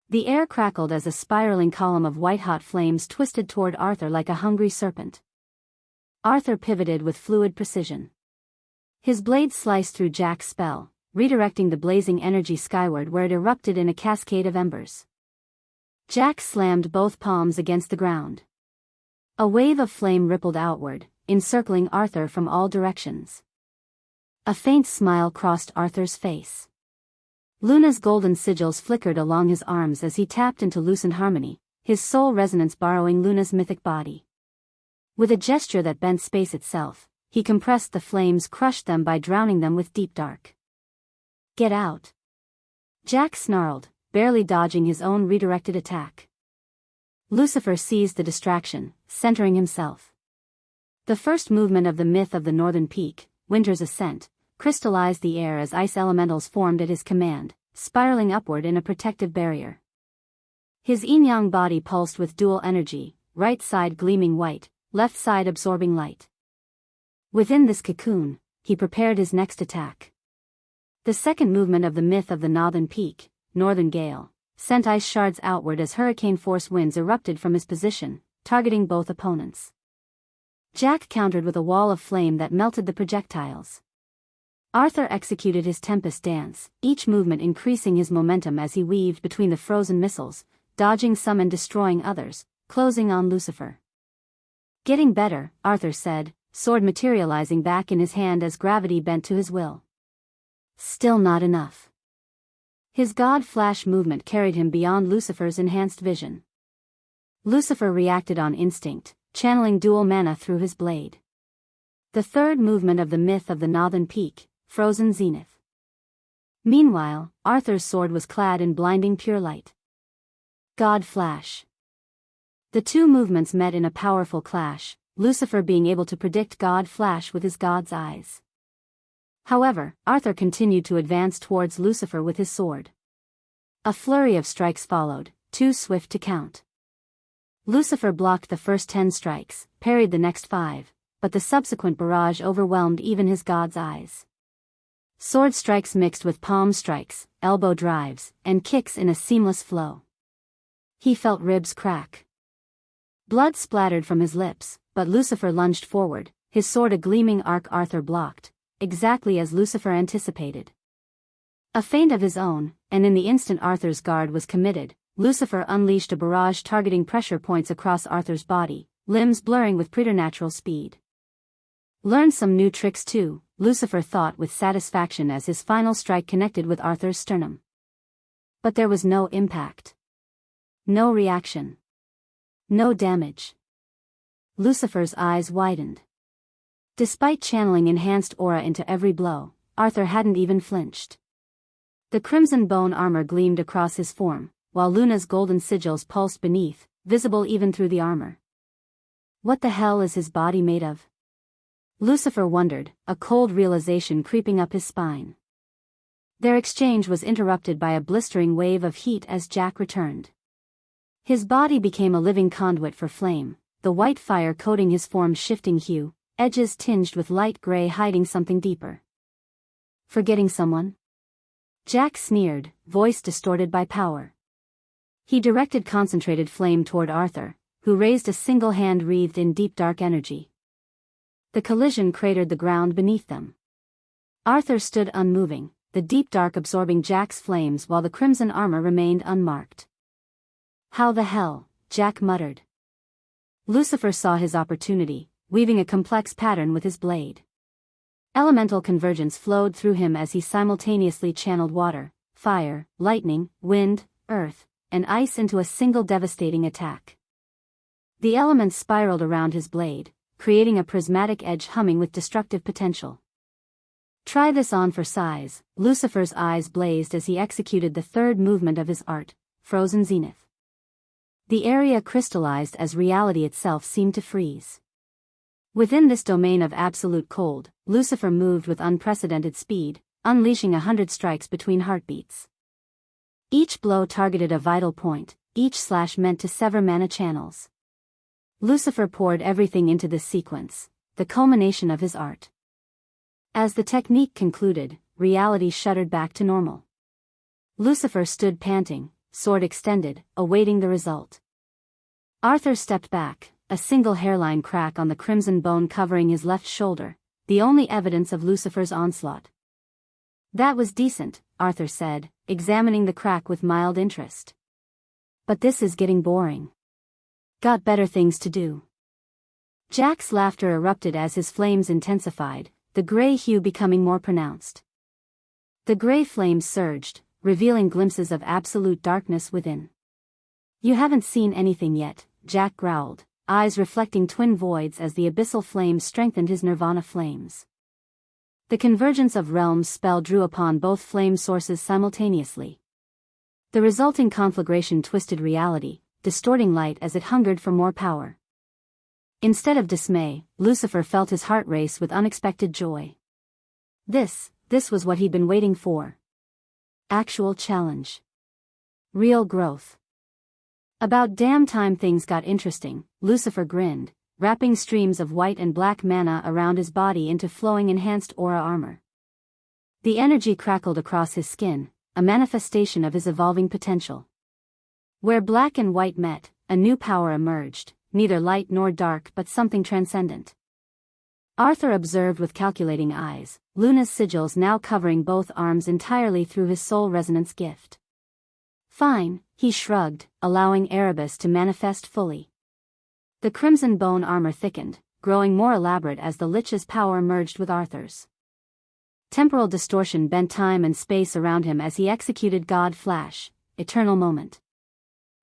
S1: The air crackled as a spiraling column of white-hot flames twisted toward Arthur like a hungry serpent. Arthur pivoted with fluid precision. His blade sliced through Jack's spell, redirecting the blazing energy skyward where it erupted in a cascade of embers. Jack slammed both palms against the ground. A wave of flame rippled outward, encircling Arthur from all directions. A faint smile crossed Arthur's face. Luna's golden sigils flickered along his arms as he tapped into lucent harmony, his soul resonance borrowing Luna's mythic body. With a gesture that bent space itself, he compressed the flames, crushed them by drowning them with deep dark. Get out! Jack snarled, barely dodging his own redirected attack. Lucifer seized the distraction, centering himself. The first movement of the Myth of the Northern Peak, Winter's Ascent, crystallized the air as ice elementals formed at his command, spiraling upward in a protective barrier. His yin-yang body pulsed with dual energy, right side gleaming white, left side absorbing light. Within this cocoon, he prepared his next attack. The second movement of the Myth of the Northern Peak, Northern Gale, sent ice shards outward as hurricane-force winds erupted from his position, targeting both opponents. Jack countered with a wall of flame that melted the projectiles. Arthur executed his Tempest dance, each movement increasing his momentum as he weaved between the frozen missiles, dodging some and destroying others, closing on Lucifer. Getting better, Arthur said, sword materializing back in his hand as gravity bent to his will. Still not enough. His God Flash movement carried him beyond Lucifer's enhanced vision. Lucifer reacted on instinct, channeling dual mana through his blade. The third movement of the Myth of the Northern Peak, Frozen Zenith. Meanwhile, Arthur's sword was clad in blinding pure light. God Flash. The two movements met in a powerful clash, Lucifer being able to predict God Flash with his god's eyes. However, Arthur continued to advance towards Lucifer with his sword. A flurry of strikes followed, too swift to count. Lucifer blocked the first 10 strikes, parried the next 5, but the subsequent barrage overwhelmed even his god's eyes. Sword strikes mixed with palm strikes, elbow drives, and kicks in a seamless flow. He felt ribs crack. Blood splattered from his lips, but Lucifer lunged forward, his sword a gleaming arc. Arthur blocked, exactly as Lucifer anticipated. A feint of his own, and in the instant Arthur's guard was committed, Lucifer unleashed a barrage targeting pressure points across Arthur's body, limbs blurring with preternatural speed. Learned some new tricks too, Lucifer thought with satisfaction as his final strike connected with Arthur's sternum. But there was no impact. No reaction. No damage. Lucifer's eyes widened. Despite channeling enhanced aura into every blow, Arthur hadn't even flinched. The crimson bone armor gleamed across his form, while Luna's golden sigils pulsed beneath, visible even through the armor. What the hell is his body made of? Lucifer wondered, a cold realization creeping up his spine. Their exchange was interrupted by a blistering wave of heat as Jack returned. His body became a living conduit for flame, the white fire coating his form's shifting hue, edges tinged with light gray hiding something deeper. Forgetting someone? Jack sneered, voice distorted by power. He directed concentrated flame toward Arthur, who raised a single hand wreathed in deep dark energy. The collision cratered the ground beneath them. Arthur stood unmoving, the deep dark absorbing Jack's flames while the crimson armor remained unmarked. How the hell, Jack muttered. Lucifer saw his opportunity, weaving a complex pattern with his blade. Elemental convergence flowed through him as he simultaneously channeled water, fire, lightning, wind, earth, and ice into a single devastating attack. The elements spiraled around his blade, creating a prismatic edge humming with destructive potential. Try this on for size, Lucifer's eyes blazed as he executed the third movement of his art, Frozen Zenith. The area crystallized as reality itself seemed to freeze. Within this domain of absolute cold, Lucifer moved with unprecedented speed, unleashing 100 strikes between heartbeats. Each blow targeted a vital point, each slash meant to sever mana channels. Lucifer poured everything into this sequence, the culmination of his art. As the technique concluded, reality shuddered back to normal. Lucifer stood panting, sword extended, awaiting the result. Arthur stepped back, a single hairline crack on the crimson bone covering his left shoulder, the only evidence of Lucifer's onslaught. That was decent, Arthur said, examining the crack with mild interest. But this is getting boring. Got better things to do. Jack's laughter erupted as his flames intensified, the gray hue becoming more pronounced. The gray flames surged, revealing glimpses of absolute darkness within. You haven't seen anything yet, Jack growled, eyes reflecting twin voids as the abyssal flames strengthened his nirvana flames. The convergence of realms spell drew upon both flame sources simultaneously. The resulting conflagration twisted reality, distorting light as it hungered for more power. Instead of dismay, Lucifer felt his heart race with unexpected joy. This was what he'd been waiting for. Actual challenge. Real growth. About damn time things got interesting, Lucifer grinned, wrapping streams of white and black mana around his body into flowing enhanced aura armor. The energy crackled across his skin, a manifestation of his evolving potential. Where black and white met, a new power emerged, neither light nor dark but something transcendent. Arthur observed with calculating eyes, Luna's sigils now covering both arms entirely through his soul resonance gift. Fine, he shrugged, allowing Erebus to manifest fully. The crimson bone armor thickened, growing more elaborate as the Lich's power merged with Arthur's. Temporal distortion bent time and space around him as he executed God Flash, Eternal Moment.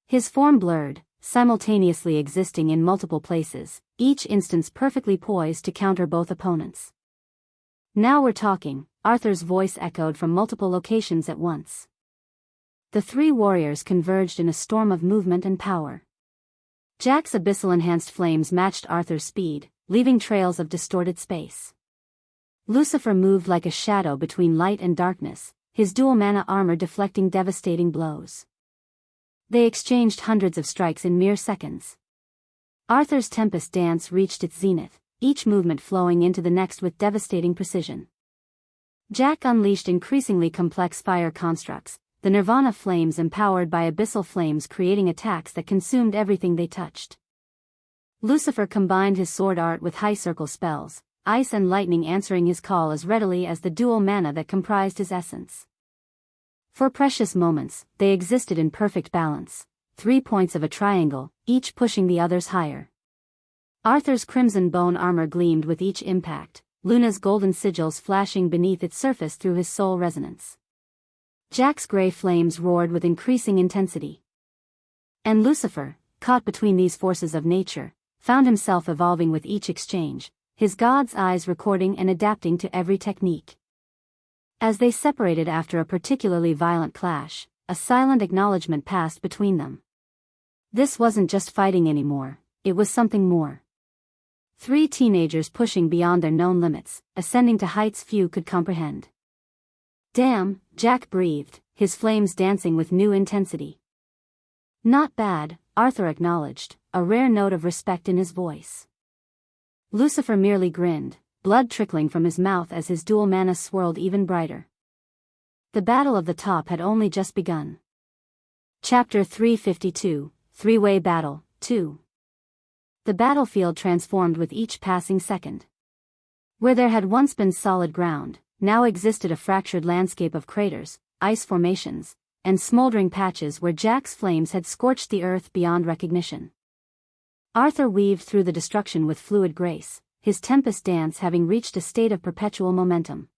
S1: His form blurred, simultaneously existing in multiple places, each instance perfectly poised to counter both opponents. Now we're talking, Arthur's voice echoed from multiple locations at once. The three warriors converged in a storm of movement and power. Jack's abyssal-enhanced flames matched Arthur's speed, leaving trails of distorted space. Lucifer moved like a shadow between light and darkness, his dual mana armor deflecting devastating blows. They exchanged hundreds of strikes in mere seconds. Arthur's Tempest dance reached its zenith, each movement flowing into the next with devastating precision. Jack unleashed increasingly complex fire constructs, the Nirvana flames empowered by abyssal flames creating attacks that consumed everything they touched. Lucifer combined his sword art with high circle spells, ice and lightning answering his call as readily as the dual mana that comprised his essence. For precious moments, they existed in perfect balance, 3 points of a triangle, each pushing the others higher. Arthur's crimson bone armor gleamed with each impact, Luna's golden sigils flashing beneath its surface through his soul resonance. Jack's gray flames roared with increasing intensity. And Lucifer, caught between these forces of nature, found himself evolving with each exchange, his god's eyes recording and adapting to every technique. As they separated after a particularly violent clash, a silent acknowledgement passed between them. This wasn't just fighting anymore, it was something more. Three teenagers pushing beyond their known limits, ascending to heights few could comprehend. Damn, Jack breathed, his flames dancing with new intensity. Not bad, Arthur acknowledged, a rare note of respect in his voice. Lucifer merely grinned, blood trickling from his mouth as his dual mana swirled even brighter. The Battle of the Top had only just begun. Chapter 352, Three-Way Battle, 2. The battlefield transformed with each passing second. Where there had once been solid ground, now existed a fractured landscape of craters, ice formations, and smoldering patches where Jack's flames had scorched the earth beyond recognition. Arthur weaved through the destruction with fluid grace, his tempest dance having reached a state of perpetual momentum.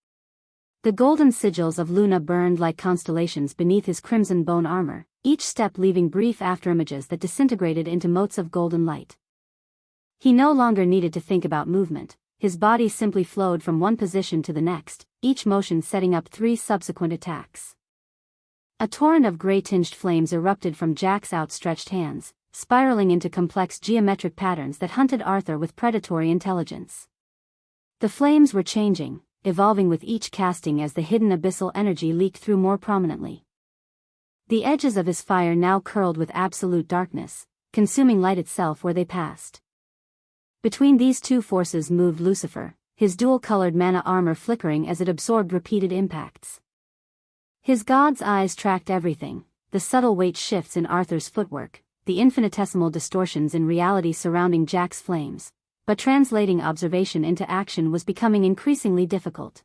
S1: The golden sigils of Luna burned like constellations beneath his crimson bone armor, each step leaving brief afterimages that disintegrated into motes of golden light. He no longer needed to think about movement, his body simply flowed from one position to the next, each motion setting up 3 subsequent attacks. A torrent of gray-tinged flames erupted from Jack's outstretched hands, spiraling into complex geometric patterns that hunted Arthur with predatory intelligence. The flames were changing, evolving with each casting as the hidden abyssal energy leaked through more prominently. The edges of his fire now curled with absolute darkness, consuming light itself where they passed. Between these two forces moved Lucifer, his dual-colored mana armor flickering as it absorbed repeated impacts. His god's eyes tracked everything, the subtle weight shifts in Arthur's footwork, the infinitesimal distortions in reality surrounding Jack's flames, but translating observation into action was becoming increasingly difficult.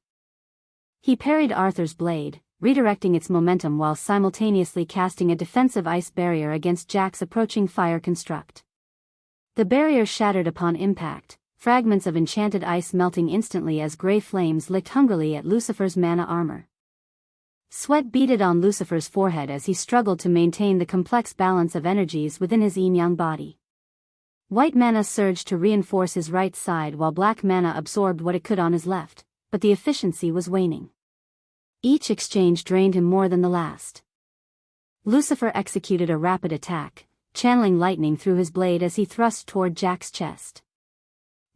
S1: He parried Arthur's blade, redirecting its momentum while simultaneously casting a defensive ice barrier against Jack's approaching fire construct. The barrier shattered upon impact, fragments of enchanted ice melting instantly as gray flames licked hungrily at Lucifer's mana armor. Sweat beaded on Lucifer's forehead as he struggled to maintain the complex balance of energies within his yin-yang body. White mana surged to reinforce his right side while black mana absorbed what it could on his left, but the efficiency was waning. Each exchange drained him more than the last. Lucifer executed a rapid attack, channeling lightning through his blade as he thrust toward Jack's chest.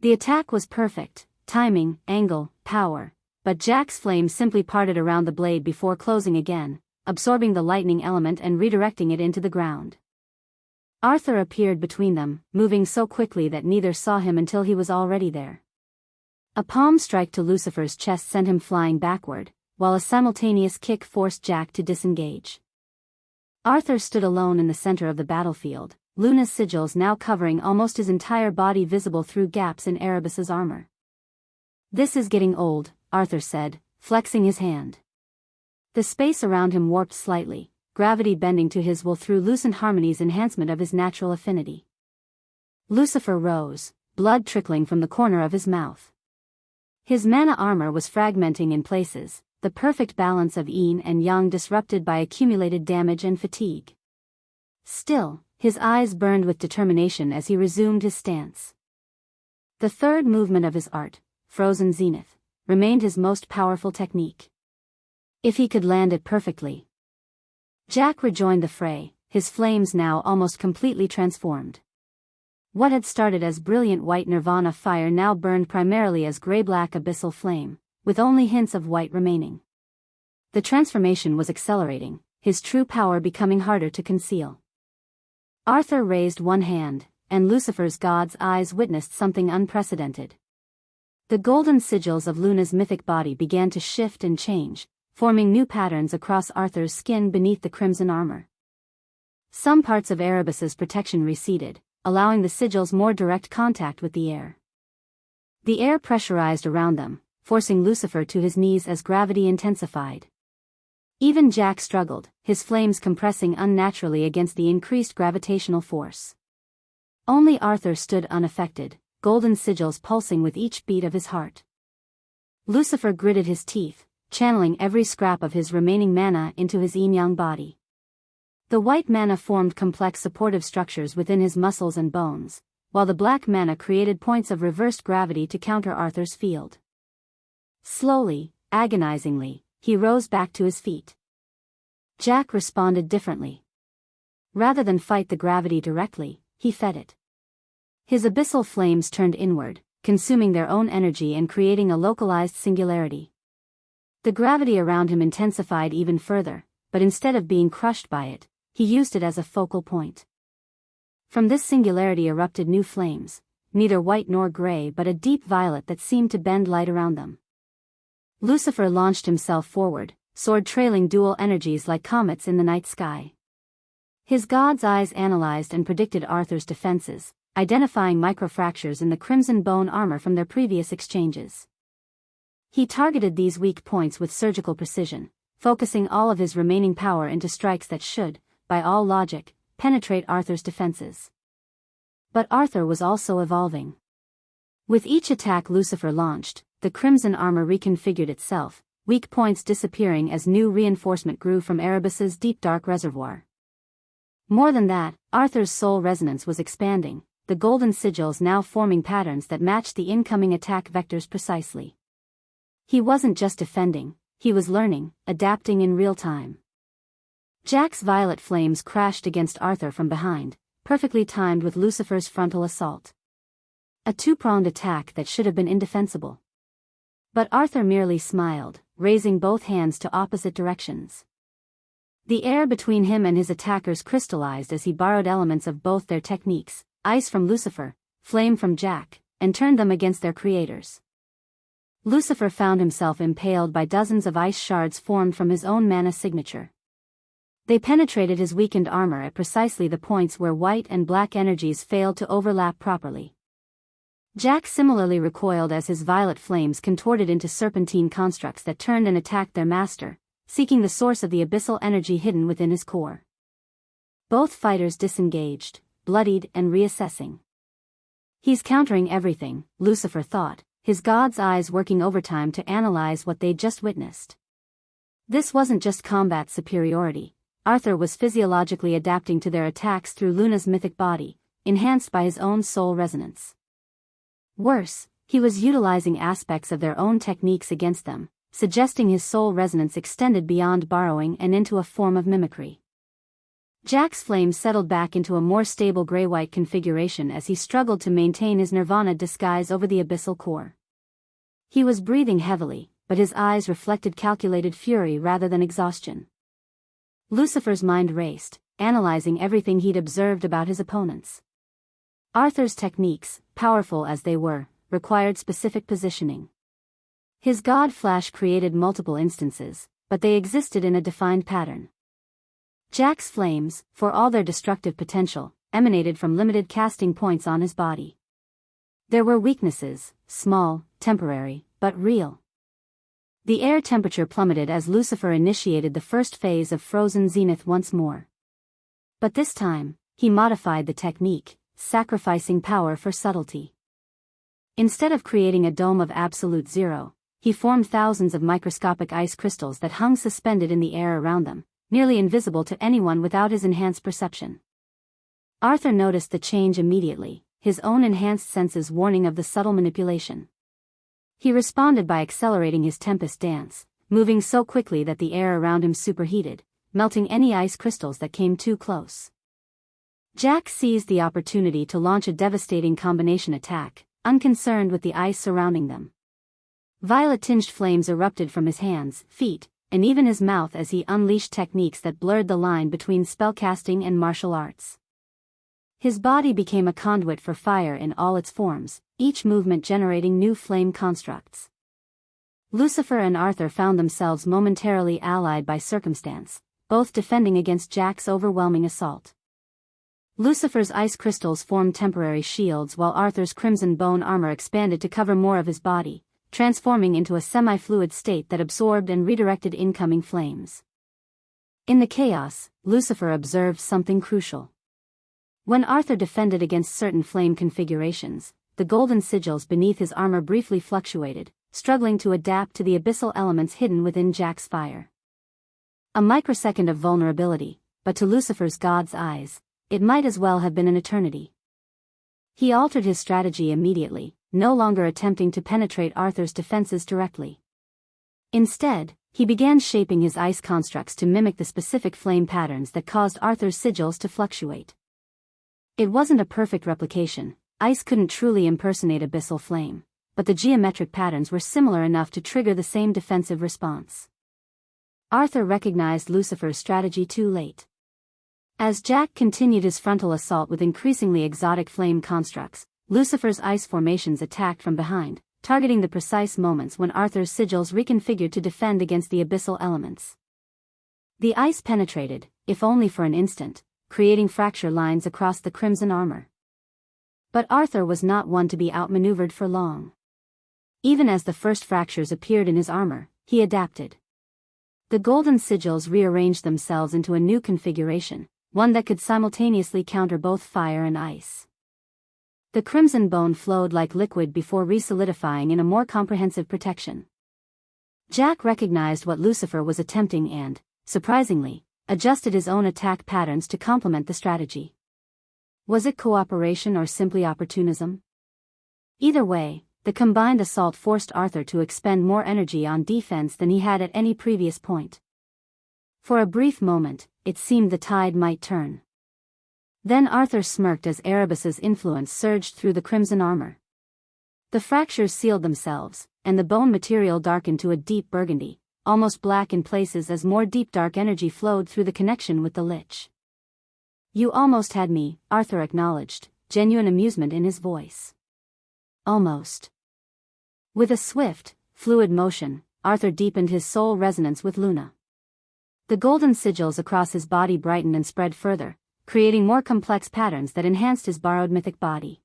S1: The attack was perfect, timing, angle, power, but Jack's flame simply parted around the blade before closing again, absorbing the lightning element and redirecting it into the ground. Arthur appeared between them, moving so quickly that neither saw him until he was already there. A palm strike to Lucifer's chest sent him flying backward, while a simultaneous kick forced Jack to disengage. Arthur stood alone in the center of the battlefield, Luna's sigils now covering almost his entire body visible through gaps in Erebus's armor. "This is getting old," Arthur said, flexing his hand. The space around him warped slightly, gravity bending to his will through loosened harmonies enhancement of his natural affinity. Lucifer rose, blood trickling from the corner of his mouth. His mana armor was fragmenting in places, the perfect balance of yin and yang disrupted by accumulated damage and fatigue. Still, his eyes burned with determination as he resumed his stance. The third movement of his art, Frozen Zenith, remained his most powerful technique. If he could land it perfectly. Jack rejoined the fray, his flames now almost completely transformed. What had started as brilliant white nirvana fire now burned primarily as gray-black abyssal flame, with only hints of white remaining. The transformation was accelerating, his true power becoming harder to conceal. Arthur raised one hand, and Lucifer's god's eyes witnessed something unprecedented. The golden sigils of Luna's mythic body began to shift and change, forming new patterns across Arthur's skin beneath the crimson armor. Some parts of Erebus's protection receded, allowing the sigils more direct contact with the air. The air pressurized around them, forcing Lucifer to his knees as gravity intensified. Even Jack struggled, his flames compressing unnaturally against the increased gravitational force. Only Arthur stood unaffected, golden sigils pulsing with each beat of his heart. Lucifer gritted his teeth, channeling every scrap of his remaining mana into his yin-yang body. The white mana formed complex supportive structures within his muscles and bones, while the black mana created points of reversed gravity to counter Arthur's field. Slowly, agonizingly, he rose back to his feet. Jack responded differently. Rather than fight the gravity directly, he fed it. His abyssal flames turned inward, consuming their own energy and creating a localized singularity. The gravity around him intensified even further, but instead of being crushed by it, he used it as a focal point. From this singularity erupted new flames, neither white nor gray but a deep violet that seemed to bend light around them. Lucifer launched himself forward, sword trailing dual energies like comets in the night sky. His god's eyes analyzed and predicted Arthur's defenses, identifying microfractures in the crimson bone armor from their previous exchanges. He targeted these weak points with surgical precision, focusing all of his remaining power into strikes that should, by all logic, penetrate Arthur's defenses. But Arthur was also evolving. With each attack Lucifer launched, the crimson armor reconfigured itself, weak points disappearing as new reinforcement grew from Erebus's deep dark reservoir. More than that, Arthur's soul resonance was expanding, the golden sigils now forming patterns that matched the incoming attack vectors precisely. He wasn't just defending, he was learning, adapting in real time. Jack's violet flames crashed against Arthur from behind, perfectly timed with Lucifer's frontal assault. A two-pronged attack that should have been indefensible. But Arthur merely smiled, raising both hands to opposite directions. The air between him and his attackers crystallized as he borrowed elements of both their techniques, ice from Lucifer, flame from Jack, and turned them against their creators. Lucifer found himself impaled by dozens of ice shards formed from his own mana signature. They penetrated his weakened armor at precisely the points where white and black energies failed to overlap properly. Jack similarly recoiled as his violet flames contorted into serpentine constructs that turned and attacked their master, seeking the source of the abyssal energy hidden within his core. Both fighters disengaged, bloodied and reassessing. He's countering everything, Lucifer thought, his god's eyes working overtime to analyze what they'd just witnessed. This wasn't just combat superiority, Arthur was physiologically adapting to their attacks through Luna's mythic body, enhanced by his own soul resonance. Worse, he was utilizing aspects of their own techniques against them, suggesting his soul resonance extended beyond borrowing and into a form of mimicry. Jack's flame settled back into a more stable gray-white configuration as he struggled to maintain his nirvana disguise over the abyssal core. He was breathing heavily, but his eyes reflected calculated fury rather than exhaustion. Lucifer's mind raced, analyzing everything he'd observed about his opponents. Arthur's techniques, powerful as they were, required specific positioning. His god flash created multiple instances, but they existed in a defined pattern. Jack's flames, for all their destructive potential, emanated from limited casting points on his body. There were weaknesses, small, temporary, but real. The air temperature plummeted as Lucifer initiated the first phase of frozen zenith once more. But this time, he modified the technique, sacrificing power for subtlety. Instead of creating a dome of absolute zero, he formed thousands of microscopic ice crystals that hung suspended in the air around them, nearly invisible to anyone without his enhanced perception. Arthur noticed the change immediately, his own enhanced senses warning of the subtle manipulation. He responded by accelerating his tempest dance, moving so quickly that the air around him superheated, melting any ice crystals that came too close. Jack seized the opportunity to launch a devastating combination attack, unconcerned with the ice surrounding them. Violet-tinged flames erupted from his hands, feet, and even his mouth as he unleashed techniques that blurred the line between spellcasting and martial arts. His body became a conduit for fire in all its forms, each movement generating new flame constructs. Lucifer and Arthur found themselves momentarily allied by circumstance, both defending against Jack's overwhelming assault. Lucifer's ice crystals formed temporary shields while Arthur's crimson bone armor expanded to cover more of his body, transforming into a semi-fluid state that absorbed and redirected incoming flames. In the chaos, Lucifer observed something crucial. When Arthur defended against certain flame configurations, the golden sigils beneath his armor briefly fluctuated, struggling to adapt to the abyssal elements hidden within Jack's fire. A microsecond of vulnerability, but to Lucifer's god's eyes, it might as well have been an eternity. He altered his strategy immediately, no longer attempting to penetrate Arthur's defenses directly. Instead, He began shaping his ice constructs to mimic the specific flame patterns that caused Arthur's sigils to fluctuate. It wasn't a perfect replication. Ice couldn't truly impersonate abyssal flame, but the geometric patterns were similar enough to trigger the same defensive response. Arthur recognized Lucifer's strategy too late. As Jack continued his frontal assault with increasingly exotic flame constructs, Lucifer's ice formations attacked from behind, targeting the precise moments when Arthur's sigils reconfigured to defend against the abyssal elements. The ice penetrated, if only for an instant, creating fracture lines across the crimson armor. But Arthur was not one to be outmaneuvered for long. Even as the first fractures appeared in his armor, he adapted. The golden sigils rearranged themselves into a new configuration, one that could simultaneously counter both fire and ice. The crimson bone flowed like liquid before re-solidifying in a more comprehensive protection. Jack recognized what Lucifer was attempting and, surprisingly, adjusted his own attack patterns to complement the strategy. Was it cooperation or simply opportunism? Either way, the combined assault forced Arthur to expend more energy on defense than he had at any previous point. For a brief moment, it seemed the tide might turn. Then Arthur smirked as Erebus's influence surged through the crimson armor. The fractures sealed themselves, and the bone material darkened to a deep burgundy, almost black in places as more deep dark energy flowed through the connection with the Lich. "You almost had me," Arthur acknowledged, genuine amusement in his voice. "Almost." With a swift, fluid motion, Arthur deepened his soul resonance with Luna. The golden sigils across his body brightened and spread further, creating more complex patterns that enhanced his borrowed mythic body.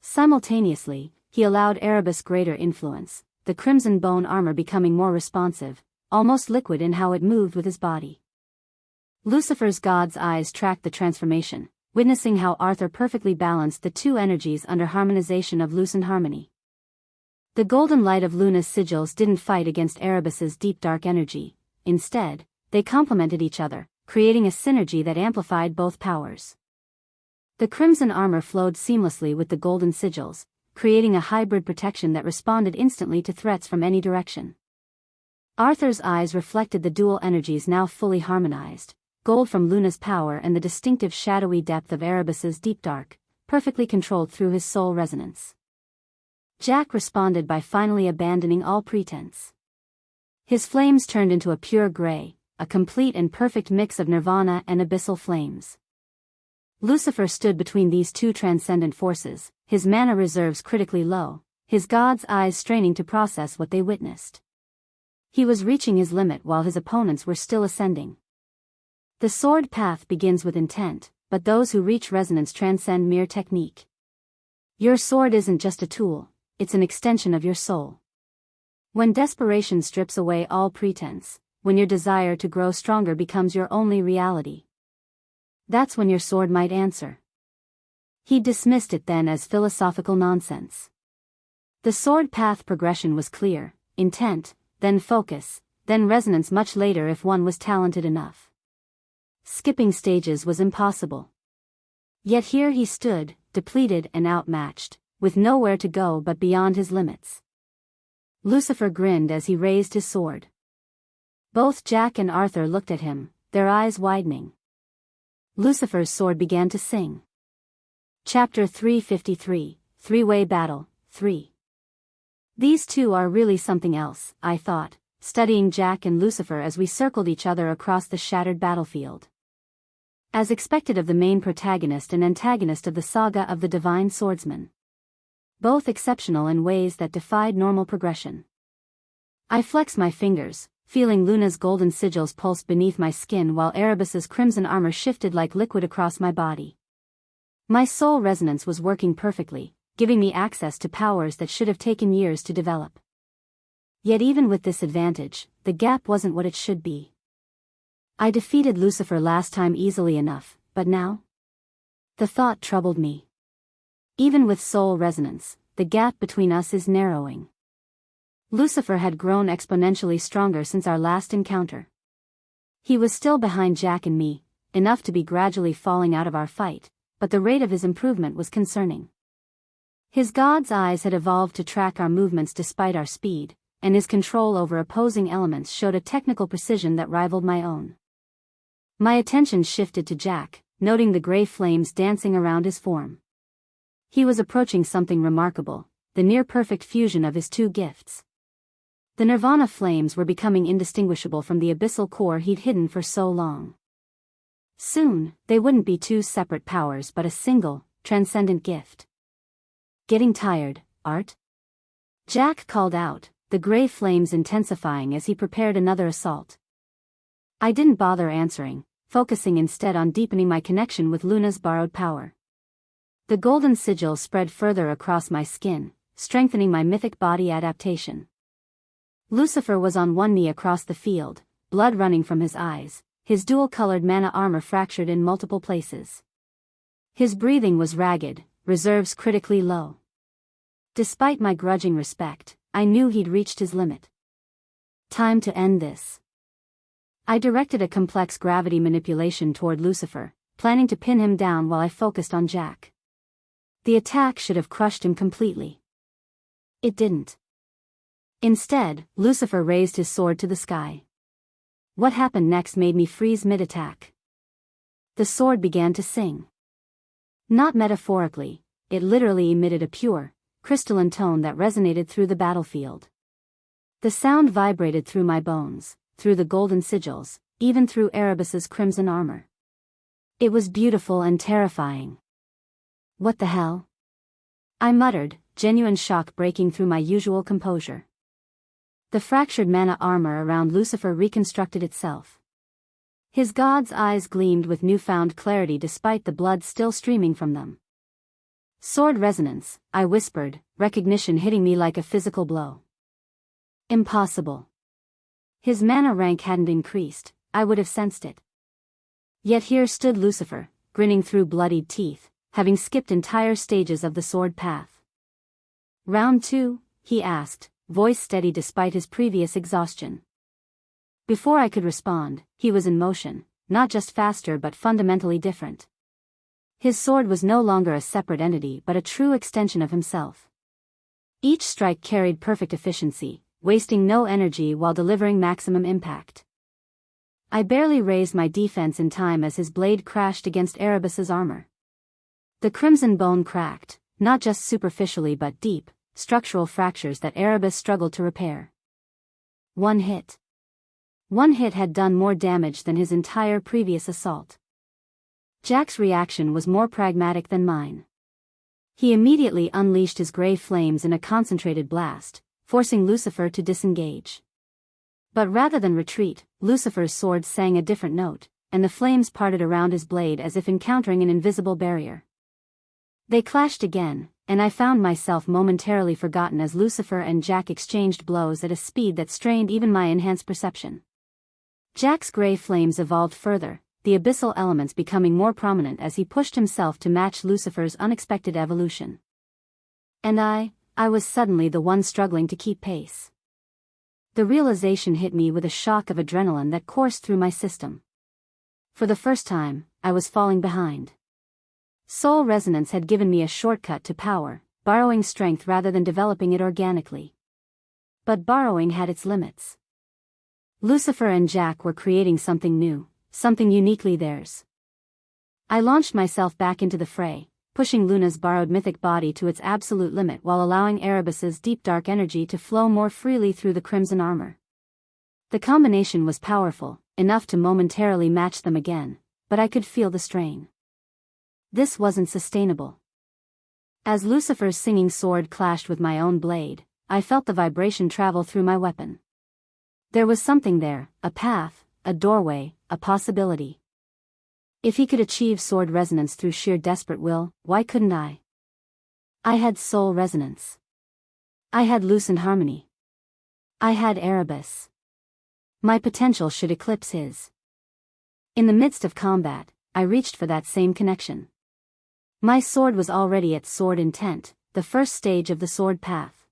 S1: Simultaneously, he allowed Erebus greater influence, the crimson bone armor becoming more responsive, almost liquid in how it moved with his body. Lucifer's god's eyes tracked the transformation, witnessing how Arthur perfectly balanced the two energies under harmonization of loosened harmony. The golden light of Luna's sigils didn't fight against Erebus's deep dark energy. Instead, they complemented each other, creating a synergy that amplified both powers. The crimson armor flowed seamlessly with the golden sigils, creating a hybrid protection that responded instantly to threats from any direction. Arthur's eyes reflected the dual energies now fully harmonized, gold from Luna's power and the distinctive shadowy depth of Erebus's deep dark, perfectly controlled through his soul resonance. Jack responded by finally abandoning all pretense. His flames turned into a pure gray, a complete and perfect mix of nirvana and abyssal flames. Lucifer stood between these two transcendent forces, his mana reserves critically low, his god's eyes straining to process what they witnessed. He was reaching his limit while his opponents were still ascending. The sword path begins with intent, but those who reach resonance transcend mere technique. Your sword isn't just a tool, it's an extension of your soul. When desperation strips away all pretense, when your desire to grow stronger becomes your only reality, that's when your sword might answer. He dismissed it then as philosophical nonsense. The sword path progression was clear: intent, then focus, then resonance much later if one was talented enough. Skipping stages was impossible. Yet here he stood, depleted and outmatched, with nowhere to go but beyond his limits. Lucifer grinned as he raised his sword. Both Jack and Arthur looked at him, their eyes widening. Lucifer's sword began to sing. Chapter 353, Three-Way Battle, 3. These two are really something else, I thought, studying Jack and Lucifer as we circled each other across the shattered battlefield. As expected of the main protagonist and antagonist of the saga of the Divine Swordsman. Both exceptional in ways that defied normal progression. I flexed my fingers, feeling Luna's golden sigils pulse beneath my skin while Erebus's crimson armor shifted like liquid across my body. My soul resonance was working perfectly, giving me access to powers that should have taken years to develop. Yet even with this advantage, the gap wasn't what it should be. I defeated Lucifer last time easily enough, but now? The thought troubled me. Even with soul resonance, the gap between us is narrowing. Lucifer had grown exponentially stronger since our last encounter. He was still behind Jack and me, enough to be gradually falling out of our fight, but the rate of his improvement was concerning. His god's eyes had evolved to track our movements despite our speed, and his control over opposing elements showed a technical precision that rivaled my own. My attention shifted to Jack, noting the gray flames dancing around his form. He was approaching something remarkable, the near-perfect fusion of his two gifts. The Nirvana flames were becoming indistinguishable from the abyssal core he'd hidden for so long. Soon, they wouldn't be two separate powers but a single, transcendent gift. "Getting tired, Art?" Jack called out, the gray flames intensifying as he prepared another assault. I didn't bother answering, focusing instead on deepening my connection with Luna's borrowed power. The golden sigil spread further across my skin, strengthening my mythic body adaptation. Lucifer was on one knee across the field, blood running from his eyes, his dual-colored mana armor fractured in multiple places. His breathing was ragged, reserves critically low. Despite my grudging respect, I knew he'd reached his limit. Time to end this. I directed a complex gravity manipulation toward Lucifer, planning to pin him down while I focused on Jack. The attack should have crushed him completely. It didn't. Instead, Lucifer raised his sword to the sky. What happened next made me freeze mid-attack. The sword began to sing. Not metaphorically, it literally emitted a pure, crystalline tone that resonated through the battlefield. The sound vibrated through my bones, through the golden sigils, even through Erebus's crimson armor. It was beautiful and terrifying. "What the hell?" I muttered, genuine shock breaking through my usual composure. The fractured mana armor around Lucifer reconstructed itself. His god's eyes gleamed with newfound clarity despite the blood still streaming from them. "Sword resonance," I whispered, recognition hitting me like a physical blow. Impossible. His mana rank hadn't increased, I would have sensed it. Yet here stood Lucifer, grinning through bloodied teeth, having skipped entire stages of the sword path. "Round 2, he asked, voice steady despite his previous exhaustion. Before I could respond, he was in motion, not just faster but fundamentally different. His sword was no longer a separate entity but a true extension of himself. Each strike carried perfect efficiency, wasting no energy while delivering maximum impact. I barely raised my defense in time as his blade crashed against Erebus's armor. The crimson bone cracked, not just superficially but deep, structural fractures that Erebus struggled to repair. One hit. One hit had done more damage than his entire previous assault. Jack's reaction was more pragmatic than mine. He immediately unleashed his gray flames in a concentrated blast, forcing Lucifer to disengage. But rather than retreat, Lucifer's sword sang a different note, and the flames parted around his blade as if encountering an invisible barrier. They clashed again, and I found myself momentarily forgotten as Lucifer and Jack exchanged blows at a speed that strained even my enhanced perception. Jack's gray flames evolved further, the abyssal elements becoming more prominent as he pushed himself to match Lucifer's unexpected evolution. And I was suddenly the one struggling to keep pace. The realization hit me with a shock of adrenaline that coursed through my system. For the first time, I was falling behind. Soul resonance had given me a shortcut to power, borrowing strength rather than developing it organically. But borrowing had its limits. Lucifer and Jack were creating something new, something uniquely theirs. I launched myself back into the fray, pushing Luna's borrowed mythic body to its absolute limit while allowing Erebus's deep dark energy to flow more freely through the crimson armor. The combination was powerful, enough to momentarily match them again, but I could feel the strain. This wasn't sustainable. As Lucifer's singing sword clashed with my own blade, I felt the vibration travel through my weapon. There was something there, a path, a doorway, a possibility. If he could achieve sword resonance through sheer desperate will, why couldn't I? I had soul resonance. I had lucent harmony. I had Erebus. My potential should eclipse his. In the midst of combat, I reached for that same connection. My sword was already at sword intent, the first stage of the sword path.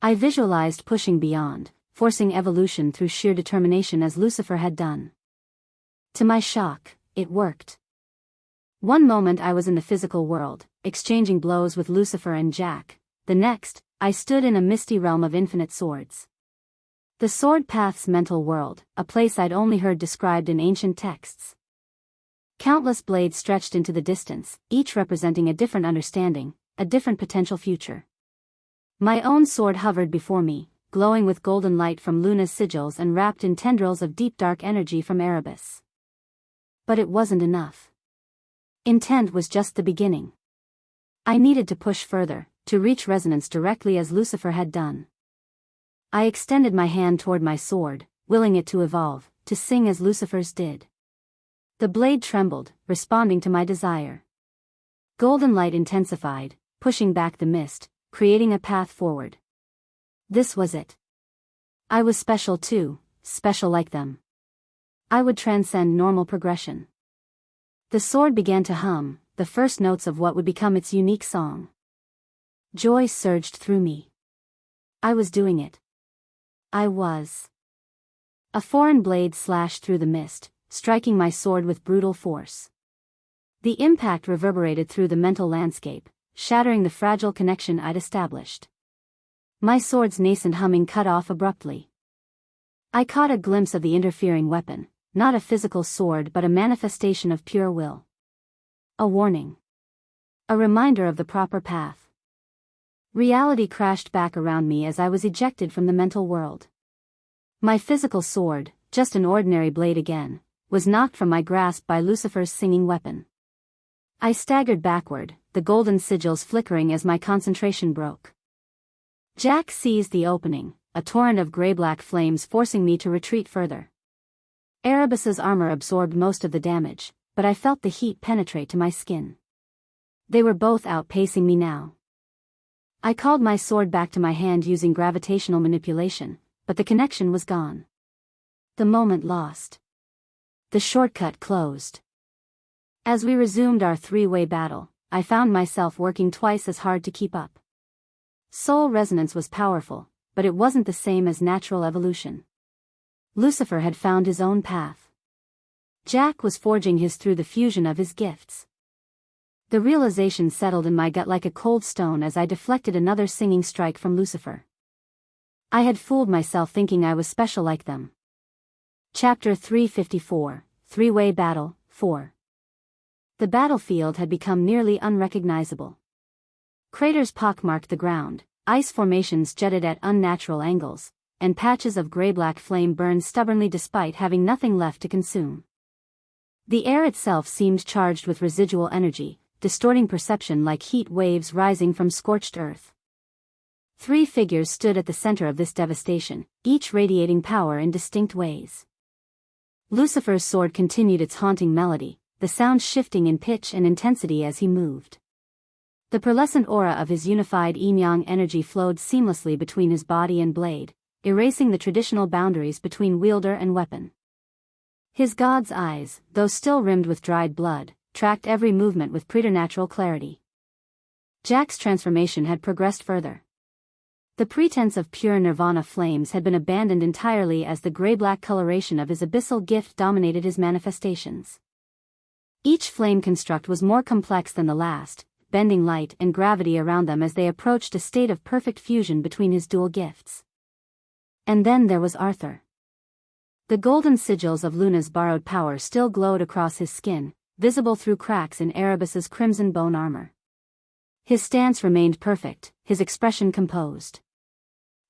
S1: I visualized pushing beyond, forcing evolution through sheer determination as Lucifer had done. To my shock, it worked. One moment I was in the physical world, exchanging blows with Lucifer and Jack. The next, I stood in a misty realm of infinite swords. The sword path's mental world, a place I'd only heard described in ancient texts. Countless blades stretched into the distance, each representing a different understanding, a different potential future. My own sword hovered before me, glowing with golden light from Luna's sigils and wrapped in tendrils of deep dark energy from Erebus. But it wasn't enough. Intent was just the beginning. I needed to push further, to reach resonance directly as Lucifer had done. I extended my hand toward my sword, willing it to evolve, to sing as Lucifer's did. The blade trembled, responding to my desire. Golden light intensified, pushing back the mist, creating a path forward. This was it. I was special too, special like them. I would transcend normal progression. The sword began to hum, the first notes of what would become its unique song. Joy surged through me. I was doing it. I was. A foreign blade slashed through the mist, striking my sword with brutal force. The impact reverberated through the mental landscape, shattering the fragile connection I'd established. My sword's nascent humming cut off abruptly. I caught a glimpse of the interfering weapon, not a physical sword but a manifestation of pure will. A warning. A reminder of the proper path. Reality crashed back around me as I was ejected from the mental world. My physical sword, just an ordinary blade again, was knocked from my grasp by Lucifer's singing weapon. I staggered backward, the golden sigils flickering as my concentration broke. Jack seized the opening, a torrent of gray-black flames forcing me to retreat further. Erebus's armor absorbed most of the damage, but I felt the heat penetrate to my skin. They were both outpacing me now. I called my sword back to my hand using gravitational manipulation, but the connection was gone. The moment lost. The shortcut closed. As we resumed our three-way battle, I found myself working twice as hard to keep up. Soul resonance was powerful, but it wasn't the same as natural evolution. Lucifer had found his own path. Jack was forging his through the fusion of his gifts. The realization settled in my gut like a cold stone as I deflected another singing strike from Lucifer. I had fooled myself thinking I was special like them. Chapter 354, Three-Way Battle, 4. The battlefield had become nearly unrecognizable. Craters pockmarked the ground, ice formations jutted at unnatural angles, and patches of gray-black flame burned stubbornly despite having nothing left to consume. The air itself seemed charged with residual energy, distorting perception like heat waves rising from scorched earth. Three figures stood at the center of this devastation, each radiating power in distinct ways. Lucifer's sword continued its haunting melody, the sound shifting in pitch and intensity as he moved. The pearlescent aura of his unified yin-yang energy flowed seamlessly between his body and blade, erasing the traditional boundaries between wielder and weapon. His god's eyes, though still rimmed with dried blood, tracked every movement with preternatural clarity. Jack's transformation had progressed further. The pretense of pure nirvana flames had been abandoned entirely as the gray-black coloration of his abyssal gift dominated his manifestations. Each flame construct was more complex than the last, bending light and gravity around them as they approached a state of perfect fusion between his dual gifts. And then there was Arthur. The golden sigils of Luna's borrowed power still glowed across his skin, visible through cracks in Erebus's crimson bone armor. His stance remained perfect, his expression composed.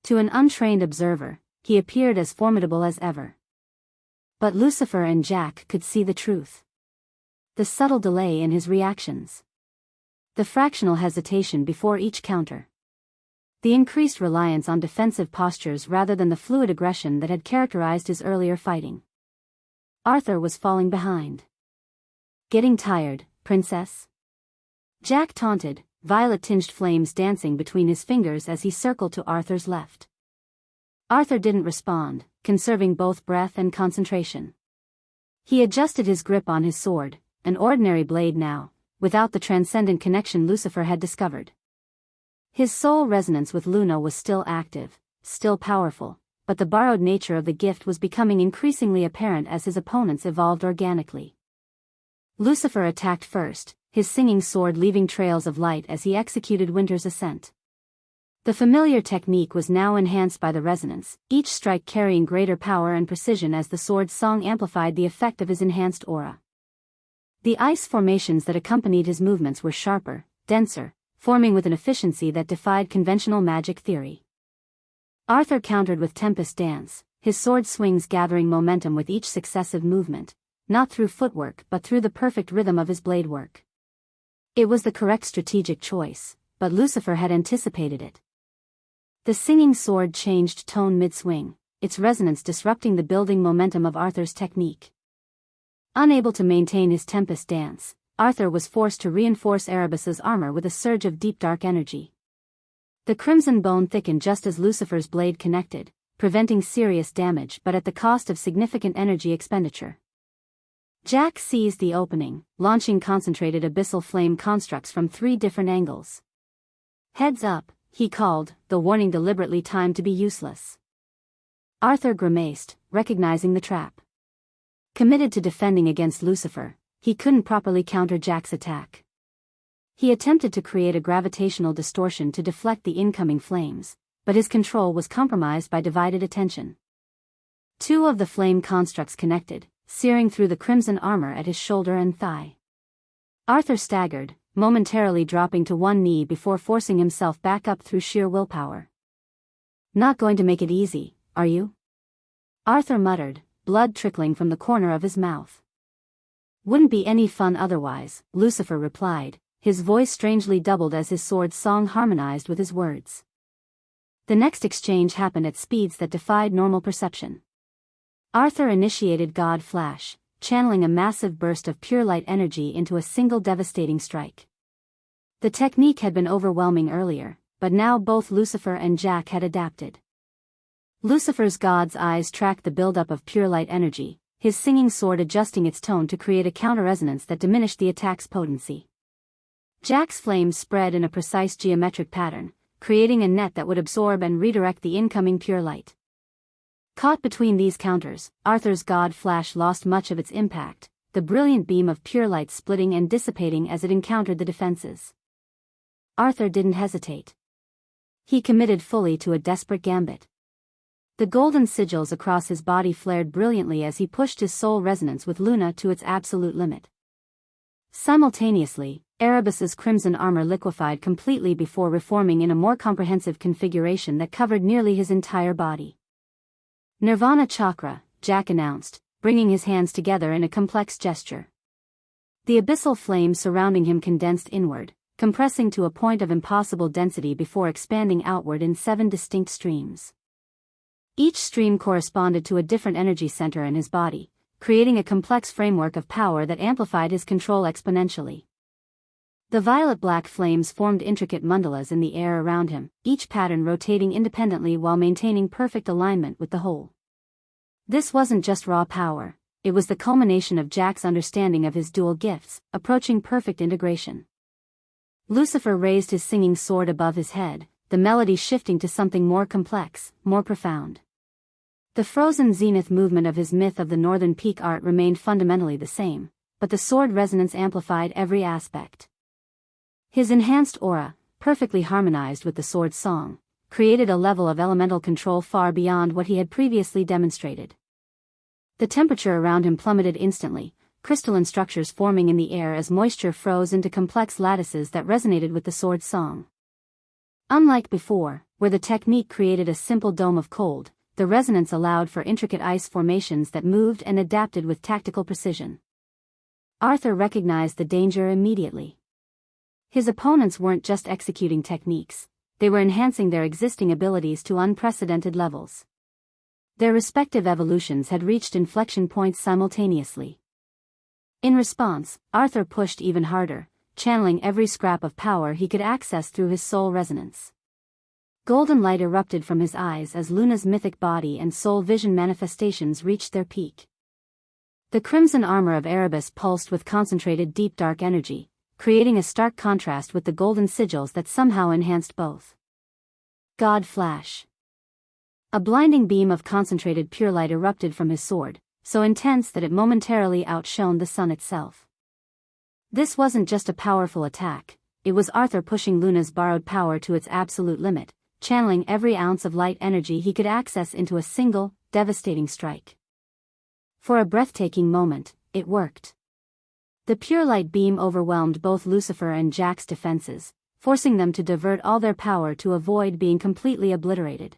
S1: To an untrained observer, he appeared as formidable as ever. But Lucifer and Jack could see the truth. The subtle delay in his reactions. The fractional hesitation before each counter. The increased reliance on defensive postures rather than the fluid aggression that had characterized his earlier fighting. Arthur was falling behind. "Getting tired, princess?" Jack taunted, violet-tinged flames dancing between his fingers as he circled to Arthur's left. Arthur didn't respond, conserving both breath and concentration. He adjusted his grip on his sword, an ordinary blade now, without the transcendent connection Lucifer had discovered. His soul resonance with Luna was still active, still powerful, but the borrowed nature of the gift was becoming increasingly apparent as his opponents evolved organically. Lucifer attacked first, his singing sword leaving trails of light as he executed Winter's Ascent. The familiar technique was now enhanced by the resonance, each strike carrying greater power and precision as the sword's song amplified the effect of his enhanced aura. The ice formations that accompanied his movements were sharper, denser, forming with an efficiency that defied conventional magic theory. Arthur countered with Tempest Dance, his sword swings gathering momentum with each successive movement, not through footwork but through the perfect rhythm of his blade work. It was the correct strategic choice, but Lucifer had anticipated it. The singing sword changed tone mid-swing, its resonance disrupting the building momentum of Arthur's technique. Unable to maintain his Tempest Dance, Arthur was forced to reinforce Erebus's armor with a surge of deep dark energy. The crimson bone thickened just as Lucifer's blade connected, preventing serious damage but at the cost of significant energy expenditure. Jack seized the opening, launching concentrated abyssal flame constructs from 3 different angles. "Heads up," he called, the warning deliberately timed to be useless. Arthur grimaced, recognizing the trap. Committed to defending against Lucifer, he couldn't properly counter Jack's attack. He attempted to create a gravitational distortion to deflect the incoming flames, but his control was compromised by divided attention. 2 of the flame constructs connected, searing through the crimson armor at his shoulder and thigh. Arthur staggered, momentarily dropping to one knee before forcing himself back up through sheer willpower. "Not going to make it easy, are you?" Arthur muttered, blood trickling from the corner of his mouth. "Wouldn't be any fun otherwise," Lucifer replied, his voice strangely doubled as his sword's song harmonized with his words. The next exchange happened at speeds that defied normal perception. Arthur initiated God Flash, channeling a massive burst of pure light energy into a single devastating strike. The technique had been overwhelming earlier, but now both Lucifer and Jack had adapted. Lucifer's God's eyes tracked the buildup of pure light energy, his singing sword adjusting its tone to create a counter-resonance that diminished the attack's potency. Jack's flames spread in a precise geometric pattern, creating a net that would absorb and redirect the incoming pure light. Caught between these counters, Arthur's God Flash lost much of its impact, the brilliant beam of pure light splitting and dissipating as it encountered the defenses. Arthur didn't hesitate. He committed fully to a desperate gambit. The golden sigils across his body flared brilliantly as he pushed his soul resonance with Luna to its absolute limit. Simultaneously, Erebus's crimson armor liquefied completely before reforming in a more comprehensive configuration that covered nearly his entire body. "Nirvana Chakra," Jack announced, bringing his hands together in a complex gesture. The abyssal flame surrounding him condensed inward, compressing to a point of impossible density before expanding outward in 7 distinct streams. Each stream corresponded to a different energy center in his body, creating a complex framework of power that amplified his control exponentially. The violet-black flames formed intricate mandalas in the air around him, each pattern rotating independently while maintaining perfect alignment with the whole. This wasn't just raw power, it was the culmination of Jack's understanding of his dual gifts, approaching perfect integration. Lucifer raised his singing sword above his head, the melody shifting to something more complex, more profound. The frozen zenith movement of his Myth of the Northern Peak art remained fundamentally the same, but the sword resonance amplified every aspect. His enhanced aura, perfectly harmonized with the sword's song, created a level of elemental control far beyond what he had previously demonstrated. The temperature around him plummeted instantly, crystalline structures forming in the air as moisture froze into complex lattices that resonated with the sword's song. Unlike before, where the technique created a simple dome of cold, the resonance allowed for intricate ice formations that moved and adapted with tactical precision. Arthur recognized the danger immediately. His opponents weren't just executing techniques, they were enhancing their existing abilities to unprecedented levels. Their respective evolutions had reached inflection points simultaneously. In response, Arthur pushed even harder, channeling every scrap of power he could access through his soul resonance. Golden light erupted from his eyes as Luna's mythic body and soul vision manifestations reached their peak. The crimson armor of Erebus pulsed with concentrated deep dark energy, creating a stark contrast with the golden sigils that somehow enhanced both. God Flash. A blinding beam of concentrated pure light erupted from his sword, so intense that it momentarily outshone the sun itself. This wasn't just a powerful attack, it was Arthur pushing Luna's borrowed power to its absolute limit, channeling every ounce of light energy he could access into a single, devastating strike. For a breathtaking moment, it worked. The pure light beam overwhelmed both Lucifer and Jack's defenses, forcing them to divert all their power to avoid being completely obliterated.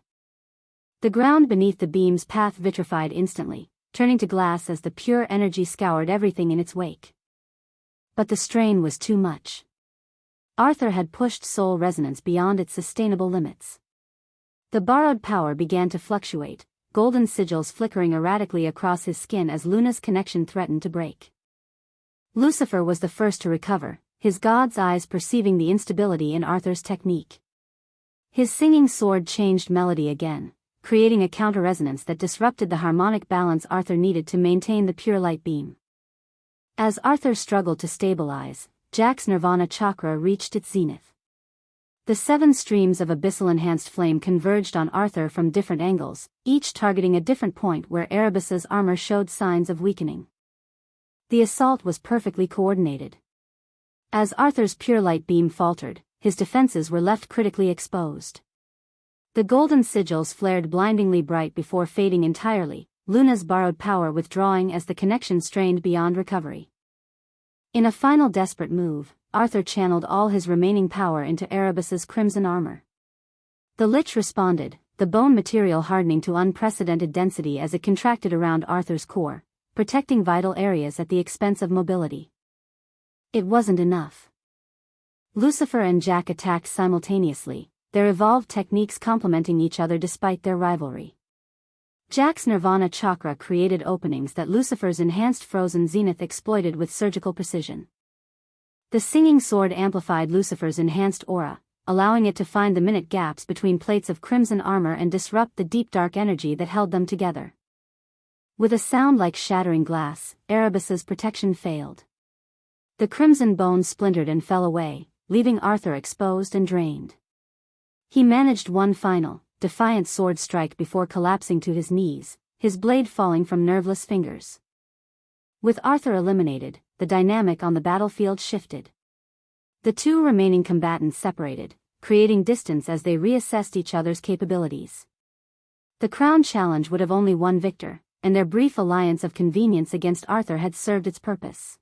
S1: The ground beneath the beam's path vitrified instantly, turning to glass as the pure energy scoured everything in its wake. But the strain was too much. Arthur had pushed soul resonance beyond its sustainable limits. The borrowed power began to fluctuate, golden sigils flickering erratically across his skin as Luna's connection threatened to break. Lucifer was the first to recover, his god's eyes perceiving the instability in Arthur's technique. His singing sword changed melody again, creating a counter-resonance that disrupted the harmonic balance Arthur needed to maintain the pure light beam. As Arthur struggled to stabilize, Jack's Nirvana chakra reached its zenith. The 7 streams of abyssal-enhanced flame converged on Arthur from different angles, each targeting a different point where Erebus's armor showed signs of weakening. The assault was perfectly coordinated. As Arthur's pure light beam faltered, his defenses were left critically exposed. The golden sigils flared blindingly bright before fading entirely, Luna's borrowed power withdrawing as the connection strained beyond recovery. In a final desperate move, Arthur channeled all his remaining power into Erebus's crimson armor. The Lich responded, the bone material hardening to unprecedented density as it contracted around Arthur's core, protecting vital areas at the expense of mobility. It wasn't enough. Lucifer and Jack attacked simultaneously, their evolved techniques complementing each other despite their rivalry. Jack's Nirvana chakra created openings that Lucifer's enhanced frozen zenith exploited with surgical precision. The singing sword amplified Lucifer's enhanced aura, allowing it to find the minute gaps between plates of crimson armor and disrupt the deep dark energy that held them together. With a sound like shattering glass, Erebus's protection failed. The crimson bone splintered and fell away, leaving Arthur exposed and drained. He managed one final, defiant sword strike before collapsing to his knees, his blade falling from nerveless fingers. With Arthur eliminated, the dynamic on the battlefield shifted. The 2 remaining combatants separated, creating distance as they reassessed each other's capabilities. The crown challenge would have only one victor, and their brief alliance of convenience against Arthur had served its purpose.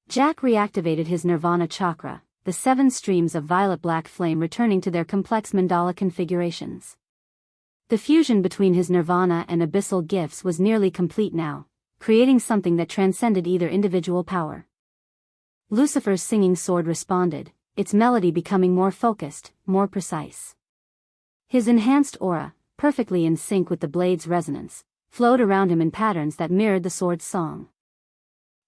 S1: Jack reactivated his Nirvana chakra, the 7 streams of violet-black flame returning to their complex mandala configurations. The fusion between his Nirvana and abyssal gifts was nearly complete now, creating something that transcended either individual power. Lucifer's singing sword responded, its melody becoming more focused, more precise. His enhanced aura, perfectly in sync with the blade's resonance, flowed around him in patterns that mirrored the sword's song.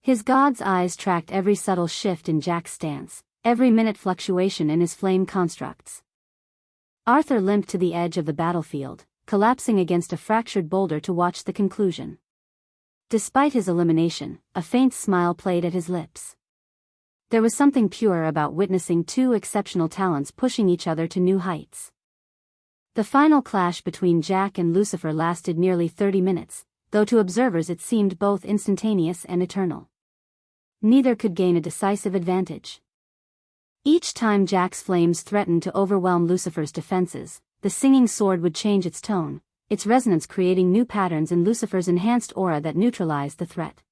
S1: His god's eyes tracked every subtle shift in Jack's stance, every minute fluctuation in his flame constructs. Arthur limped to the edge of the battlefield, collapsing against a fractured boulder to watch the conclusion. Despite his elimination, a faint smile played at his lips. There was something pure about witnessing 2 exceptional talents pushing each other to new heights. The final clash between Jack and Lucifer lasted nearly 30 minutes, though to observers it seemed both instantaneous and eternal. Neither could gain a decisive advantage. Each time Jack's flames threatened to overwhelm Lucifer's defenses, the singing sword would change its tone, its resonance creating new patterns in Lucifer's enhanced aura that neutralized the threat.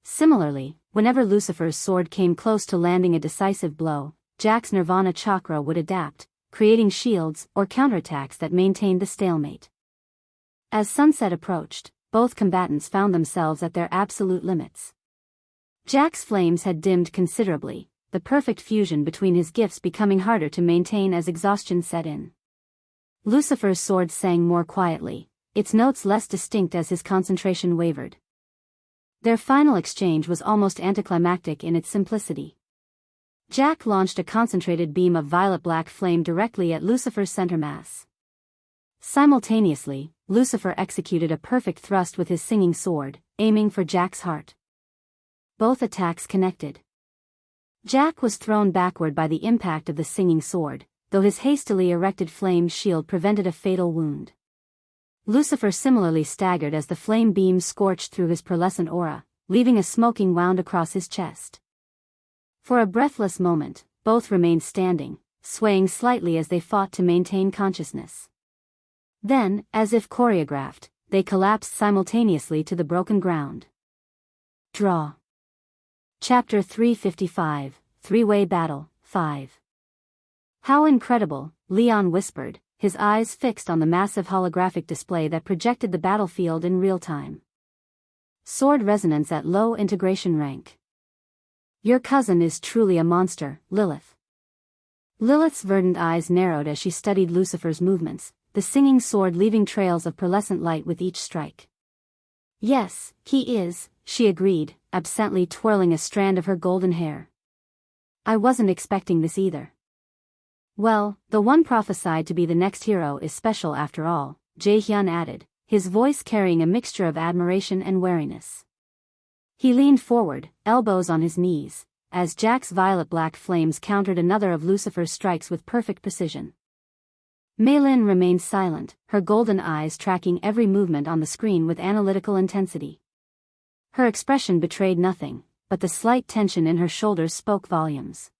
S1: Similarly, whenever Lucifer's sword came close to landing a decisive blow, Jack's Nirvana chakra would adapt, creating shields or counterattacks that maintained the stalemate. As sunset approached, both combatants found themselves at their absolute limits. Jack's flames had dimmed considerably, the perfect fusion between his gifts becoming harder to maintain as exhaustion set in. Lucifer's sword sang more quietly, its notes less distinct as his concentration wavered. Their final exchange was almost anticlimactic in its simplicity. Jack launched a concentrated beam of violet-black flame directly at Lucifer's center mass. Simultaneously, Lucifer executed a perfect thrust with his singing sword, aiming for Jack's heart. Both attacks connected. Jack was thrown backward by the impact of the singing sword, though his hastily erected flame shield prevented a fatal wound. Lucifer similarly staggered as the flame beam scorched through his pearlescent aura, leaving a smoking wound across his chest. For a breathless moment, both remained standing, swaying slightly as they fought to maintain consciousness. Then, as if choreographed, they collapsed simultaneously to the broken ground. Draw. Chapter 355, Three-Way Battle, 5. How incredible, Leon whispered, his eyes fixed on the massive holographic display that projected the battlefield in real time. Sword resonance at low integration rank. Your cousin is truly a monster, Lilith. Lilith's verdant eyes narrowed as she studied Lucifer's movements, the singing sword leaving trails of pearlescent light with each strike. Yes, he is, she agreed, absently twirling a strand of her golden hair. I wasn't expecting this either. Well, the one prophesied to be the next hero is special after all, Jaehyun added, his voice carrying a mixture of admiration and wariness. He leaned forward, elbows on his knees, as Jack's violet-black flames countered another of Lucifer's strikes with perfect precision. Maylin remained silent, her golden eyes tracking every movement on the screen with analytical intensity. Her expression betrayed nothing, but the slight tension in her shoulders spoke volumes.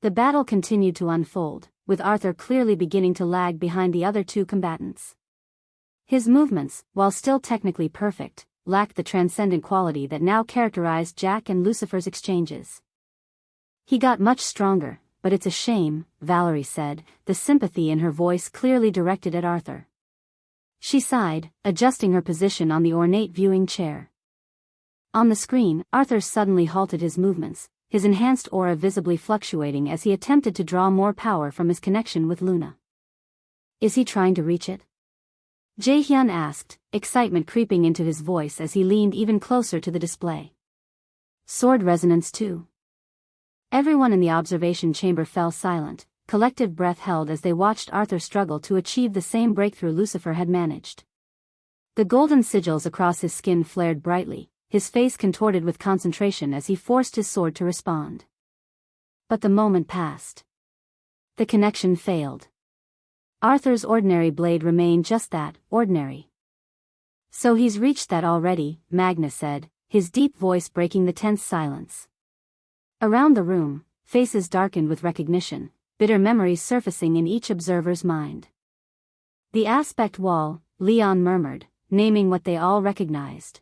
S1: The battle continued to unfold, with Arthur clearly beginning to lag behind the other two combatants. His movements, while still technically perfect, lacked the transcendent quality that now characterized Jack and Lucifer's exchanges. He got much stronger, but it's a shame, Valerie said, the sympathy in her voice clearly directed at Arthur. She sighed, adjusting her position on the ornate viewing chair. On the screen, Arthur suddenly halted his movements, his enhanced aura visibly fluctuating as he attempted to draw more power from his connection with Luna. Is he trying to reach it? Jaehyun asked, excitement creeping into his voice as he leaned even closer to the display. Sword resonance too. Everyone in the observation chamber fell silent, collective breath held as they watched Arthur struggle to achieve the same breakthrough Lucifer had managed. The golden sigils across his skin flared brightly, his face contorted with concentration as he forced his sword to respond. But the moment passed. The connection failed. Arthur's ordinary blade remained just that, ordinary. So he's reached that already, Magnus said, his deep voice breaking the tense silence. Around the room, faces darkened with recognition, bitter memories surfacing in each observer's mind. The aspect wall, Leon murmured, naming what they all recognized.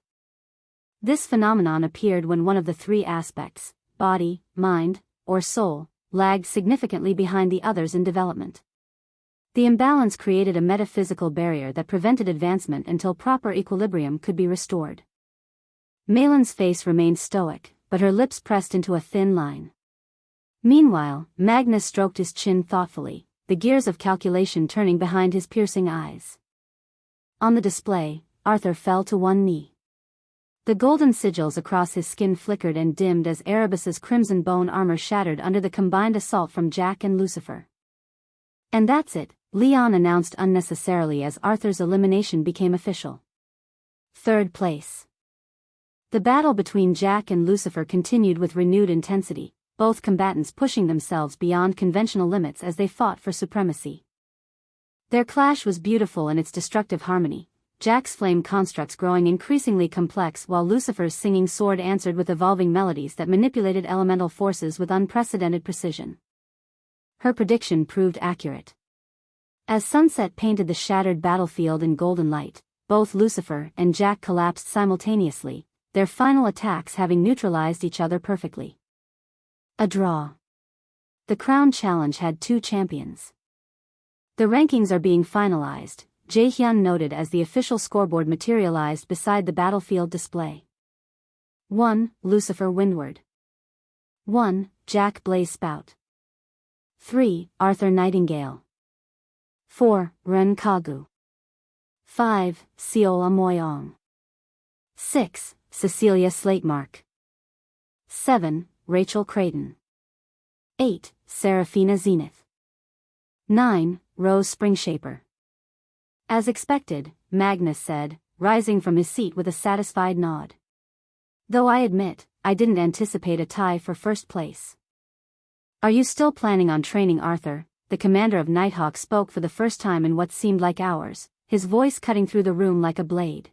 S1: This phenomenon appeared when one of the three aspects, body, mind, or soul, lagged significantly behind the others in development. The imbalance created a metaphysical barrier that prevented advancement until proper equilibrium could be restored. Maylin's face remained stoic, but her lips pressed into a thin line. Meanwhile, Magnus stroked his chin thoughtfully, the gears of calculation turning behind his piercing eyes. On the display, Arthur fell to one knee. The golden sigils across his skin flickered and dimmed as Erebus's crimson bone armor shattered under the combined assault from Jack and Lucifer. And that's it, Leon announced unnecessarily as Arthur's elimination became official. Third place. The battle between Jack and Lucifer continued with renewed intensity, both combatants pushing themselves beyond conventional limits as they fought for supremacy. Their clash was beautiful in its destructive harmony, Jack's flame constructs growing increasingly complex while Lucifer's singing sword answered with evolving melodies that manipulated elemental forces with unprecedented precision. Her prediction proved accurate. As sunset painted the shattered battlefield in golden light, both Lucifer and Jack collapsed simultaneously, their final attacks having neutralized each other perfectly. A draw. The Crown Challenge had two champions. The rankings are being finalized, Jaehyun noted as the official scoreboard materialized beside the battlefield display. 1. Lucifer Windward. 1. Jack Blaze Spout. 3. Arthur Nightingale. 4. Ren Kagu. 5. Seola Moyong. 6. Cecilia Slatemark. 7. Rachel Creighton. 8. Seraphina Zenith. 9. Rose Springshaper. As expected, Magnus said, rising from his seat with a satisfied nod. Though I admit, I didn't anticipate a tie for first place. Are you still planning on training Arthur? The commander of Nighthawk spoke for the first time in what seemed like hours, his voice cutting through the room like a blade.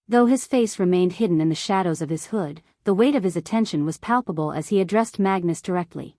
S1: Though his face remained hidden in the shadows of his hood, the weight of his attention was palpable as he addressed Magnus directly.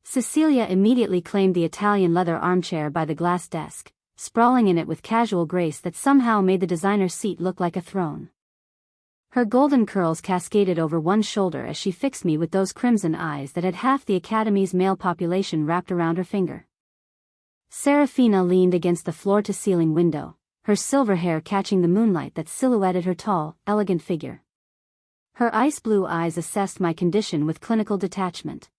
S1: Cecilia immediately claimed the Italian leather armchair by the glass desk, sprawling in it with casual grace that somehow made the designer seat look like a throne. Her golden curls cascaded over one shoulder as she fixed me with those crimson eyes that had half the Academy's male population wrapped around her finger. Serafina leaned against the floor-to-ceiling window, her silver hair catching the moonlight that silhouetted her tall, elegant figure. Her ice-blue eyes assessed my condition with clinical detachment.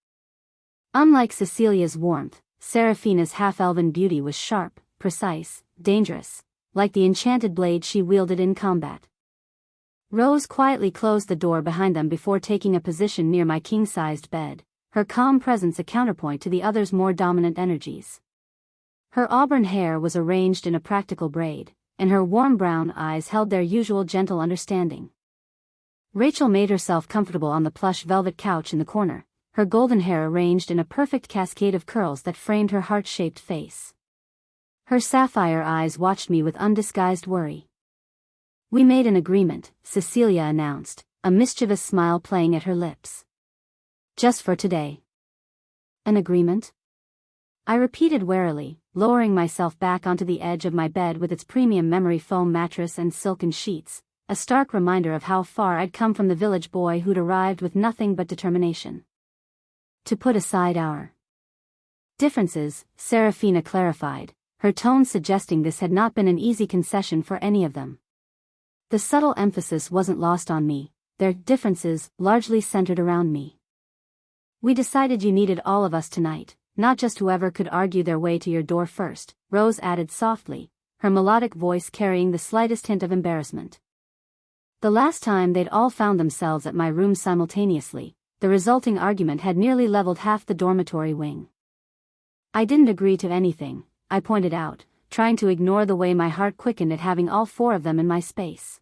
S1: Unlike Cecilia's warmth, Serafina's half-elven beauty was sharp, precise, dangerous, like the enchanted blade she wielded in combat. Rose quietly closed the door behind them before taking a position near my king-sized bed, her calm presence a counterpoint to the other's more dominant energies. Her auburn hair was arranged in a practical braid, and her warm brown eyes held their usual gentle understanding. Rachel made herself comfortable on the plush velvet couch in the corner, her golden hair arranged in a perfect cascade of curls that framed her heart-shaped face. Her sapphire eyes watched me with undisguised worry. "We made an agreement," Cecilia announced, a mischievous smile playing at her lips. "Just for today." "An agreement?" I repeated warily, lowering myself back onto the edge of my bed with its premium memory foam mattress and silken sheets, a stark reminder of how far I'd come from the village boy who'd arrived with nothing but determination. "To put aside our differences," Serafina clarified, her tone suggesting this had not been an easy concession for any of them. The subtle emphasis wasn't lost on me, their differences largely centered around me. "We decided you needed all of us tonight, not just whoever could argue their way to your door first," Rose added softly, her melodic voice carrying the slightest hint of embarrassment. The last time they'd all found themselves at my room simultaneously, the resulting argument had nearly leveled half the dormitory wing. "I didn't agree to anything," I pointed out, trying to ignore the way my heart quickened at having all four of them in my space.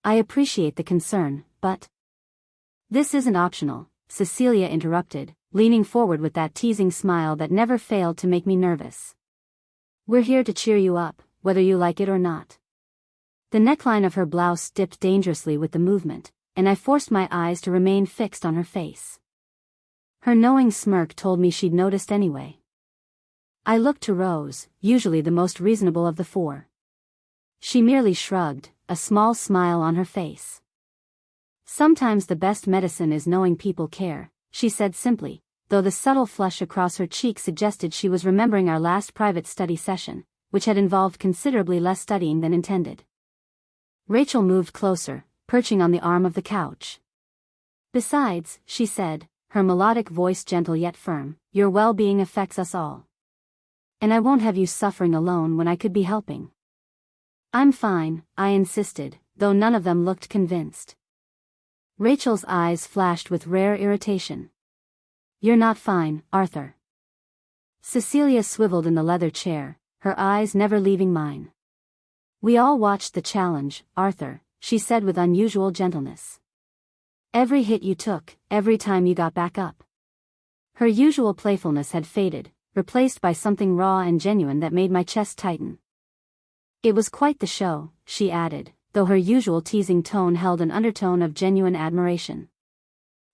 S1: "I appreciate the concern, but..." "This isn't optional," Cecilia interrupted, leaning forward with that teasing smile that never failed to make me nervous. "We're here to cheer you up, whether you like it or not." The neckline of her blouse dipped dangerously with the movement, and I forced my eyes to remain fixed on her face. Her knowing smirk told me she'd noticed anyway. I looked to Rose, usually the most reasonable of the four. She merely shrugged, a small smile on her face. "Sometimes the best medicine is knowing people care," she said simply, though the subtle flush across her cheek suggested she was remembering our last private study session, which had involved considerably less studying than intended. Rachel moved closer, perching on the arm of the couch. "Besides," she said, her melodic voice gentle yet firm, "your well-being affects us all. And I won't have you suffering alone when I could be helping." "I'm fine," I insisted, though none of them looked convinced. Rachel's eyes flashed with rare irritation. "You're not fine, Arthur." Cecilia swiveled in the leather chair, her eyes never leaving mine. "We all watched the challenge, Arthur," she said with unusual gentleness. "Every hit you took, every time you got back up." Her usual playfulness had faded, replaced by something raw and genuine that made my chest tighten. "It was quite the show," she added, though her usual teasing tone held an undertone of genuine admiration.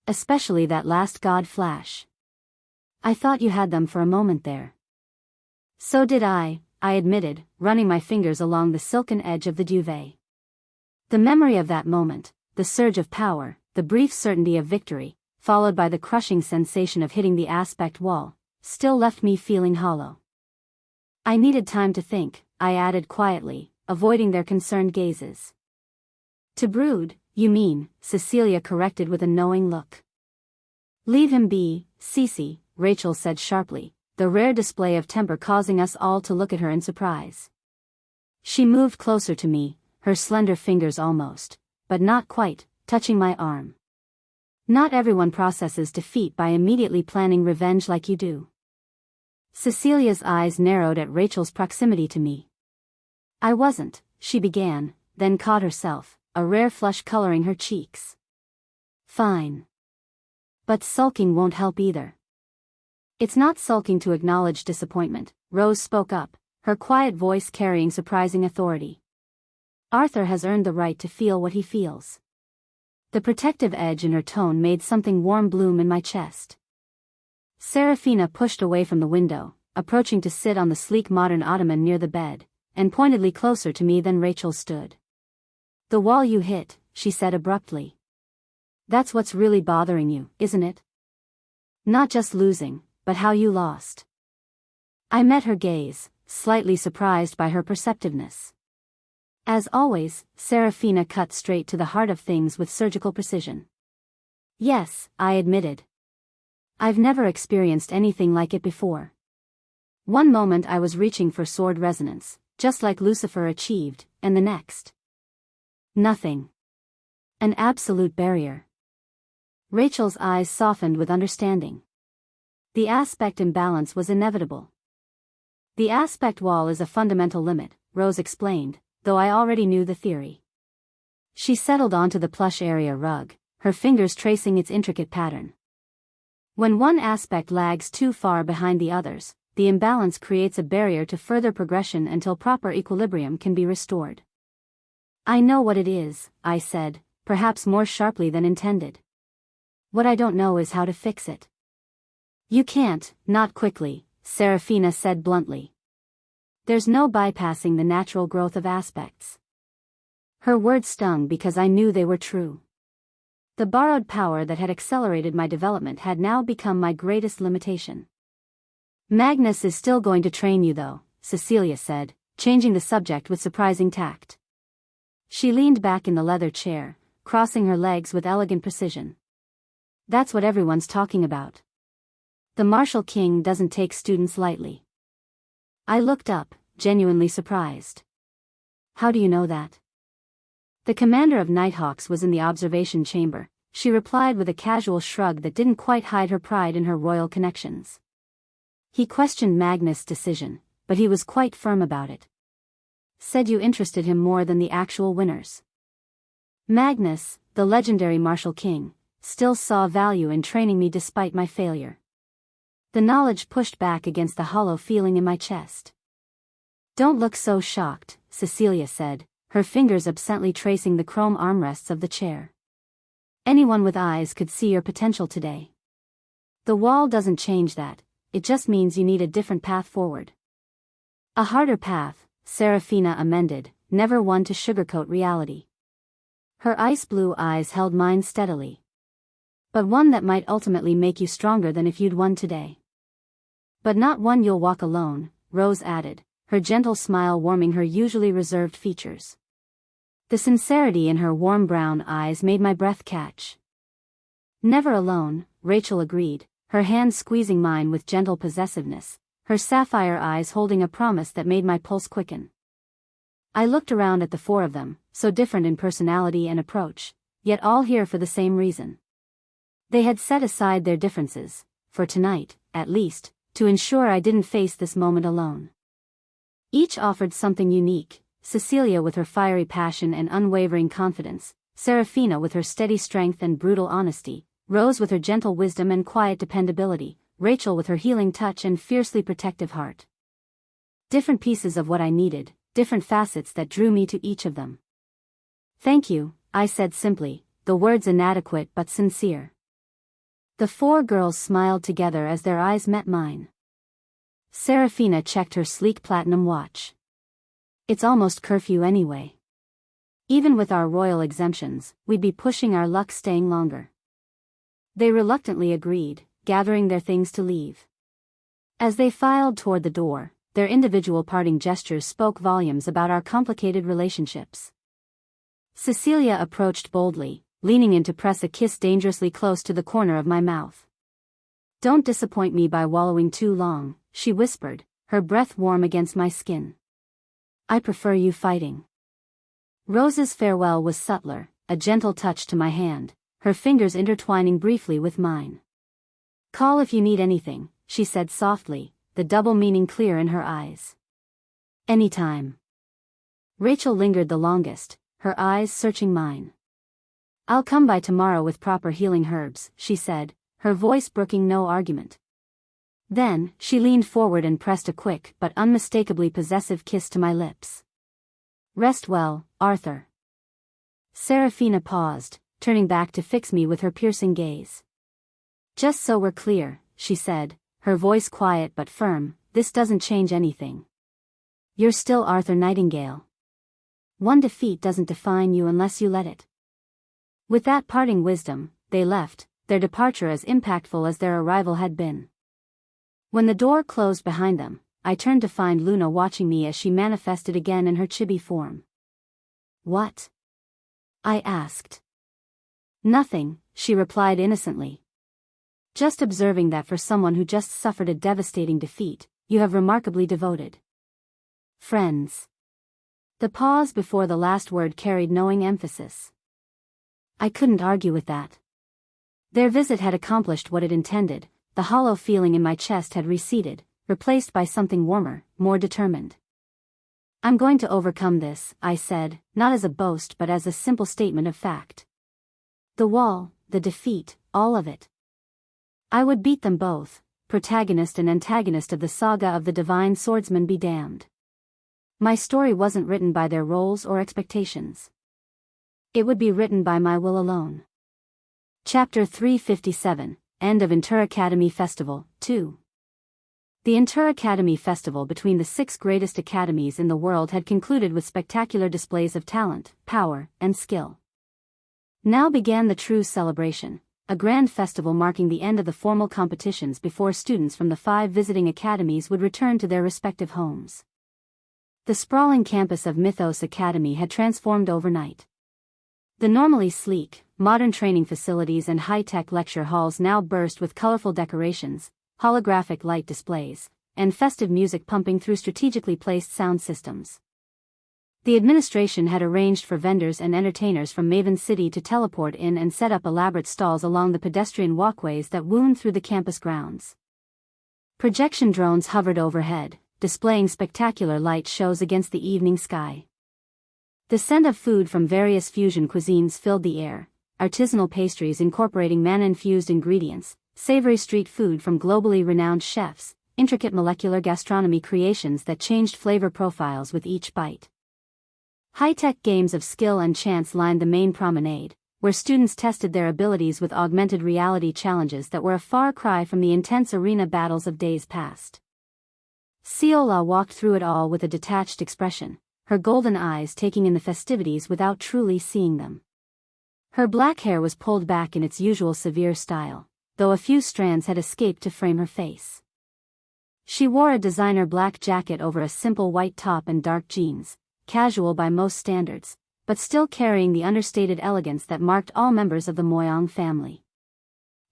S1: "Especially that last god flash. I thought you had them for a moment there." "So did I admitted, running my fingers along the silken edge of the duvet. The memory of that moment, the surge of power, the brief certainty of victory, followed by the crushing sensation of hitting the aspect wall, still left me feeling hollow. "I needed time to think," I added quietly, avoiding their concerned gazes. "To brood, you mean," Cecilia corrected with a knowing look. "Leave him be, Cece," Rachel said sharply, the rare display of temper causing us all to look at her in surprise. She moved closer to me, her slender fingers almost, but not quite, touching my arm. "Not everyone processes defeat by immediately planning revenge like you do." Cecilia's eyes narrowed at Rachel's proximity to me. "I wasn't," she began, then caught herself, a rare flush coloring her cheeks. "Fine. But sulking won't help either." "It's not sulking to acknowledge disappointment," Rose spoke up, her quiet voice carrying surprising authority. "Arthur has earned the right to feel what he feels." The protective edge in her tone made something warm bloom in my chest. Serafina pushed away from the window, approaching to sit on the sleek modern ottoman near the bed, and pointedly closer to me than Rachel stood. "The wall you hit," she said abruptly. "That's what's really bothering you, isn't it? Not just losing, but how you lost." I met her gaze, slightly surprised by her perceptiveness. As always, Serafina cut straight to the heart of things with surgical precision. "Yes," I admitted. "I've never experienced anything like it before. One moment I was reaching for sword resonance, just like Lucifer achieved, and the next, nothing. An absolute barrier." Rachel's eyes softened with understanding. "The aspect imbalance was inevitable." "The aspect wall is a fundamental limit," Rose explained, though I already knew the theory. She settled onto the plush area rug, her fingers tracing its intricate pattern. "When one aspect lags too far behind the others, the imbalance creates a barrier to further progression until proper equilibrium can be restored." "I know what it is," I said, perhaps more sharply than intended. "What I don't know is how to fix it." "You can't, not quickly," Serafina said bluntly. "There's no bypassing the natural growth of aspects." Her words stung because I knew they were true. The borrowed power that had accelerated my development had now become my greatest limitation. "Magnus is still going to train you though," Cecilia said, changing the subject with surprising tact. She leaned back in the leather chair, crossing her legs with elegant precision. "That's what everyone's talking about. The Martial King doesn't take students lightly." I looked up, genuinely surprised. "How do you know that?" "The commander of Nighthawks was in the observation chamber," she replied with a casual shrug that didn't quite hide her pride in her royal connections. "He questioned Magnus' decision, but he was quite firm about it. Said you interested him more than the actual winners. Magnus, the legendary Martial King, still saw value in training me despite my failure." The knowledge pushed back against the hollow feeling in my chest. "Don't look so shocked," Cecilia said, her fingers absently tracing the chrome armrests of the chair. "Anyone with eyes could see your potential today. The wall doesn't change that, it just means you need a different path forward." "A harder path," Serafina amended, never one to sugarcoat reality. Her ice blue eyes held mine steadily. "But one that might ultimately make you stronger than if you'd won today." "But not one you'll walk alone," Rose added, her gentle smile warming her usually reserved features. The sincerity in her warm brown eyes made my breath catch. "Never alone," Rachel agreed, her hand squeezing mine with gentle possessiveness, her sapphire eyes holding a promise that made my pulse quicken. I looked around at the four of them, so different in personality and approach, yet all here for the same reason. They had set aside their differences, for tonight, at least, to ensure I didn't face this moment alone. Each offered something unique, Cecilia with her fiery passion and unwavering confidence, Serafina with her steady strength and brutal honesty, Rose with her gentle wisdom and quiet dependability, Rachel with her healing touch and fiercely protective heart. Different pieces of what I needed, different facets that drew me to each of them. "Thank you," I said simply, the words inadequate but sincere. The four girls smiled together as their eyes met mine. Serafina checked her sleek platinum watch. "It's almost curfew anyway. Even with our royal exemptions, we'd be pushing our luck staying longer." They reluctantly agreed, gathering their things to leave. As they filed toward the door, their individual parting gestures spoke volumes about our complicated relationships. Cecilia approached boldly, leaning in to press a kiss dangerously close to the corner of my mouth. "Don't disappoint me by wallowing too long," she whispered, her breath warm against my skin. "I prefer you fighting." Rose's farewell was subtler, a gentle touch to my hand, her fingers intertwining briefly with mine. "Call if you need anything," she said softly, the double meaning clear in her eyes. "Anytime." Rachel lingered the longest, her eyes searching mine. "I'll come by tomorrow with proper healing herbs," she said, her voice brooking no argument. Then, she leaned forward and pressed a quick but unmistakably possessive kiss to my lips. "Rest well, Arthur." Serafina paused, turning back to fix me with her piercing gaze. "Just so we're clear," she said, her voice quiet but firm, this doesn't change anything. You're still Arthur Nightingale. One defeat doesn't define you unless you let it. With that parting wisdom, they left, their departure as impactful as their arrival had been. When the door closed behind them, I turned to find Luna watching me as she manifested again in her chibi form. What? I asked. Nothing, she replied innocently. Just observing that for someone who just suffered a devastating defeat, you have remarkably devoted friends. The pause before the last word carried knowing emphasis. I couldn't argue with that. Their visit had accomplished what it intended, the hollow feeling in my chest had receded, replaced by something warmer, more determined. I'm going to overcome this, I said, not as a boast but as a simple statement of fact. The wall, the defeat, all of it. I would beat them both, protagonist and antagonist of the saga of the Divine Swordsman be damned. My story wasn't written by their roles or expectations. It would be written by my will alone. Chapter 357, End of Inter Academy Festival, 2. The Inter Academy Festival between the 6 greatest academies in the world had concluded with spectacular displays of talent, power, and skill. Now began the true celebration, a grand festival marking the end of the formal competitions before students from the 5 visiting academies would return to their respective homes. The sprawling campus of Mythos Academy had transformed overnight. The normally sleek, modern training facilities and high-tech lecture halls now burst with colorful decorations, holographic light displays, and festive music pumping through strategically placed sound systems. The administration had arranged for vendors and entertainers from Maven City to teleport in and set up elaborate stalls along the pedestrian walkways that wound through the campus grounds. Projection drones hovered overhead, displaying spectacular light shows against the evening sky. The scent of food from various fusion cuisines filled the air, artisanal pastries incorporating mana-infused ingredients, savory street food from globally renowned chefs, intricate molecular gastronomy creations that changed flavor profiles with each bite. High-tech games of skill and chance lined the main promenade, where students tested their abilities with augmented reality challenges that were a far cry from the intense arena battles of days past. Seola walked through it all with a detached expression, her golden eyes taking in the festivities without truly seeing them. Her black hair was pulled back in its usual severe style, though a few strands had escaped to frame her face. She wore a designer black jacket over a simple white top and dark jeans, casual by most standards, but still carrying the understated elegance that marked all members of the Moyang family.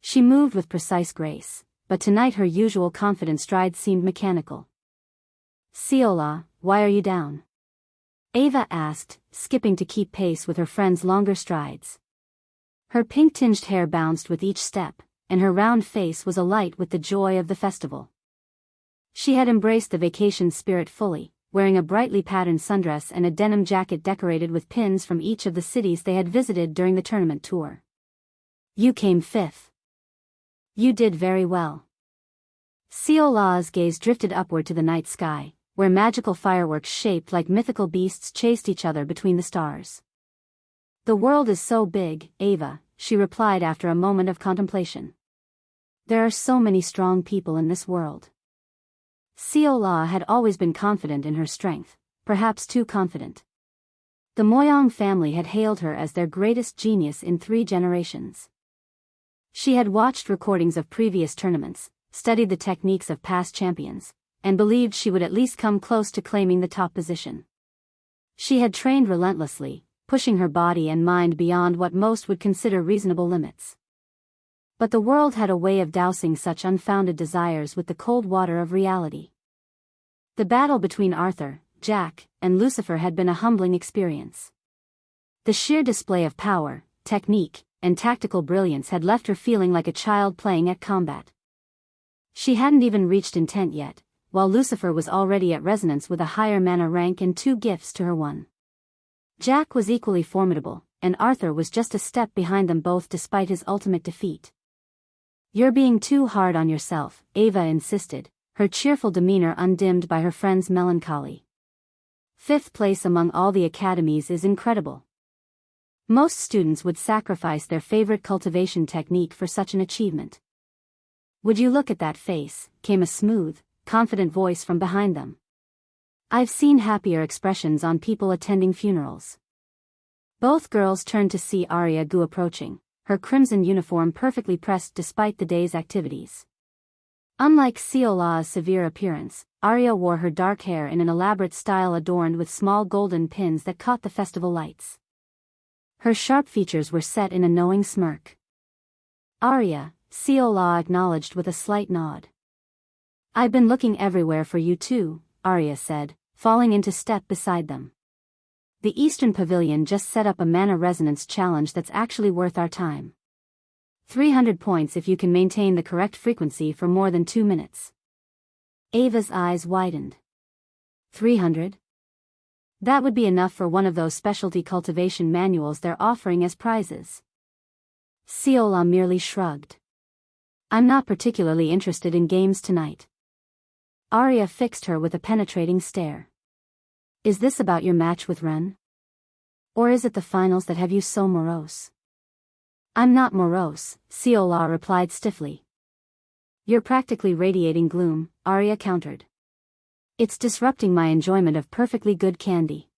S1: She moved with precise grace, but tonight her usual confident stride seemed mechanical. Seola, why are you down? Ava asked, skipping to keep pace with her friend's longer strides. Her pink-tinged hair bounced with each step, and her round face was alight with the joy of the festival. She had embraced the vacation spirit fully, wearing a brightly patterned sundress and a denim jacket decorated with pins from each of the cities they had visited during the tournament tour. You came 5th. You did very well. Seola's gaze drifted upward to the night sky, where magical fireworks shaped like mythical beasts chased each other between the stars. The world is so big, Ava, she replied after a moment of contemplation. There are so many strong people in this world. Seola had always been confident in her strength, perhaps too confident. The Moyang family had hailed her as their greatest genius in 3 generations. She had watched recordings of previous tournaments, studied the techniques of past champions, and believed she would at least come close to claiming the top position. She had trained relentlessly, pushing her body and mind beyond what most would consider reasonable limits. But the world had a way of dousing such unfounded desires with the cold water of reality. The battle between Arthur, Jack, and Lucifer had been a humbling experience. The sheer display of power, technique, and tactical brilliance had left her feeling like a child playing at combat. She hadn't even reached intent yet, while Lucifer was already at resonance with a higher mana rank and 2 gifts to her 1. Jack was equally formidable, and Arthur was just a step behind them both despite his ultimate defeat. You're being too hard on yourself, Ava insisted, her cheerful demeanor undimmed by her friend's melancholy. 5th place among all the academies is incredible. Most students would sacrifice their favorite cultivation technique for such an achievement. Would you look at that face, came a smooth, confident voice from behind them. I've seen happier expressions on people attending funerals. Both girls turned to see Arya Gu approaching, her crimson uniform perfectly pressed despite the day's activities. Unlike Seola's severe appearance, Arya wore her dark hair in an elaborate style adorned with small golden pins that caught the festival lights. Her sharp features were set in a knowing smirk. Arya, Seola acknowledged with a slight nod. I've been looking everywhere for you too, Arya said, falling into step beside them. The Eastern Pavilion just set up a mana resonance challenge that's actually worth our time. 300 points if you can maintain the correct frequency for more than 2 minutes. Ava's eyes widened. 300? That would be enough for one of those specialty cultivation manuals they're offering as prizes. Seola merely shrugged. I'm not particularly interested in games tonight. Arya fixed her with a penetrating stare. Is this about your match with Ren? Or is it the finals that have you so morose? I'm not morose, Seola replied stiffly. You're practically radiating gloom, Arya countered. It's disrupting my enjoyment of perfectly good candy.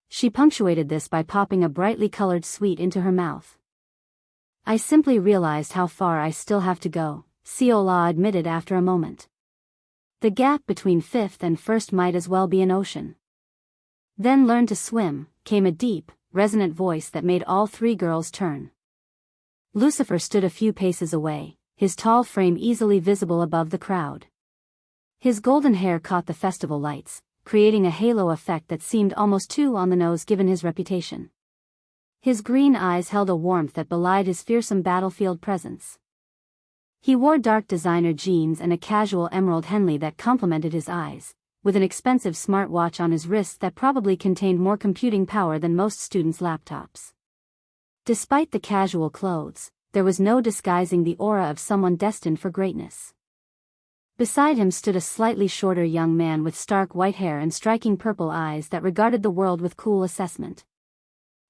S1: She punctuated this by popping a brightly colored sweet into her mouth. I simply realized how far I still have to go, Seola admitted after a moment. The gap between fifth and first might as well be an ocean. Then learn to swim, came a deep, resonant voice that made all three girls turn. Lucifer stood a few paces away, his tall frame easily visible above the crowd. His golden hair caught the festival lights, creating a halo effect that seemed almost too on the nose given his reputation. His green eyes held a warmth that belied his fearsome battlefield presence. He wore dark designer jeans and a casual emerald Henley that complemented his eyes, with an expensive smartwatch on his wrist that probably contained more computing power than most students' laptops. Despite the casual clothes, there was no disguising the aura of someone destined for greatness. Beside him stood a slightly shorter young man with stark white hair and striking purple eyes that regarded the world with cool assessment.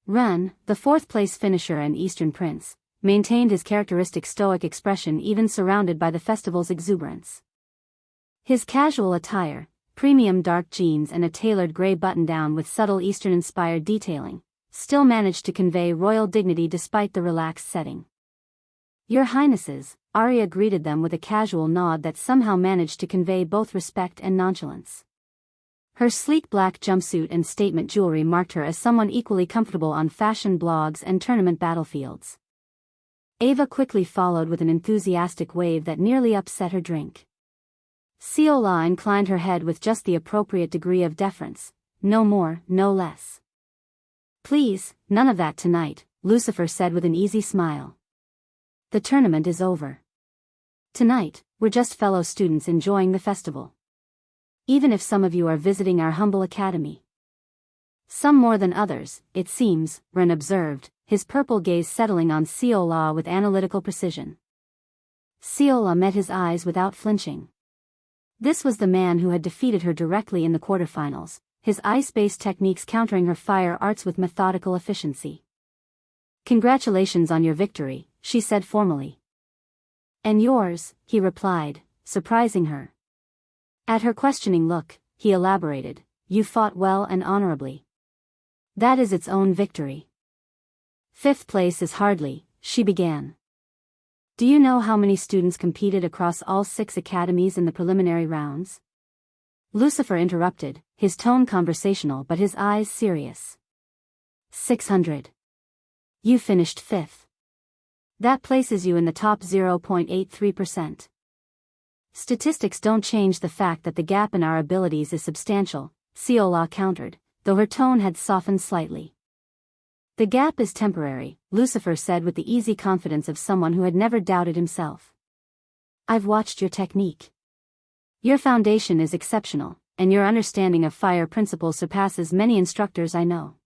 S1: Ren, the fourth-place finisher and Eastern Prince, maintained his characteristic stoic expression even surrounded by the festival's exuberance. His casual attire, premium dark jeans and a tailored gray button-down with subtle Eastern-inspired detailing, still managed to convey royal dignity despite the relaxed setting. Your Highnesses, Arya greeted them with a casual nod that somehow managed to convey both respect and nonchalance. Her sleek black jumpsuit and statement jewelry marked her as someone equally comfortable on fashion blogs and tournament battlefields. Ava quickly followed with an enthusiastic wave that nearly upset her drink. Seola inclined her head with just the appropriate degree of deference, no more, no less. Please, none of that tonight, Lucifer said with an easy smile. The tournament is over. Tonight, we're just fellow students enjoying the festival. Even if some of you are visiting our humble academy. Some more than others, it seems, Ren observed, his purple gaze settling on Seola with analytical precision. Seola met his eyes without flinching. This was the man who had defeated her directly in the quarterfinals, his ice-based techniques countering her fire arts with methodical efficiency. Congratulations on your victory, she said formally. And yours, he replied, surprising her. At her questioning look, he elaborated, you fought well and honorably. That is its own victory. Fifth place is hardly, she began. Do you know how many students competed across all 6 academies in the preliminary rounds? Lucifer interrupted, his tone conversational but his eyes serious. 600. You finished 5th. That places you in the top 0.83%. Statistics don't change the fact that the gap in our abilities is substantial, Seola countered, though her tone had softened slightly. The gap is temporary, Lucifer said with the easy confidence of someone who had never doubted himself. I've watched your technique. Your foundation is exceptional, and your understanding of fire principles surpasses many instructors I know.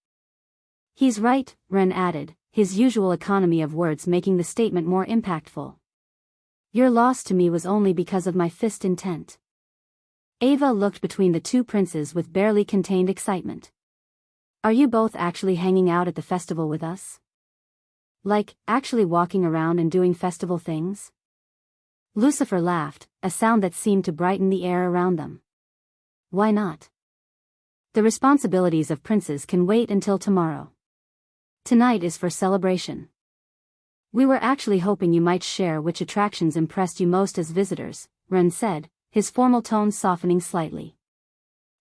S1: He's right, Ren added, his usual economy of words making the statement more impactful. Your loss to me was only because of my fist intent. Ava looked between the two princes with barely contained excitement. Are you both actually hanging out at the festival with us? Like, actually walking around and doing festival things? Lucifer laughed, a sound that seemed to brighten the air around them. Why not? The responsibilities of princes can wait until tomorrow. Tonight is for celebration. We were actually hoping you might share which attractions impressed you most as visitors, Ren said, his formal tone softening slightly.